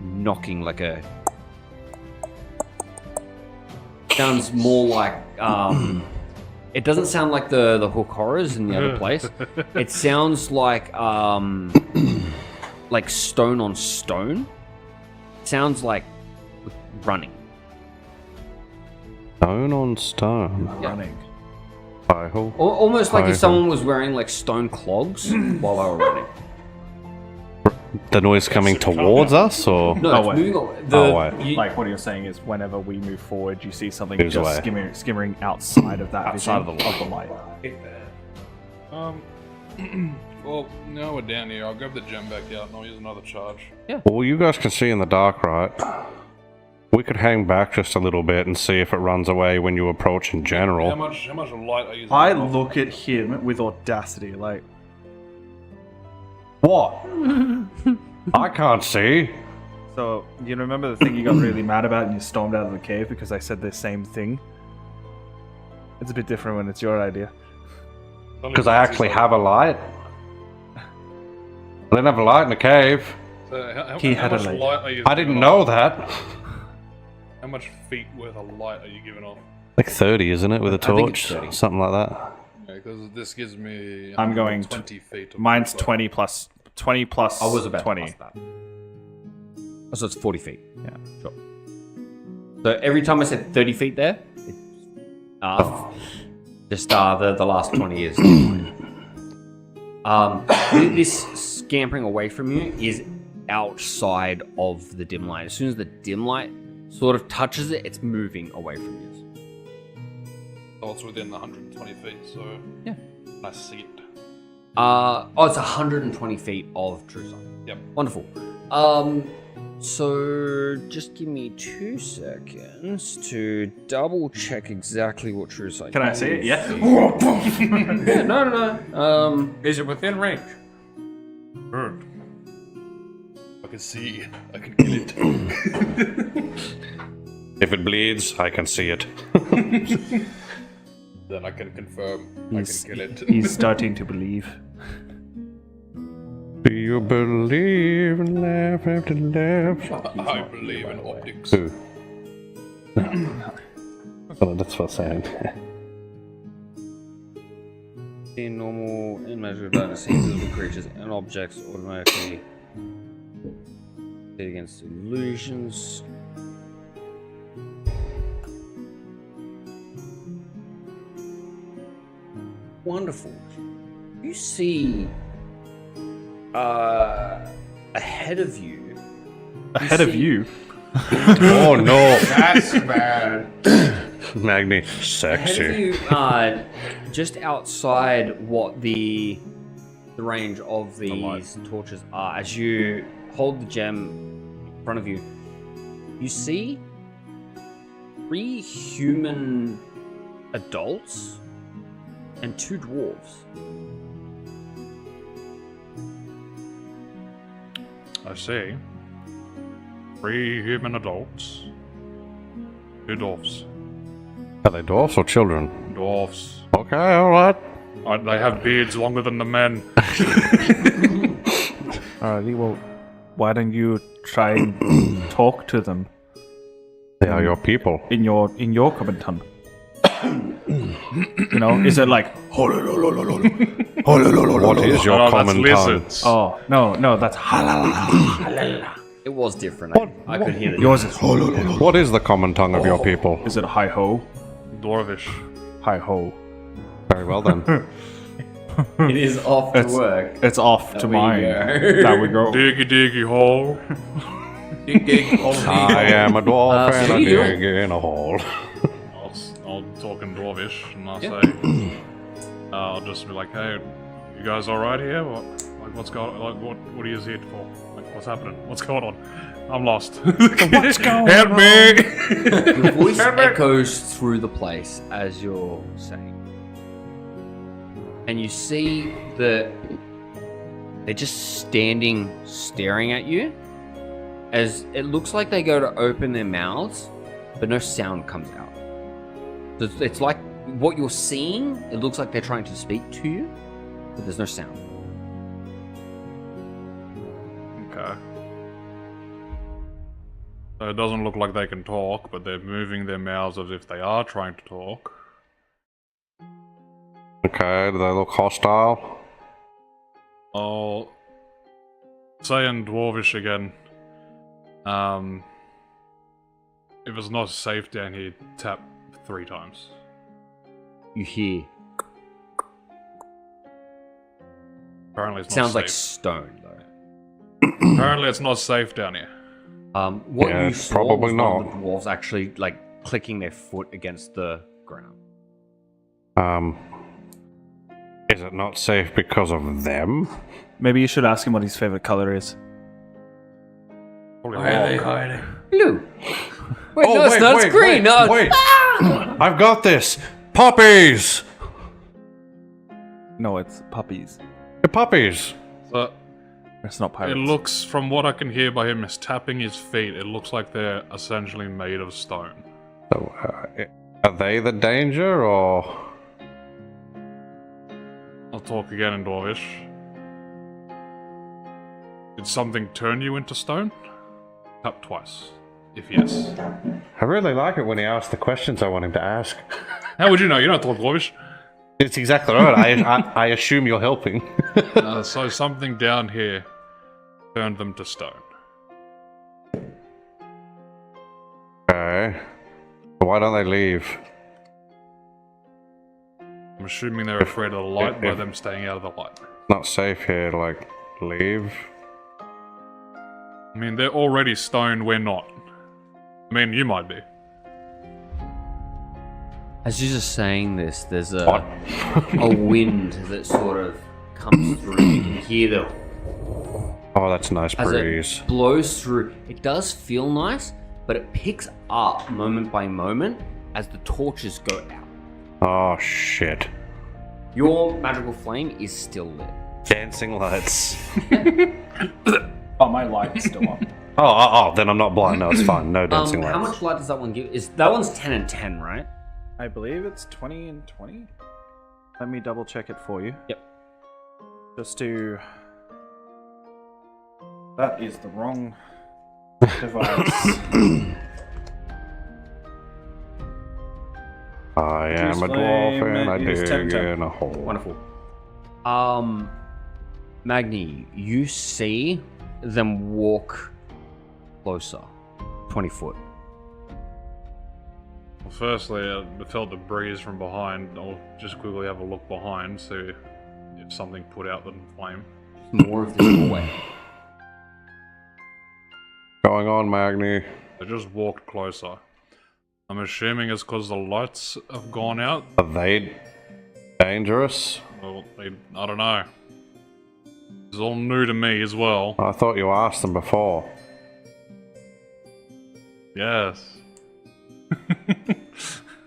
knocking, like a sounds more like it doesn't sound like the hook horrors in the other place. It sounds like stone on stone. It sounds like running. Stone on stone. Running. Hi-ho. Almost like if Hi-ho. someone was wearing like stone clogs while they were running. The noise coming towards us, or No, Oh, it's wait. moving away. Oh, wait. Like what you're saying is, whenever we move forward, you see something Moves just away. skimmering outside of that Outside vision of the light. Well, now we're down here. I'll grab the gem back out and I'll use another charge. well, you guys can see in the dark, right? We could hang back just a little bit and see if it runs away when you approach in How general. much light are you using? I look at him with audacity, like, What? I can't see. so you remember the thing you got really mad about and you stormed out of the cave because I said the same thing? It's a bit different when it's your idea. Because I actually have a light. I didn't have a light in the cave. So He how had a much light. light are you I didn't know that. How much feet worth of light are you giving off? Like 30, isn't it, with a I think it's torch? 30. Something like that. Because this gives me. I'm going 20 feet. Of Mine's light. 20 plus I was about 20. to pass that. Oh, so it's 40 feet. Yeah. Sure. So every time I said 30 feet there, just the last 20 years. This scampering away from you is outside of the dim light. As soon as the dim light sort of touches it, it's moving away from you. Oh, it's within 120 feet, so Yeah. I see it. It's 120 feet of true sight. Yep. Wonderful. So just give me 2 seconds to double check exactly what true sight. Can I see it? Yeah. Yeah, no. Is it within range? Bird. I can see. I can kill it. If it bleeds, I can see it. Then I can confirm. He's, I can kill it. he's starting to believe. Do you believe in life after life? I believe in optics. Who? Oh, that's what I'm saying. In normal in measured darkness, invisible creatures and objects automatically hit against illusions. Wonderful. You see ahead of you. Ahead of you? Oh no! That's bad. Magni, Ahead of sexy. you, just outside what the range of these torches are, as you hold the gem in front of you, you see 3 human adults and 2 dwarves. I see. 3 human adults. 2 dwarfs. Are they dwarfs or children? Dwarfs. Okay, alright. They have beards longer than the men. Alrighty, well, why don't you try and talk to them They are your people. in your common tongue? You know, is it like What is your Oh, that's common tongue? lizards. oh no that's It was different. I could hear the yours is What is the common tongue of your people? is it hi ho Dwarvish. hi ho? Very well then. It is off to It's- work. It's off to we mine. go. There we go. Diggy diggy hole. Dig, dig, oh, I am a dwarf so and I you do. dig in a hole. I'll talk in Dwarvish and I'll say, I'll just be like, hey, you guys alright here? What's going on? What are you here for? Like, what's happening? What's going on? I'm lost. What's going Help me! Your voice echoes through the place as you're saying. And you see that they're just standing staring at you, as it looks like they go to open their mouths, but no sound comes out. So it's like what you're seeing, it looks like they're trying to speak to you, but there's no sound. Okay. So it doesn't look like they can talk, but they're moving their mouths as if they are trying to talk. Okay, do they look hostile? I'll say in Dwarvish again. If it's not safe down here, tap 3 times. You hear. Apparently it's not Sounds safe. like stone, though. Apparently it's not safe down here. What Yeah, you saw probably was one of not. the dwarves actually like clicking their foot against the ground. Is it not safe because of them? Maybe you should ask him what his favorite color is. Probably Why are they rock. hiding? Blue. Wait, no, it's not. It's green. No, wait. I've got this. Puppies. No, it's puppies. The puppies. So, It's not it pirates. looks, from what I can hear by him is tapping his feet, it looks like they're essentially made of stone. So, are they the danger or? I'll talk again in Dwarvish. Did something turn you into stone? Tap twice. If yes. I really like it when he asks the questions I want him to ask. How would you know? You don't talk Dwarvish. It's exactly right. I assume you're helping. So something down here turned them to stone. Okay. Why don't they leave? I'm assuming they're afraid of the light by them staying out of the light. Not safe here to, like, leave. I mean, they're already stoned, we're not. I mean, you might be. As you're just saying this, there's What? a wind that sort of comes through. You can hear the Oh, that's a nice as breeze. it blows through. It does feel nice, but it picks up moment by moment as the torches go out. Oh, shit. Your magical flame is still lit. Dancing lights. Oh, my light is still on. Oh, then I'm not blind. No, it's fine. No dancing lights. How much light does that one give? That one's 10 and 10, right? I believe it's 20 and 20. Let me double check it for you. Yep. Just to... That is the wrong device. I am a dwarf and I is 10, dig 10. in a hole. Wonderful. Magni, you see them walk closer. 20 foot. Well, firstly, I felt the breeze from behind. I'll just quickly have a look behind, see if something put out the flame. More of this doorway. Going on, Magni. I just walked closer. I'm assuming it's because the lights have gone out. Are they dangerous? Well, I don't know. It's all new to me as well. I thought you asked them before. Yes.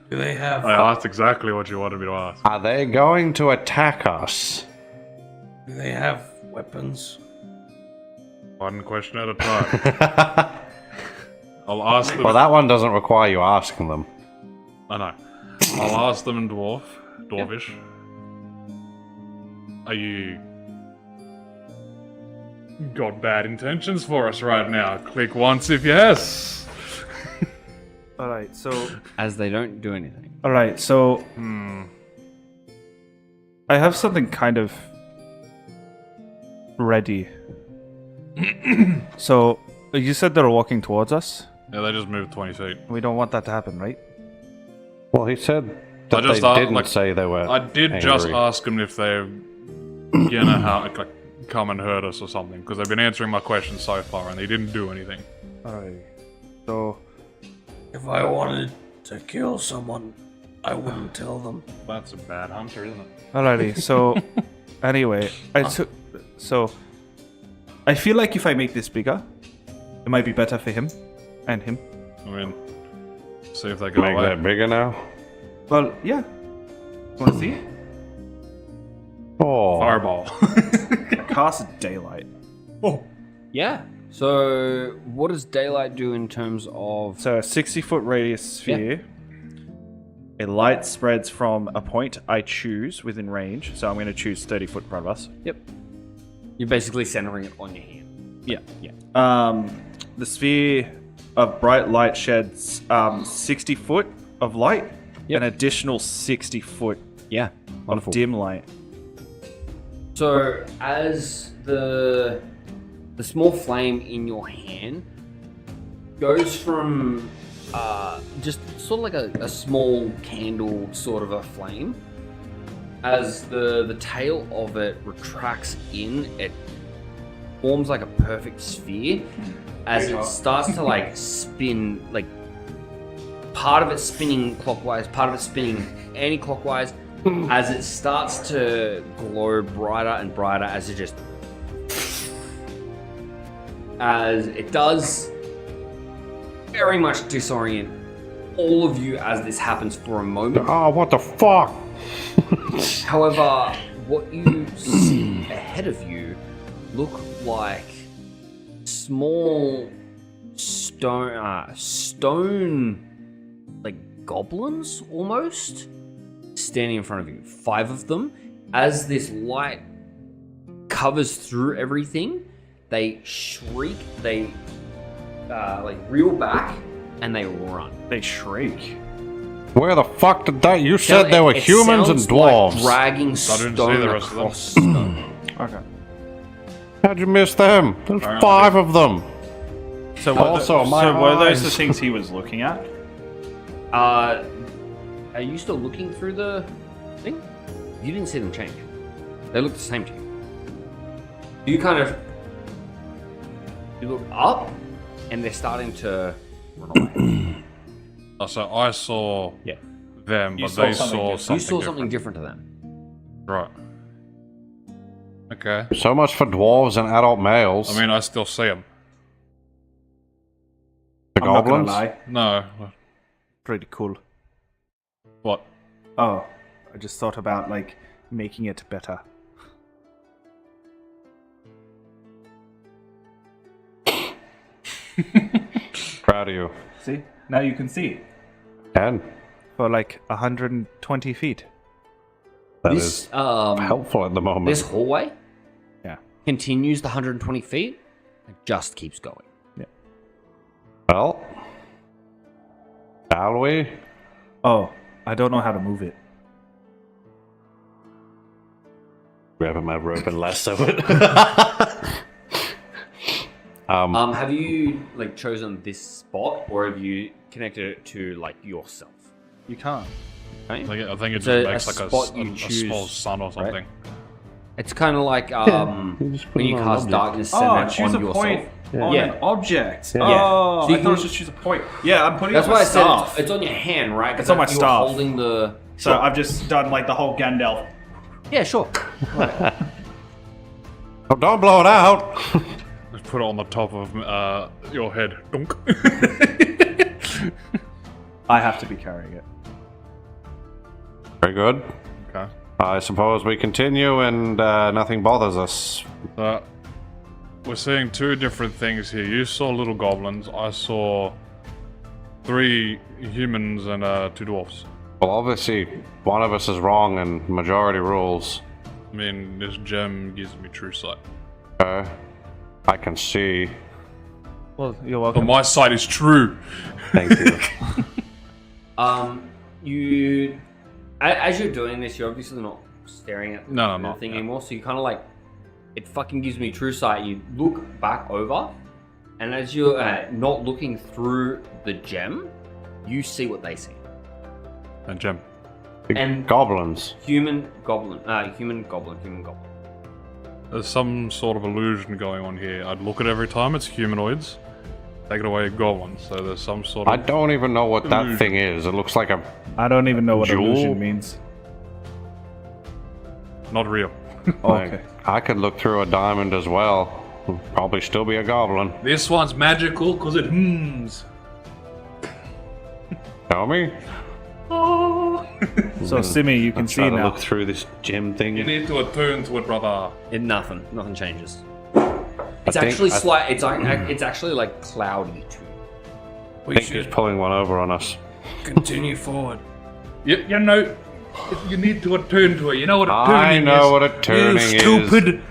Do they have? I asked exactly what you wanted me to ask. Are they going to attack us? Do they have weapons? One question at a time. I'll ask them. Well, that one doesn't require you asking them. I know. I'll ask them in Dwarvish. Are you got bad intentions for us right now? Click once if yes. Alright, so... As they don't do anything. Alright, so... I have something kind of... ready. So, you said they're walking towards us? Yeah, they just moved 20 feet. We don't want that to happen, right? Well, he said that they didn't say they were I did angry. just ask them if they're gonna come and hurt us or something, because they've been answering my questions so far and they didn't do anything. Alright. So... If I wanted to kill someone, I wouldn't tell them. That's a bad hunter, isn't it? Alrighty, so... Anyway, So... I feel like if I make this bigger, it might be better for him. And him. I mean, see if they go Make away. that bigger now? Well, yeah. Wanna see? Oh. Fireball. Cast daylight. Yeah. So, what does daylight do in terms of... So a 60-foot radius sphere. A light spreads from a point I choose within range. So I'm going to choose 30 foot in front of us. Yep. You're basically centering it on your hand. Yeah. The sphere of bright light sheds 60 foot of light. Yep. An additional 60 foot Yeah. of Wonderful. dim light. So, as the small flame in your hand goes from just sort of like a small candle sort of a flame, as the tail of it retracts in, it forms like a perfect sphere as it starts to like spin, like part of it spinning clockwise, part of it spinning anti-clockwise, as it starts to glow brighter and brighter as it just... As it does very much disorient all of you as this happens for a moment. Oh, what the fuck? However, what you see ahead of you look like small stone like goblins almost standing in front of you. 5 of them. As this light covers through everything, they shriek, they like reel back, and they run. They shriek. Where the fuck did that? You said there were It humans and sounds dwarves. like dragging didn't see the stone rest of them. across stone. Okay. How'd you miss them? There's Alright, 5 of them. So Also, my were those the eyes. things he was looking at? Are you still looking through the thing? You didn't see them change. They look the same to you. You look up, and they're starting to run away. Oh, so I saw Yeah. them, You but saw they something saw different. something You saw different. something different to them. Right. Okay. So much for dwarves and adult males. I mean, I still see them. the I'm not gonna goblins. lie. No. Pretty cool. What? Oh, I just thought about like making it better. Proud of you. See? Now you can see it. And For like 120 feet. that This is helpful at the moment. this hallway Yeah. continues the 120 feet and just keeps going. Well, shall we? Oh, I don't know how to move it. Grab my rope and lasso it. Have you like chosen this spot, or have you connected it to like yourself? You can't. Can't you? I think it It's a- just makes a like spot you a choose, small sun or something. It's kind of like you just put when it you on an cast object. darkness, send Oh, it choose on a yourself. point on Yeah. an object. Yeah. Oh, So you I thought it was can- just choose a point. Yeah, I'm putting That's it on why my I said staff. it's on your hand, right? 'Cause It's on my you were staff. Holding the. So I've just done like the whole Gandalf. Yeah, sure. Oh, don't blow it out. Just put it on the top of your head. Dunk. I have to be carrying it. Very good. Okay. I suppose we continue and nothing bothers us. We're seeing two different things here. You saw little goblins. I saw 3 humans and 2 dwarfs. Well, obviously, one of us is wrong and majority rules. I mean, this gem gives me true sight. I can see. Well, you're But welcome. my sight is true. Thank you. You, as you're doing this, you're obviously not staring at No, I'm the not, thing yeah. anymore. So you kind of like, it fucking gives me true sight. You look back over, and as you're not looking through the gem, you see what they see. And gem. And- Goblins. Human goblin. There's some sort of illusion going on here. I'd look at every time it's humanoids. Take it away, goblins. So there's some sort I of. don't even know what that Illusion. thing is. It looks like a. I don't even know what Jewel? illusion means. Not real. Okay. I could look through a diamond as well. Probably still be a goblin. This one's magical because it hums. Tell me. So Simi, you can I'm see trying to now. look through this gem thing. You need to attune to it, brother. Nothing changes. It's think- actually I- slight. It's actually like cloudy too. We I think he's should pulling one over on us. continue forward. You know, you need to attune to it. You know what attuning I is? know what a turning You is. stupid.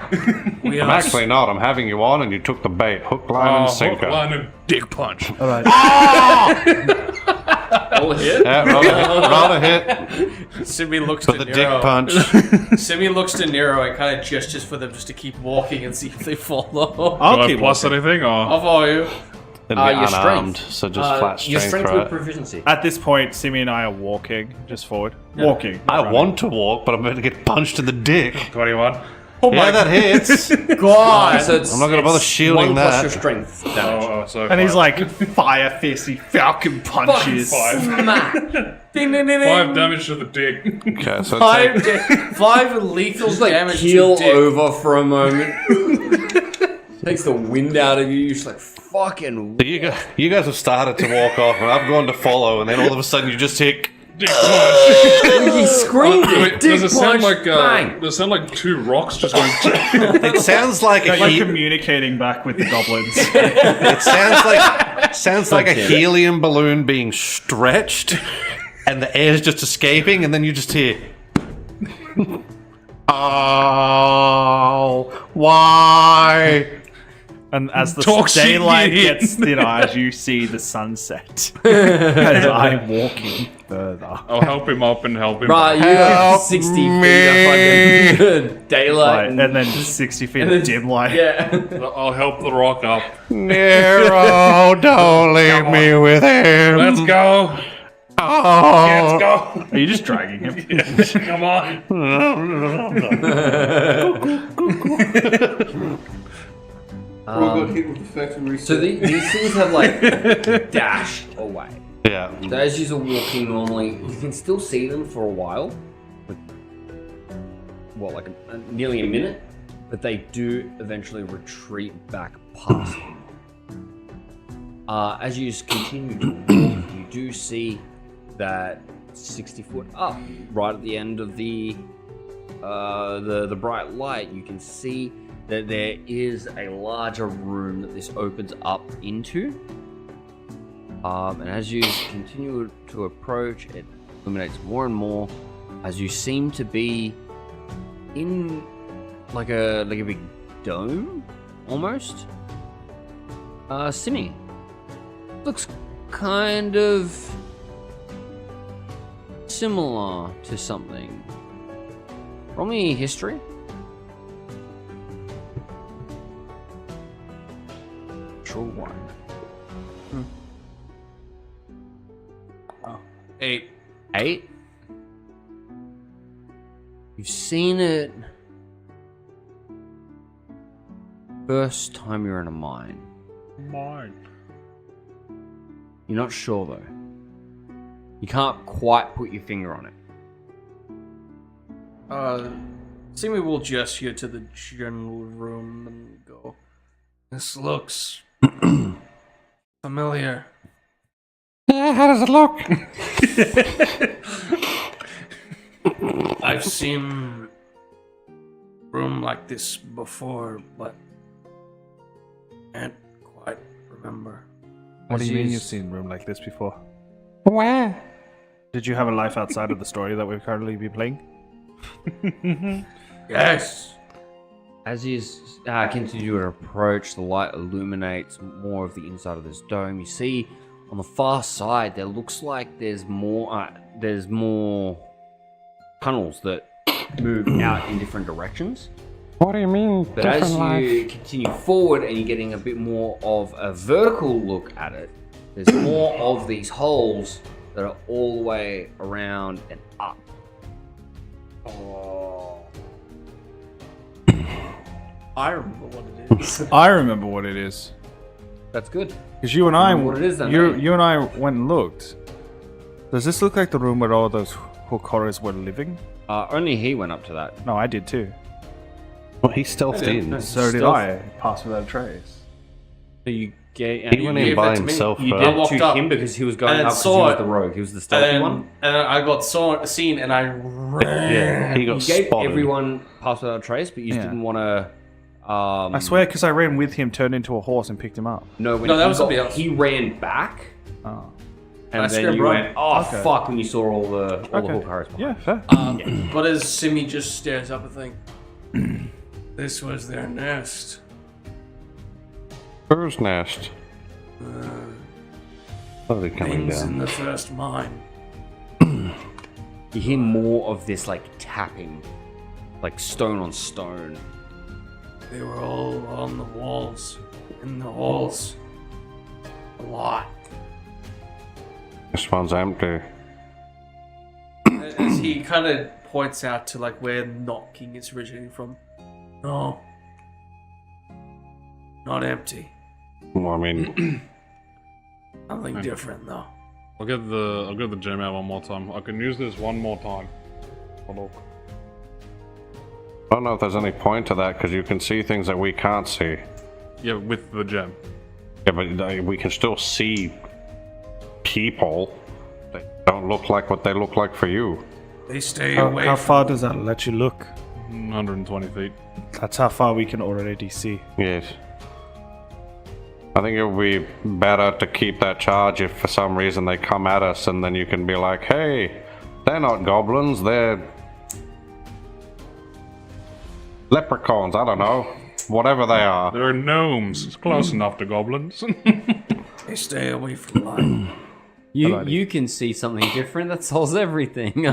We I'm are actually not. I'm having you on, and you took the bait. Hook, line, Oh, and hook, sinker. line, and dick punch. All right. All hit. Yeah, rather hit Simi looks for to the Nero. dick punch. Simi looks to Nero and kind of gestures for them just to keep walking and see if they fall off. I'll Do I keep plus walking. anything or? I'll follow you. It'll be Your unarmed, strength. so just flat Your strength, strength with right? proficiency. At this point, Simi and I are walking just forward. Walking. I not running. want to walk, but I'm going to get punched in the dick. 21. Yeah, that hits. God, so it's, I'm not gonna bother it's shielding 1 plus that. your strength damage. Oh, so And he's five. like fire fisty falcon punches. Smack. Ding, ding, ding, ding. 5 damage to the dick. Okay, so Five, take, five lethal Just like damage keel to dick. over for a moment. Takes the wind out of you. You're just like fucking. you guys have started to walk off, and I've gone to follow, and then all of a sudden you just hit. Dick punch. He screamed Wait, it. Dick does it sound punch, like bang. does it sound like 2 rocks just going? It sounds like a Like communicating back with the goblins. it sounds like a helium balloon being stretched, and the air's just escaping, and then you just hear. Oh, why? And as the Talk shit, daylight idiot. gets thinner, as you see the sunset, as I'm walking further. I'll help him up and help him. Right, you got 60 feet of fucking daylight. Right, and then 60 feet of dim light. Yeah. I'll help the rock up. Nero, don't leave me with him. Let's go. Oh, Let's go. Are you just dragging him? Come on. So these things have like dashed away. Yeah. So as you're walking normally, you can still see them for a while. Like nearly a minute, but they do eventually retreat back past you. As you just continue to walk, you do see that 60 foot up, right at the end of the bright light, you can see that there is a larger room that this opens up into. And as you continue to approach, it illuminates more and more as you seem to be in like a big dome, almost. Simi, looks kind of similar to something. Roll me history. True one. 8. 8. You've seen it first time you're in a mine. Mine. You're not sure though. You can't quite put your finger on it. Simi will gesture to the general room and go, "This looks familiar." Yeah, how does it look? I've seen room like this before, but can't quite remember. What do you mean As you've seen room like this before? Where? Did you have a life outside of the story that we'll currently be playing? Yes. As you continue to approach, the light illuminates more of the inside of this dome. You see on the far side there looks like there's more tunnels that move out in different directions. What do you mean? But as you continue forward and you're getting a bit more of a vertical look at it, there's more of these holes that are all the way around and up. I remember what it is. I remember what it is. That's good. Because you and I, Remember what it is then, you, eh? you and I went and looked. Does this look like the room where all those hook horrors were living? Only he went up to that. No, I did too. Well, he stealthed in. So did I. Passed without a trace. So you gave, He went in gave by that to me. himself you first. did walked to up him because he was going and up because he saw was it. the rogue. He was the stealthy one. And I got seen and I ran. Yeah, he got You gave spotted. everyone pass without a trace, but you Yeah. didn't want to. I swear, because I ran with him, turned into a horse, and picked him up. No, when No, that he was somebody else. He ran back, Oh. and I then scared you Rob. went, "Oh Okay. fuck!" When you saw all the Okay. hook horrors behind. Yeah, fair. But as Simi just stares up and think, this was their nest. Bird's nest. Slowly coming Things in down. the first mine. You hear more of this like tapping, like stone on stone. They were all on the walls, in the halls. A lot. This one's empty. As he kind of points out to like where knocking is originating from. No. Not empty. Well, I mean, Something different though. I'll get the gem out one more time. I can use this one more time. Oh, look. I don't know if there's any point to that because you can see things that we can't see. Yeah, with the gem. Yeah, but we can still see people. They don't look like what they look like for you. They stay How, away how from far does that let you look? 120 feet. That's how far we can already see. Yes. I think it would be better to keep that charge if for some reason they come at us and then you can be like, hey, they're not goblins, they're leprechauns, I don't know. Whatever they are. They're gnomes. It's close enough to goblins. They stay away from light. You can see something different that solves everything.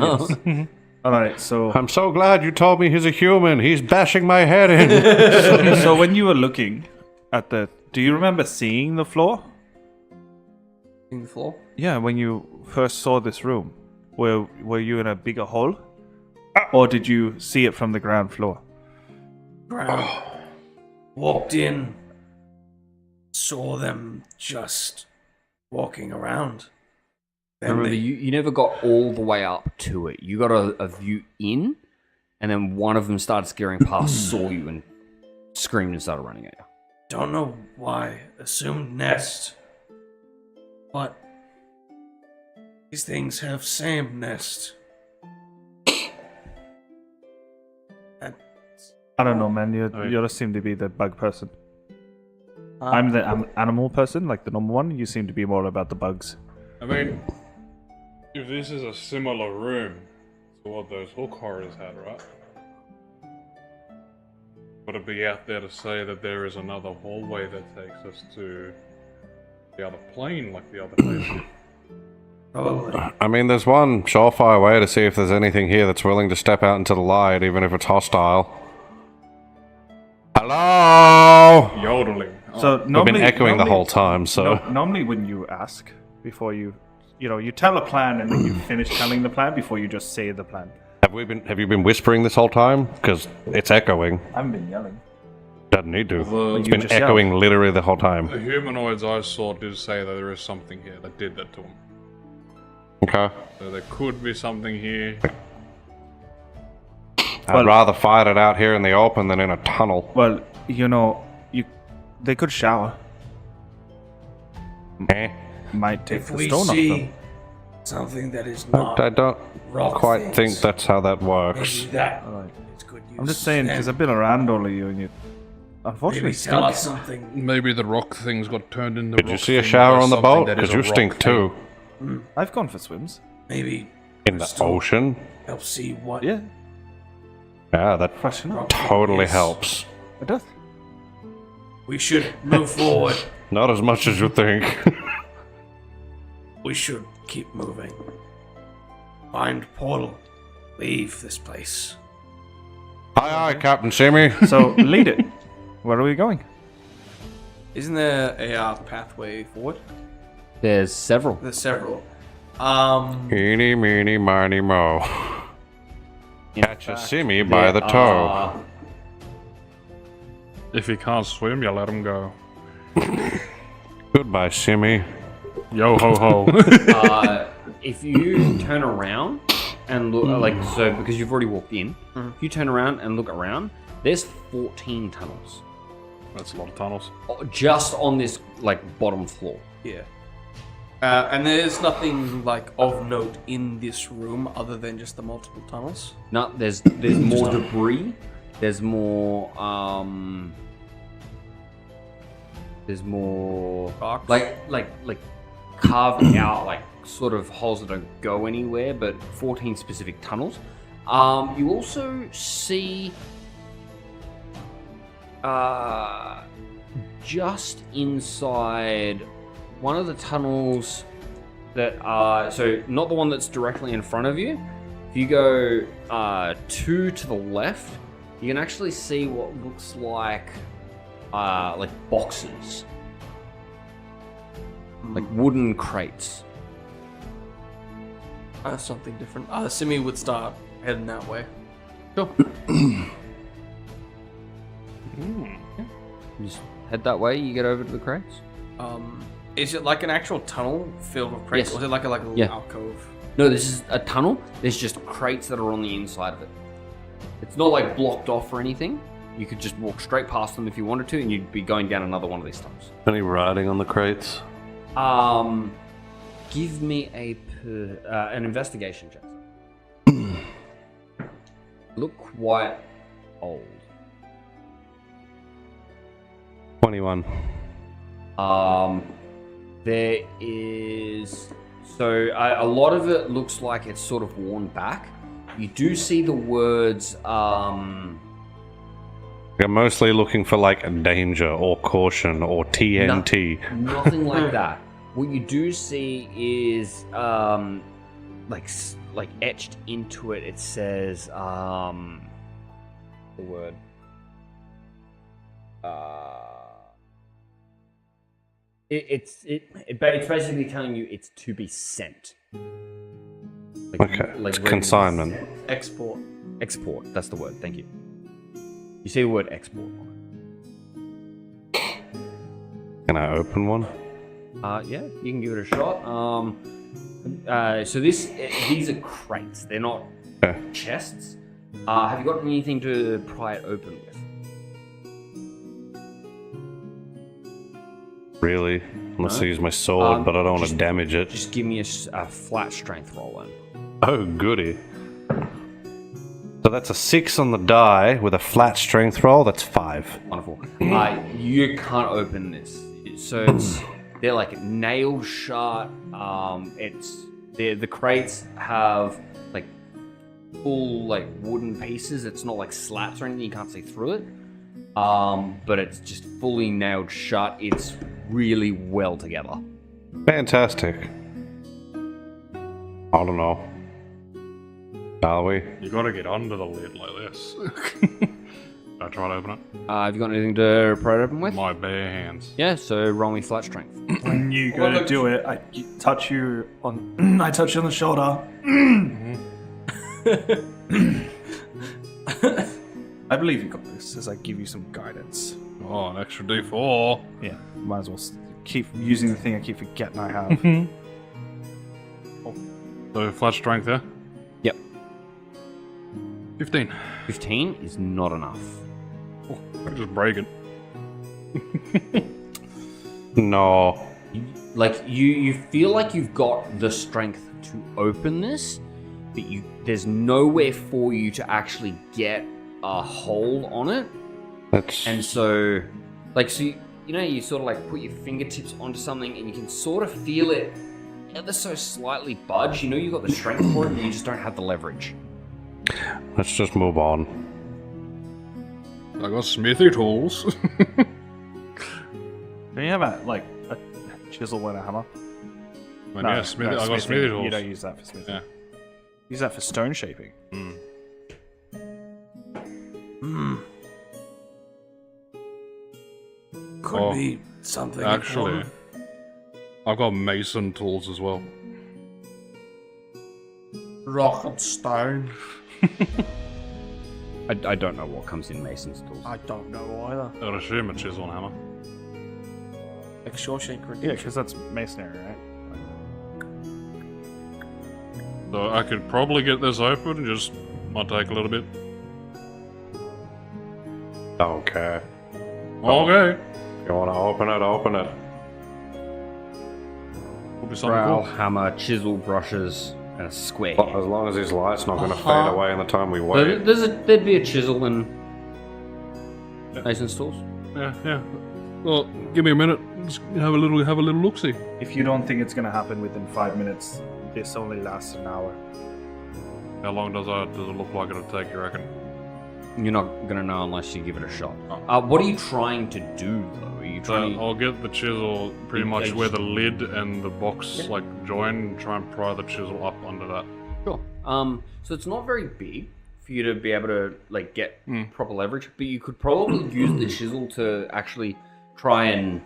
Alright, so I'm so glad you told me he's a human. He's bashing my head in. so when you were looking at the... Do you remember seeing the floor? In the floor? Yeah, when you first saw this room, were you in a bigger hole? Or did you see it from the ground floor? Ground. Walked in. Saw them just walking around. Then Remember, they- you never got all the way up to it. You got a view in, and then one of them started scaring past, saw you, and screamed and started running at you. Don't know why. Assumed nest. But these things have same nest. I don't know, man. You Alright. you seem to be the bug person. I'm the animal person, like the number one. You seem to be more about the bugs. I mean, if this is a similar room to what those hook horrors had, right? Would it be out there to say that there is another hallway that takes us to the other plane, like the other place? Probably. I mean, there's one surefire way to see if there's anything here that's willing to step out into the light, even if it's hostile. Hello? Yodeling. So We've been normally, echoing the whole time, so... normally when you ask before you tell a plan and then you finish telling the plan before you just say the plan. Have you been whispering this whole time? Because it's echoing. I haven't been yelling. Doesn't need to. It's you been just echoing literally the whole time. The humanoids I saw did say that there is something here that did that to them. Okay. So there could be something here. I'd rather fight it out here in the open than in a tunnel. Well, they could shower. Eh? Might take If the we stone off see them. something that is not I don't rock quite things, think that's how that works. maybe that Alright. is good use. I'm just saying because Then I've been around all of you and you, unfortunately, maybe tell stink. us something. Maybe the rock things got turned into Did you rock see a things shower by on the something boat? that is Because a you rock stink thing. too. I've gone for swims. Maybe In the crystal ocean? help see what Yeah, Yeah, that freshen up. rock totally is. helps. It does. We should move forward. Not as much as you think. We should keep moving. Find portal. Leave this place. Aye, aye, Captain Simi. So lead it. Where are we going? Isn't there a pathway forward? There's several. There's several. Eeny, meeny, miny, mo. Catch a Simi by the toe. If he can't swim, you let him go. Goodbye, Simi. Yo ho ho. If you turn around and look, so because you've already walked in, if you turn around and look around, there's 14 tunnels That's a lot of tunnels. just on this bottom floor. Yeah. And there's nothing of note in this room other than just the multiple tunnels. No, there's more debris. There's more Rocks. like carved out sort of holes that don't go anywhere, but 14 specific tunnels. You also see just inside one of the tunnels that are, so not the one that's directly in front of you. If you go two to the left, you can actually see what looks like boxes, like wooden crates. Something different. Simi would start heading that way. Sure. You just head that way. You get over to the crates. Is it like an actual tunnel filled with crates, Yes. or is it like a little Yeah. alcove? No, this is a tunnel. There's just crates that are on the inside of it. It's not blocked off or anything. You could just walk straight past them if you wanted to, and you'd be going down another one of these tunnels. Any riding on the crates? Give me an investigation check. Look quite old. 21. There is a lot of it looks like it's sort of worn back. You do see the words I'm mostly looking for danger or caution or TNT. nothing like that. What you do see is etched into it. It says the word It's basically telling you it's to be sent. Okay, like it's ready to be consignment. sent. Export. Export. That's the word. Thank you. You see the word export on Can I open one? it. Yeah, you can give it a shot. So these are crates. They're not Okay. chests. Have you got anything to pry it open with? Really? Unless No. I use my sword, but I don't want to just- damage it. Just give me a flat strength roll then. Oh, goody. So that's a 6 on the die with a flat strength roll. That's 5. Wonderful. You can't open this. So they're like nailed shut. The crates have like full like wooden pieces. It's not like slats or anything. You can't see through it. But it's just fully nailed shut. It's really well together. Fantastic. I don't know. Shall we? You gotta get under the lid like this. I try to open it. Have you got anything to pry it open with? My bare hands. Yeah. So roll me flat strength. When you go to do it, I touch you on. I touch you on the shoulder. I believe you got this. As I give you some guidance. Oh, an extra D4. Yeah, might as well keep using the thing I keep forgetting I have. So flat strength there. Yep. 15. 15 is not enough. I just break it. No. Like you feel like you've got the strength to open this, but there's nowhere for you to actually get a hold on it. That's... And so you sort of like put your fingertips onto something and you can sort of feel it ever so slightly budge. You know you've got the strength for it, but you just don't have the leverage. Let's just move on. I got smithy tools. Do you have a chisel and a hammer? I got smithy tools. You don't use that for smithing. Yeah. Use that for stone shaping. Could be something. Actually, important. I've got mason tools as well. Rock and stone. I don't know what comes in Mason's tools. I don't know either. I'd assume a chisel and hammer. Like Shawshank Yeah, Redemption. because that's masonry, right? So I could probably get this open, just might take a little bit. Okay. Okay. You want to open it? Open it. Could be something Trowel, cool. hammer, chisel, brushes, and a square. Well, as long as his light's not going to Uh-huh. fade away in the time we So wait. there'd be a chisel in Mason's tools. Yeah. Well, give me a minute. Just have a little look-see. If you don't think it's going to happen within 5 minutes, this only lasts an hour. How long does it look like it'll take, you reckon? You're not gonna know unless you give it a shot. What are you trying to do though? Are you trying to... I'll get the chisel pretty You- much you- where the lid and the box join, and try and pry the chisel up under that. Sure. So it's not very big for you to be able to like get proper leverage, but you could probably use the chisel to actually try and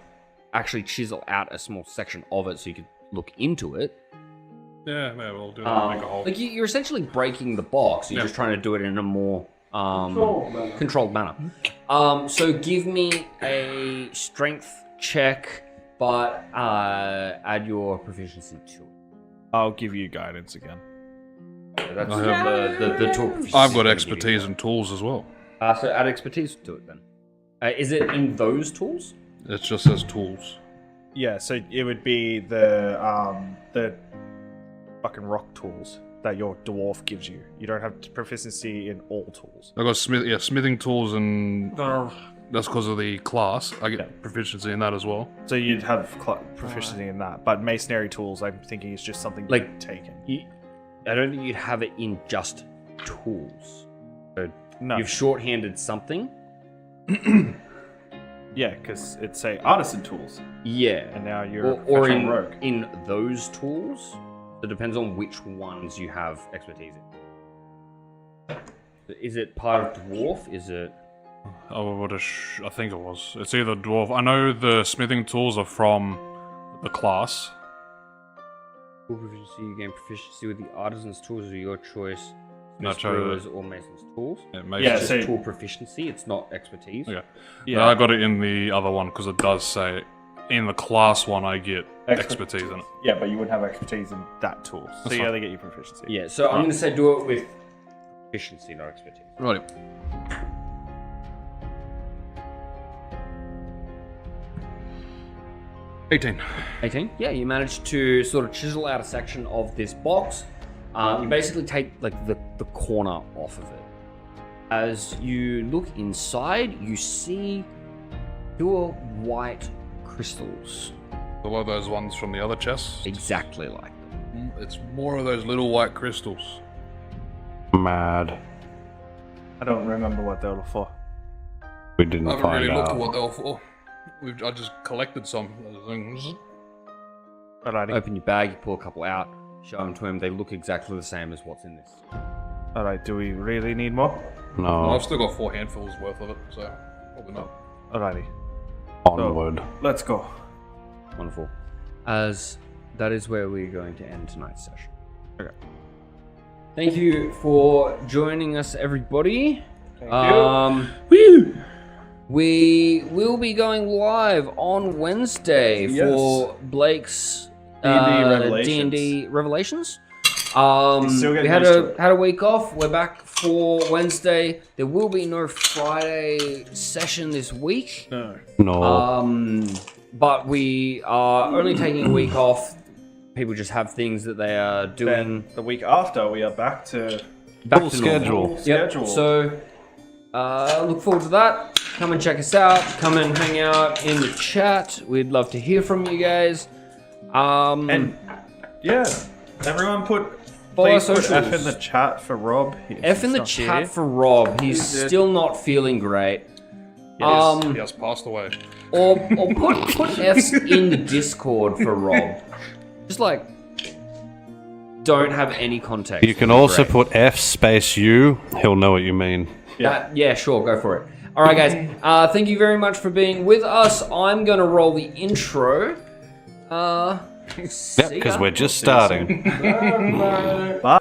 actually chisel out a small section of it so you could look into it. Yeah, we'll do that. Make a hole. Like you're essentially breaking the box. You're just trying to do it in a more controlled manner. So give me a strength check, but add your proficiency to it. I'll give you guidance again. That's the tool proficiency. I've got expertise in tools as well. So add expertise to it then. Is it in those tools? It just says tools. Yeah, so it would be the fucking rock tools that your dwarf gives you. You don't have proficiency in all tools. I got smithing tools, and that's because of the class. I get proficiency in that as well. So you'd have proficiency in that. But masonry tools, I'm thinking, is just something Like- you've taken. I don't think you'd have it in just tools. So No. you've shorthanded something. Yeah, because it's say artisan tools, Yeah. and now you're a Or professional rogue. in those tools. It depends on which ones you have expertise in. Is it part of dwarf? Is it? I think it was. It's either dwarf. I know the smithing tools are from the class. Tool proficiency, you gain proficiency with the artisan's tools of your choice. Not Brewers or mason's tools. Yeah, It's so- just tool proficiency, it's not expertise. Okay. Yeah. No, I got it in the other one because it does say in the class one I get expertise in it. Yeah, but you wouldn't have expertise in that tool. So That's yeah, fine. they get you proficiency. Yeah, so I'm going to say do it with proficiency, not expertise. Right. $18. 18. Yeah, you managed to sort of chisel out a section of this box. You basically take like the corner off of it. As you look inside, you see pure white crystals, All of those ones from the other chests. exactly like them. It's more of those little white crystals. Mad. I don't remember what they were for. We didn't I haven't find really looked out. at what they were for. I just collected some of the things. Alrighty. Open your bag, you pull a couple out, show them to him. They look exactly the same as what's in this. Alright, do we really need more? No. I've still got 4 handfuls worth of it, so probably not. Alrighty. Onward. Let's go. Wonderful. As that is where we're going to end tonight's session. Okay. Thank you for joining us, everybody. Thank Woo! We will be going live on Wednesday for Blake's Revelations. D&D Revelations. He's still We getting had used to a week off. We're back for Wednesday. There will be no Friday session this week. No. But we are only taking a week off. People just have things that they are doing. Then the week after, we are back to Back Full to normal. schedule. Yep. schedule. So look forward to that. Come and check us out. Come and hang out in the chat. We'd love to hear from you guys. And yeah, everyone Follow our please put F socials. in the chat for Rob. F in the chat for Rob. He's still not feeling great. He has passed away. Or put F's in the Discord for Rob. Just like don't have any context. You can It'd be also great. put F space U. He'll know what you mean. Yeah, sure, go for it. All right, guys. Thank you very much for being with us. I'm gonna roll the intro. Yep, because we're just starting. Bye.